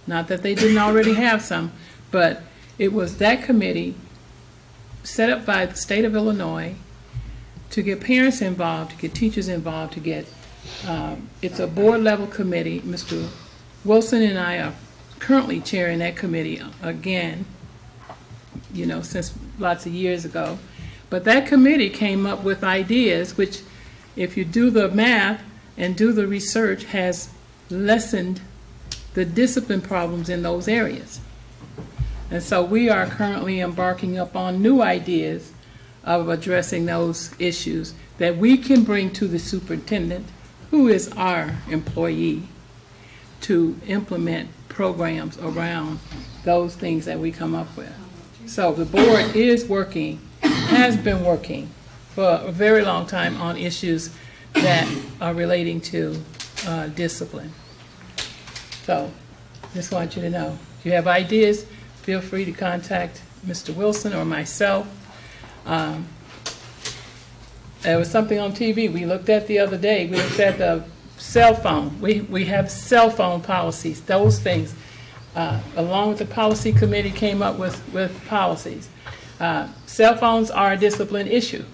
[SPEAKER 8] Not that they didn't already have some, but it was that committee set up by the state of Illinois to get parents involved, to get teachers involved, to get, it's a board level committee. Mr. Wilson and I are currently chairing that committee again, you know, since lots of years ago. But that committee came up with ideas which, if you do the math and do the research, has lessened the discipline problems in those areas. And so we are currently embarking upon new ideas of addressing those issues that we can bring to the superintendent, who is our employee, to implement programs around those things that we come up with. So the board is working, has been working for a very long time on issues that are relating to discipline. So just want you to know, if you have ideas, feel free to contact Mr. Wilson or myself. There was something on TV we looked at the other day. We looked at the cell phone. We have cell phone policies, those things. Along with the policy committee came up with policies. Cell phones are a discipline issue.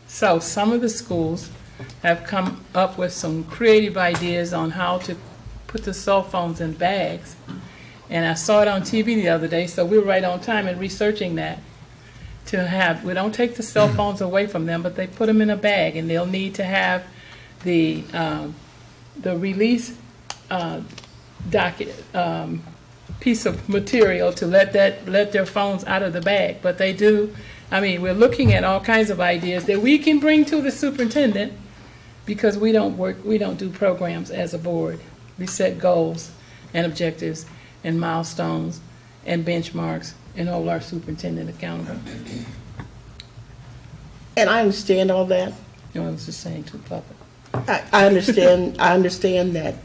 [SPEAKER 8] So some of the schools have come up with some creative ideas on how to put the cell phones in bags. And I saw it on TV the other day, so we were right on time in researching that. We don't take the cell phones away from them, but they put them in a bag, and they'll need to have the release docket piece of material to let their phones out of the bag. But they do. I mean, we're looking at all kinds of ideas that we can bring to the superintendent, because we don't do programs as a board. We set goals and objectives and milestones and benchmarks and hold our superintendent accountable.
[SPEAKER 1] And I understand all that.
[SPEAKER 8] No, I was just saying to the public.
[SPEAKER 1] I understand. I understand that,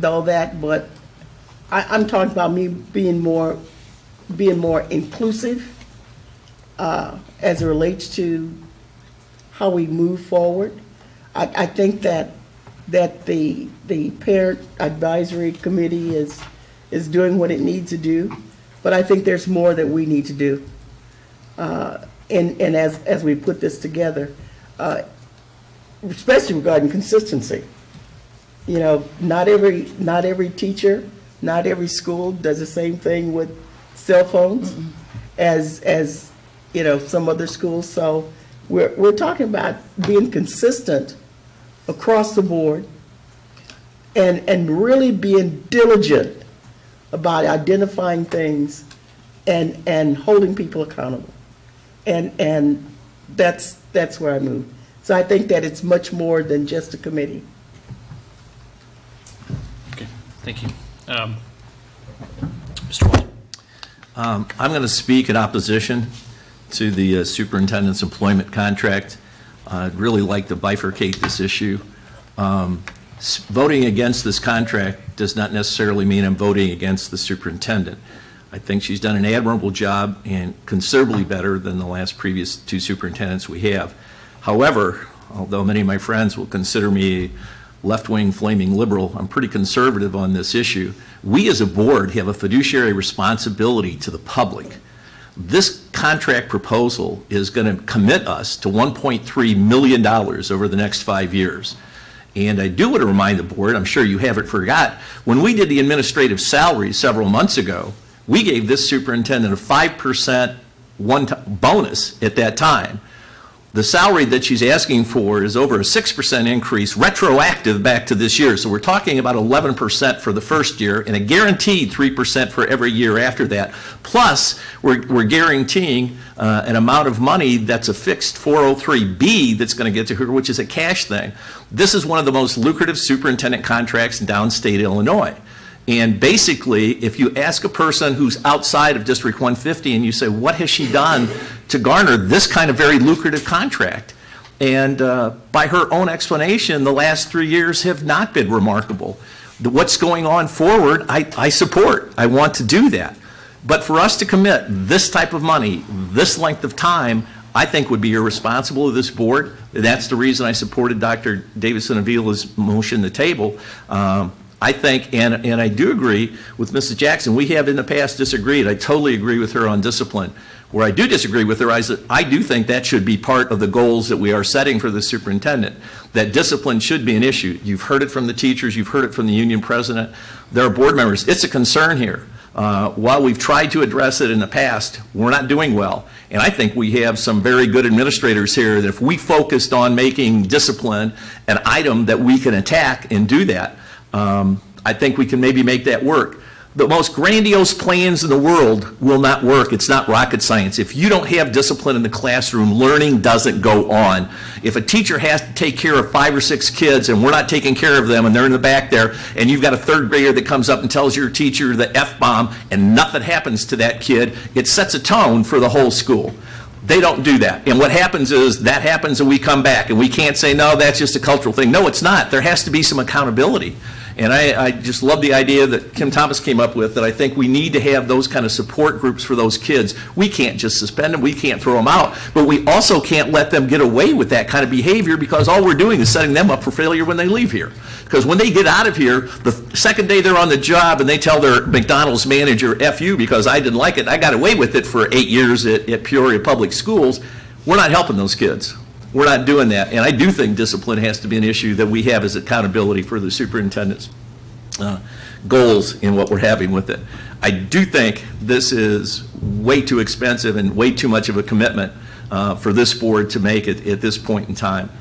[SPEAKER 1] all that, but I'm talking about me being more inclusive as it relates to how we move forward. I think that the parent advisory committee is doing what it needs to do, but I think there's more that we need to do. And as we put this together, especially regarding consistency. You know, not every teacher, not every school does the same thing with cell phones as you know, some other schools. So we're talking about being consistent across the board and really being diligent about identifying things and holding people accountable. And that's where I move. So I think that it's much more than just a committee.
[SPEAKER 2] Okay, thank you. Mr. Wall.
[SPEAKER 7] I'm going to speak in opposition to the superintendent's employment contract. I'd really like to bifurcate this issue. Voting against this contract does not necessarily mean I'm voting against the superintendent. I think she's done an admirable job and considerably better than the last previous two superintendents we have. However, although many of my friends will consider me a left-wing flaming liberal, I'm pretty conservative on this issue. We as a board have a fiduciary responsibility to the public. This contract proposal is going to commit us to $1.3 million over the next 5 years. And I do want to remind the board, I'm sure you haven't forgot, when we did the administrative salary several months ago, we gave this superintendent a 5% bonus at that time. The salary that she's asking for is over a 6% increase, retroactive back to this year. So we're talking about 11% for the first year and a guaranteed 3% for every year after that. Plus, we're guaranteeing an amount of money that's a fixed 403B that's going to get to her, which is a cash thing. This is one of the most lucrative superintendent contracts in downstate Illinois. And basically, if you ask a person who's outside of District 150 and you say, what has she done to garner this kind of very lucrative contract? And by her own explanation, the last 3 years have not been remarkable. What's going on forward, I support. I want to do that. But for us to commit this type of money, this length of time, I think would be irresponsible of this board. That's the reason I supported Dr. Davison-Avila's motion to table. I think, and I do agree with Mrs. Jackson, we have in the past disagreed. I totally agree with her on discipline. Where I do disagree with her is that I do think that should be part of the goals that we are setting for the superintendent, that discipline should be an issue. You've heard it from the teachers, you've heard it from the union president, there are board members. It's a concern here. While we've tried to address it in the past, we're not doing well. And I think we have some very good administrators here that if we focused on making discipline an item that we can attack and do that, I think we can maybe make that work. The most grandiose plans in the world will not work. It's not rocket science. If you don't have discipline in the classroom, learning doesn't go on. If a teacher has to take care of 5 or 6 kids and we're not taking care of them and they're in the back there, and you've got a 3rd grader that comes up and tells your teacher the F-bomb and nothing happens to that kid, it sets a tone for the whole school. They don't do that. And what happens is that happens and we come back and we can't say, no, that's just a cultural thing. No, it's not. There has to be some accountability. And I just love the idea that Kim Thomas came up with, that I think we need to have those kind of support groups for those kids. We can't just suspend them, we can't throw them out, but we also can't let them get away with that kind of behavior, because all we're doing is setting them up for failure when they leave here. Because when they get out of here, the second day they're on the job and they tell their McDonald's manager, F you, because I didn't like it, I got away with it for 8 years at Peoria Public Schools, we're not helping those kids. We're not doing that. And I do think discipline has to be an issue that we have as accountability for the superintendent's goals in what we're having with it. I do think this is way too expensive and way too much of a commitment for this board to make it at this point in time.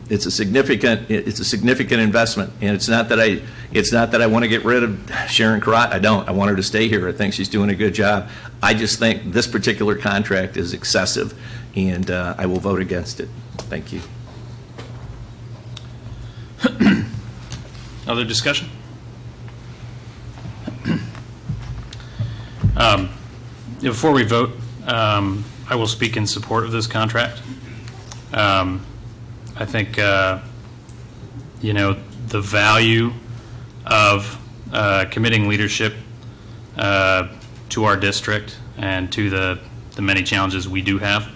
[SPEAKER 7] It's a significant investment, and it's not that I want to get rid of Sharon Carrot. I don't. I want her to stay here. I think she's doing a good job. I just think this particular contract is excessive, and I will vote against it. Thank you.
[SPEAKER 2] Other discussion? Before we vote, I will speak in support of this contract. I think, you know, the value of committing leadership to our district and to the many challenges we do have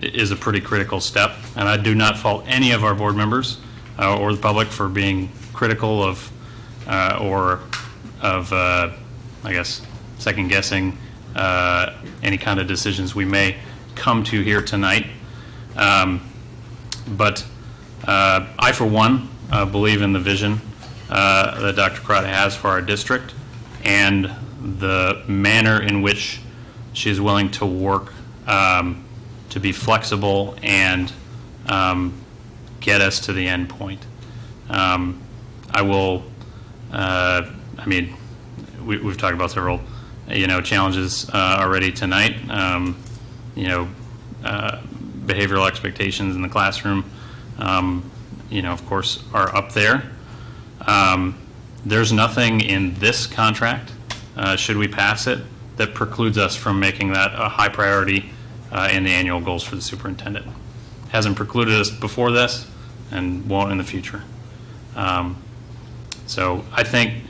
[SPEAKER 2] is a pretty critical step. And I do not fault any of our board members or the public for being critical of I guess, second guessing any kind of decisions we may come to here tonight. But I, for one, believe in the vision that Dr. Carrot has for our district and the manner in which she is willing to work to be flexible and get us to the end point. I will, I mean, we've talked about several, you know, challenges already tonight. You know, behavioral expectations in the classroom, you know, of course, are up there. There's nothing in this contract, should we pass it, that precludes us from making that a high priority in the annual goals for the superintendent. Hasn't precluded us before this and won't in the future. So I think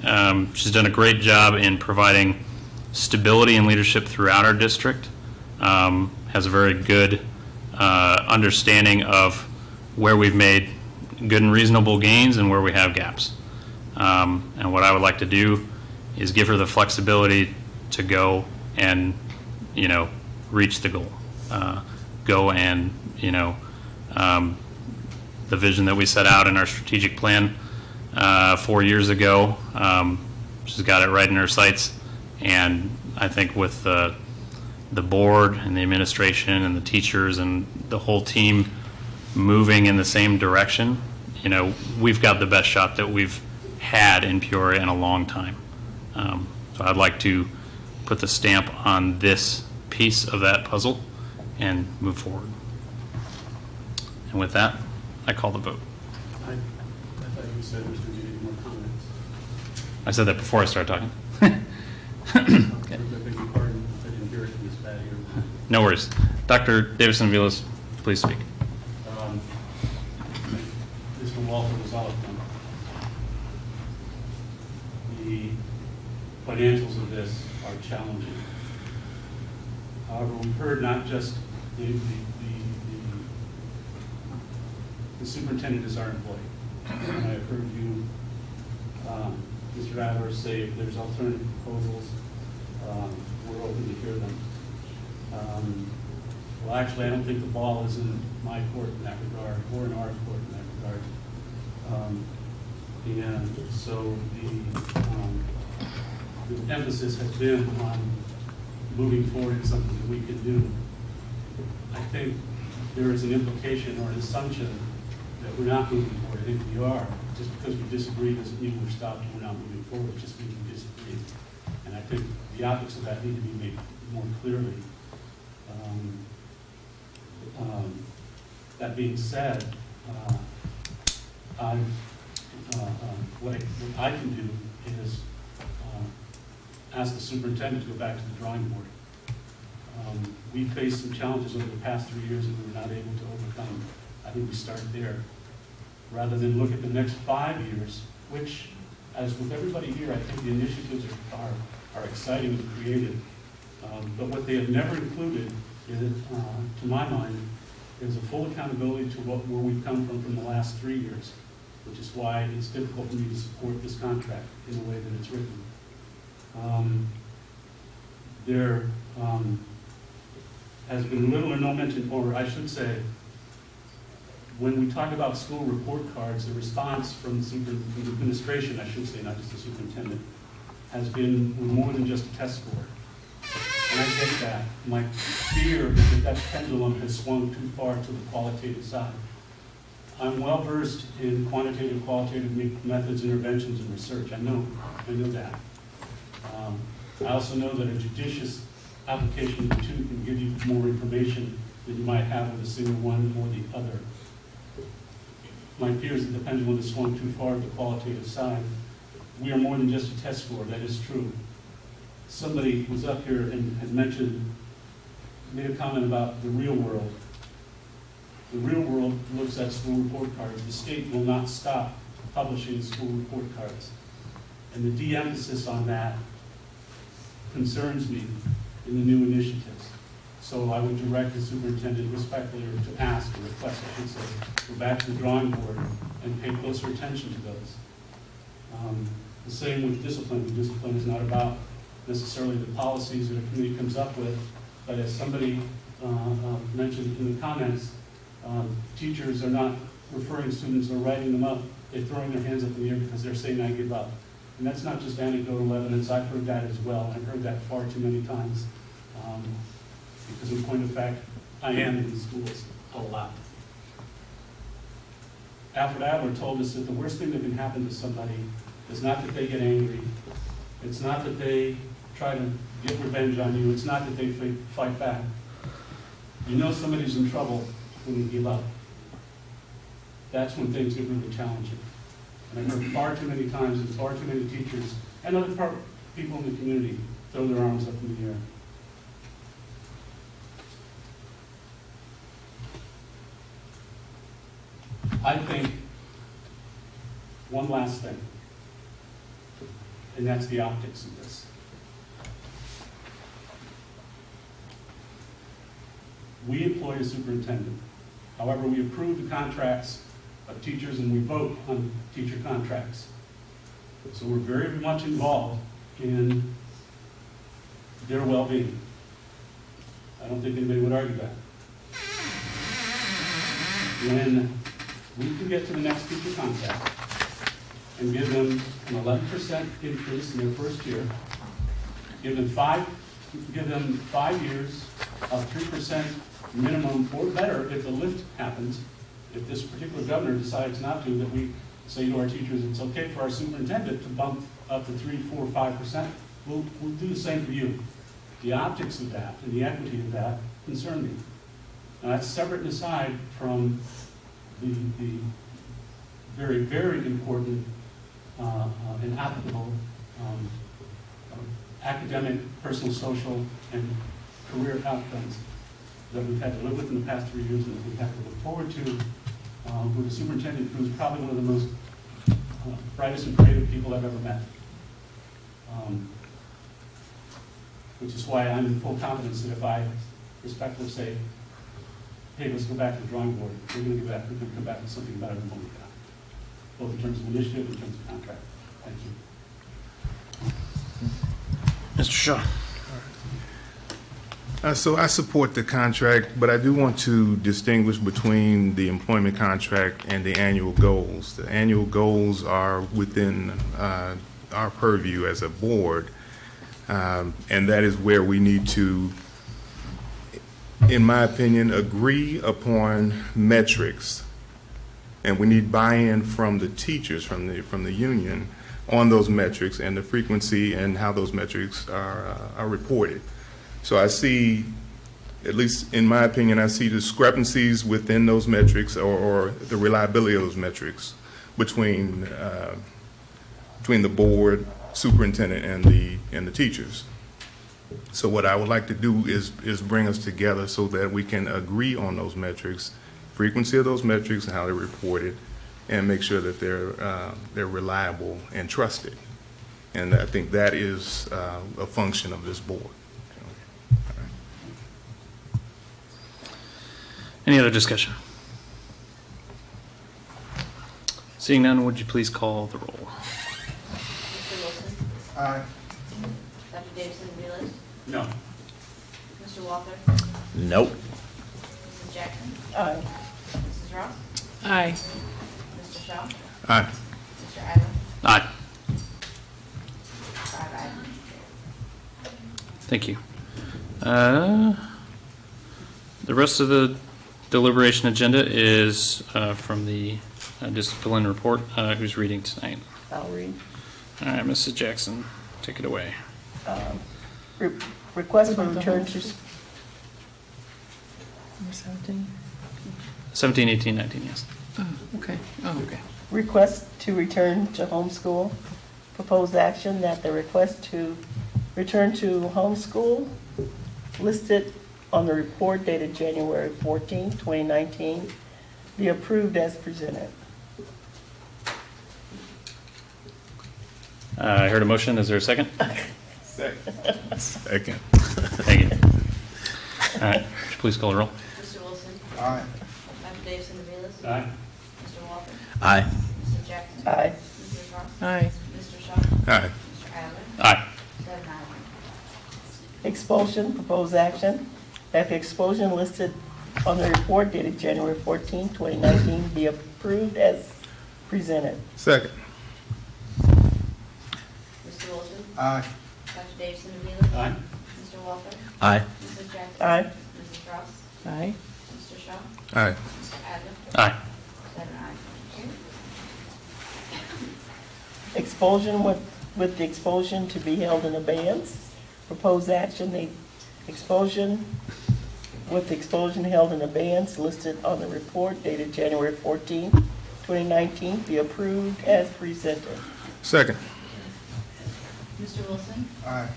[SPEAKER 2] she's done a great job in providing stability and leadership throughout our district, has a very good understanding of where we've made good and reasonable gains and where we have gaps. And what I would like to do is give her the flexibility to go and, you know, reach the goal. Go and, you know, the vision that we set out in our strategic plan 4 years ago, she's got it right in her sights. And I think with the board and the administration and the teachers and the whole team moving in the same direction, you know, we've got the best shot that we've had in Peoria in a long time. So I'd like to put the stamp on this piece of that puzzle and move forward. And with that, I call the vote.
[SPEAKER 6] I thought you said there's going to be more comments.
[SPEAKER 2] I said that before I started talking. No worries. Dr. Davison-Vilas, please speak.
[SPEAKER 6] Mr. Walter was eloquent. The financials of this are challenging. However, we've heard not just the superintendent is our employee. And I've heard you, Mr. Adler, say if there's alternative proposals, we're open to hear them. Well, actually, I don't think the ball is in my court in that regard, or in our court in that regard. And so the emphasis has been on moving forward to something that we can do. I think there is an implication or an assumption that we're not moving forward. I think we are. Just because we disagree doesn't mean we're stopped and we're not moving forward. It just means we disagree. And I think the optics of that need to be made more clearly. That being said, what I can do is ask the superintendent to go back to the drawing board. We faced some challenges over the past 3 years that we were not able to overcome. I think we start there. Rather than look at the next 5 years, which, as with everybody here, I think the initiatives are exciting and creative. But what they have never included, is, to my mind, is a full accountability to where we've come from the last 3 years, which is why it's difficult for me to support this contract in the way that it's written. There has been little or no mention, or I should say, when we talk about school report cards, the response from the administration, I should say, not just the superintendent, has been more than just a test score. And I get that. My fear is that that pendulum has swung too far to the qualitative side. I'm well versed in quantitative, qualitative methods, interventions, and research. I know that. I also know that a judicious application of the two can give you more information than you might have with a single one or the other. My fear is that the pendulum has swung too far to the qualitative side. We are more than just a test score, that is true. Somebody was up here and had made a comment about the real world. The real world looks at school report cards. The state will not stop publishing school report cards. And the de-emphasis on that concerns me in the new initiatives. So I would direct the superintendent respectfully, or to ask, or request, I should say, go back to the drawing board and pay closer attention to those. The same with discipline. Discipline is not about necessarily the policies that a committee comes up with, but as somebody mentioned in the comments, teachers are not referring students or writing them up. They're throwing their hands up in the air because they're saying, I give up. And that's not just anecdotal evidence. I've heard that as well. I've heard that far too many times. Because in point of fact, I am in the schools a lot. Alfred Adler told us that the worst thing that can happen to somebody is not that they get angry. It's not that they try to get revenge on you. It's not that they fight back. You know somebody's in trouble when you give up. That's when things get really challenging. And I've heard far too many times and far too many teachers and other people in the community throw their arms up in the air. I think one last thing, and that's the optics of this. We employ a superintendent. However, we approve the contracts of teachers and we vote on teacher contracts. So we're very much involved in their well-being. I don't think anybody would argue that. When we can get to the next teacher contract and give them an 11% increase in their first year, give them 5 years of 3% minimum or better if the lift happens. If this particular governor decides not to, that we say to our teachers, it's okay for our superintendent to bump up to 3, 4, 5%, we'll do the same for you. The optics of that and the equity of that concern me. Now that's separate and aside from the very, very important and applicable academic, personal, social, and career outcomes that we've had to live with in the past 3 years and that we have to look forward to with a superintendent who's probably one of the most brightest and creative people I've ever met. Which is why I'm in full confidence that if I respectfully say, hey, let's go back to the drawing board, we're going to come back with something better than what we got, both in terms of initiative and in terms of contract. Thank you.
[SPEAKER 2] Mr. Shaw.
[SPEAKER 17] So I support the contract, but I do want to distinguish between the employment contract and the annual goals. The annual goals are within our purview as a board, and that is where we need to, in my opinion, agree upon metrics. And we need buy-in from the teachers, from the union, on those metrics and the frequency and how those metrics are reported. So I see, at least in my opinion, I see discrepancies within those metrics or the reliability of those metrics between the board, superintendent, and the teachers. So what I would like to do is bring us together so that we can agree on those metrics, frequency of those metrics and how they're reported, and make sure that they're reliable and trusted. And I think that is a function of this board.
[SPEAKER 2] Any other discussion? Seeing none, would you please call the roll?
[SPEAKER 22] Mr. Wilson?
[SPEAKER 15] Aye.
[SPEAKER 22] Dr. Davidson-Reelitz?
[SPEAKER 6] No.
[SPEAKER 22] Mr. Walker?
[SPEAKER 7] Nope.
[SPEAKER 22] Mrs. Jackson?
[SPEAKER 1] Aye.
[SPEAKER 22] Mrs. Ross?
[SPEAKER 8] Aye.
[SPEAKER 22] Mr. Shaw?
[SPEAKER 17] Aye.
[SPEAKER 22] Mr. Adler?
[SPEAKER 2] Aye.
[SPEAKER 22] 5 ayes.
[SPEAKER 2] Thank you. The rest of the deliberation agenda is from the discipline report. Who's reading tonight?
[SPEAKER 1] I'll read.
[SPEAKER 2] All right, Mrs. Jackson, take it away.
[SPEAKER 1] Request for return to,
[SPEAKER 8] 17?
[SPEAKER 2] 17, 18, 19, yes.
[SPEAKER 8] Oh, okay. Oh, okay.
[SPEAKER 1] request to return to homeschool. Proposed action that the request to return to homeschool listed on the report dated January 14, 2019, be approved as presented.
[SPEAKER 2] I heard a motion. Is there a second?
[SPEAKER 17] Second. Second.
[SPEAKER 2] Thank you. All right. Would you please call the roll?
[SPEAKER 22] Mr. Wilson?
[SPEAKER 15] Aye.
[SPEAKER 22] Dr. Davidson-Reelitz?
[SPEAKER 6] Aye.
[SPEAKER 22] Mr. Walker?
[SPEAKER 7] Aye.
[SPEAKER 22] Mrs. Jackson?
[SPEAKER 1] Aye.
[SPEAKER 22] Mrs. Ross?
[SPEAKER 8] Aye.
[SPEAKER 22] Mr. Shaw?
[SPEAKER 17] Aye.
[SPEAKER 22] Mr. Adler?
[SPEAKER 2] Aye.
[SPEAKER 22] 7 ayes.
[SPEAKER 1] Expulsion, proposed action that the expulsion listed on the report dated January 14, 2019 be approved as presented.
[SPEAKER 17] Second.
[SPEAKER 22] Mr. Wilson?
[SPEAKER 15] Aye.
[SPEAKER 22] Dr. Davidson-Reelitz?
[SPEAKER 6] Aye.
[SPEAKER 22] Mr. Walker?
[SPEAKER 7] Aye.
[SPEAKER 22] Mrs. Jackson?
[SPEAKER 1] Aye.
[SPEAKER 22] Mrs. Ross?
[SPEAKER 8] Aye.
[SPEAKER 22] Mr. Shaw?
[SPEAKER 17] Aye.
[SPEAKER 22] Mr. Adler?
[SPEAKER 2] Aye.
[SPEAKER 22] 7 ayes.
[SPEAKER 1] Expulsion with the expulsion to be held in abeyance. Proposed action, the expulsion with the expulsion held in abeyance listed on the report dated January 14, 2019 be approved as presented.
[SPEAKER 17] Second.
[SPEAKER 22] Mr. Wilson?
[SPEAKER 15] Aye.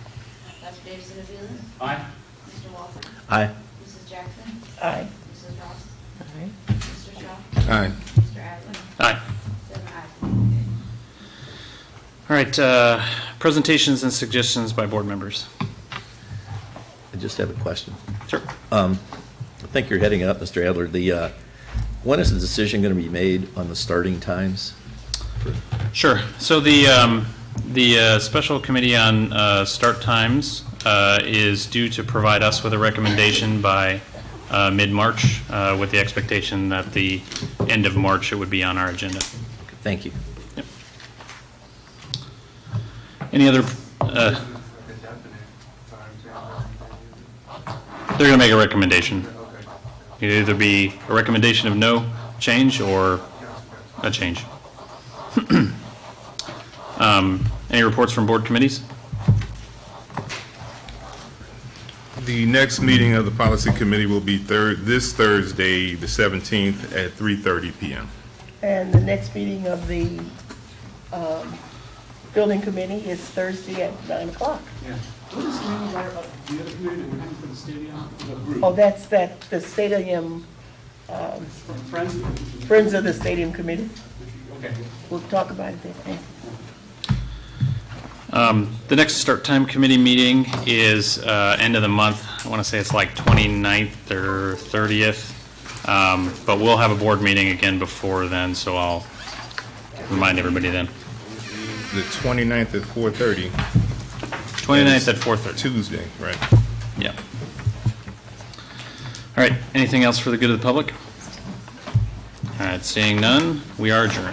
[SPEAKER 22] Dr. Davidson-Reelitz?
[SPEAKER 6] Aye.
[SPEAKER 22] Mr. Walker?
[SPEAKER 7] Aye.
[SPEAKER 22] Mrs. Jackson?
[SPEAKER 1] Aye.
[SPEAKER 22] Mrs. Ross?
[SPEAKER 8] Aye.
[SPEAKER 22] Mr. Shaw?
[SPEAKER 17] Aye.
[SPEAKER 22] Mr. Adler?
[SPEAKER 2] Aye.
[SPEAKER 22] 7 ayes.
[SPEAKER 2] All right. Presentations and suggestions by board members.
[SPEAKER 7] I just have a question.
[SPEAKER 2] Sure.
[SPEAKER 7] I think you're heading up, Mr. Adler. When is the decision going to be made on the starting times?
[SPEAKER 2] Sure. So the special committee on start times is due to provide us with a recommendation by mid-March with the expectation that the end of March it would be on our agenda.
[SPEAKER 7] Thank you.
[SPEAKER 2] Yep. Any other? They're going to make a recommendation. It'd either be a recommendation of no change or a change. Any reports from board committees?
[SPEAKER 17] The next meeting of the policy committee will be this Thursday, the 17th at 3:30 p.m.
[SPEAKER 1] And the next meeting of the building committee is Thursday at 9 o'clock.
[SPEAKER 6] Yeah. What is the other committee that we're doing for the stadium? The group.
[SPEAKER 1] Oh, that's the stadium, Friends of the Stadium Committee.
[SPEAKER 6] Okay.
[SPEAKER 1] We'll talk about it then.
[SPEAKER 2] The next start time committee meeting is end of the month. I want to say it's like 29th or 30th. But we'll have a board meeting again before then, so I'll remind everybody then.
[SPEAKER 17] The 29th at 4:30.
[SPEAKER 2] 29th at 4:30.
[SPEAKER 17] Tuesday, right?
[SPEAKER 2] Yeah. All right, anything else for the good of the public? All right, seeing none, we are adjourned.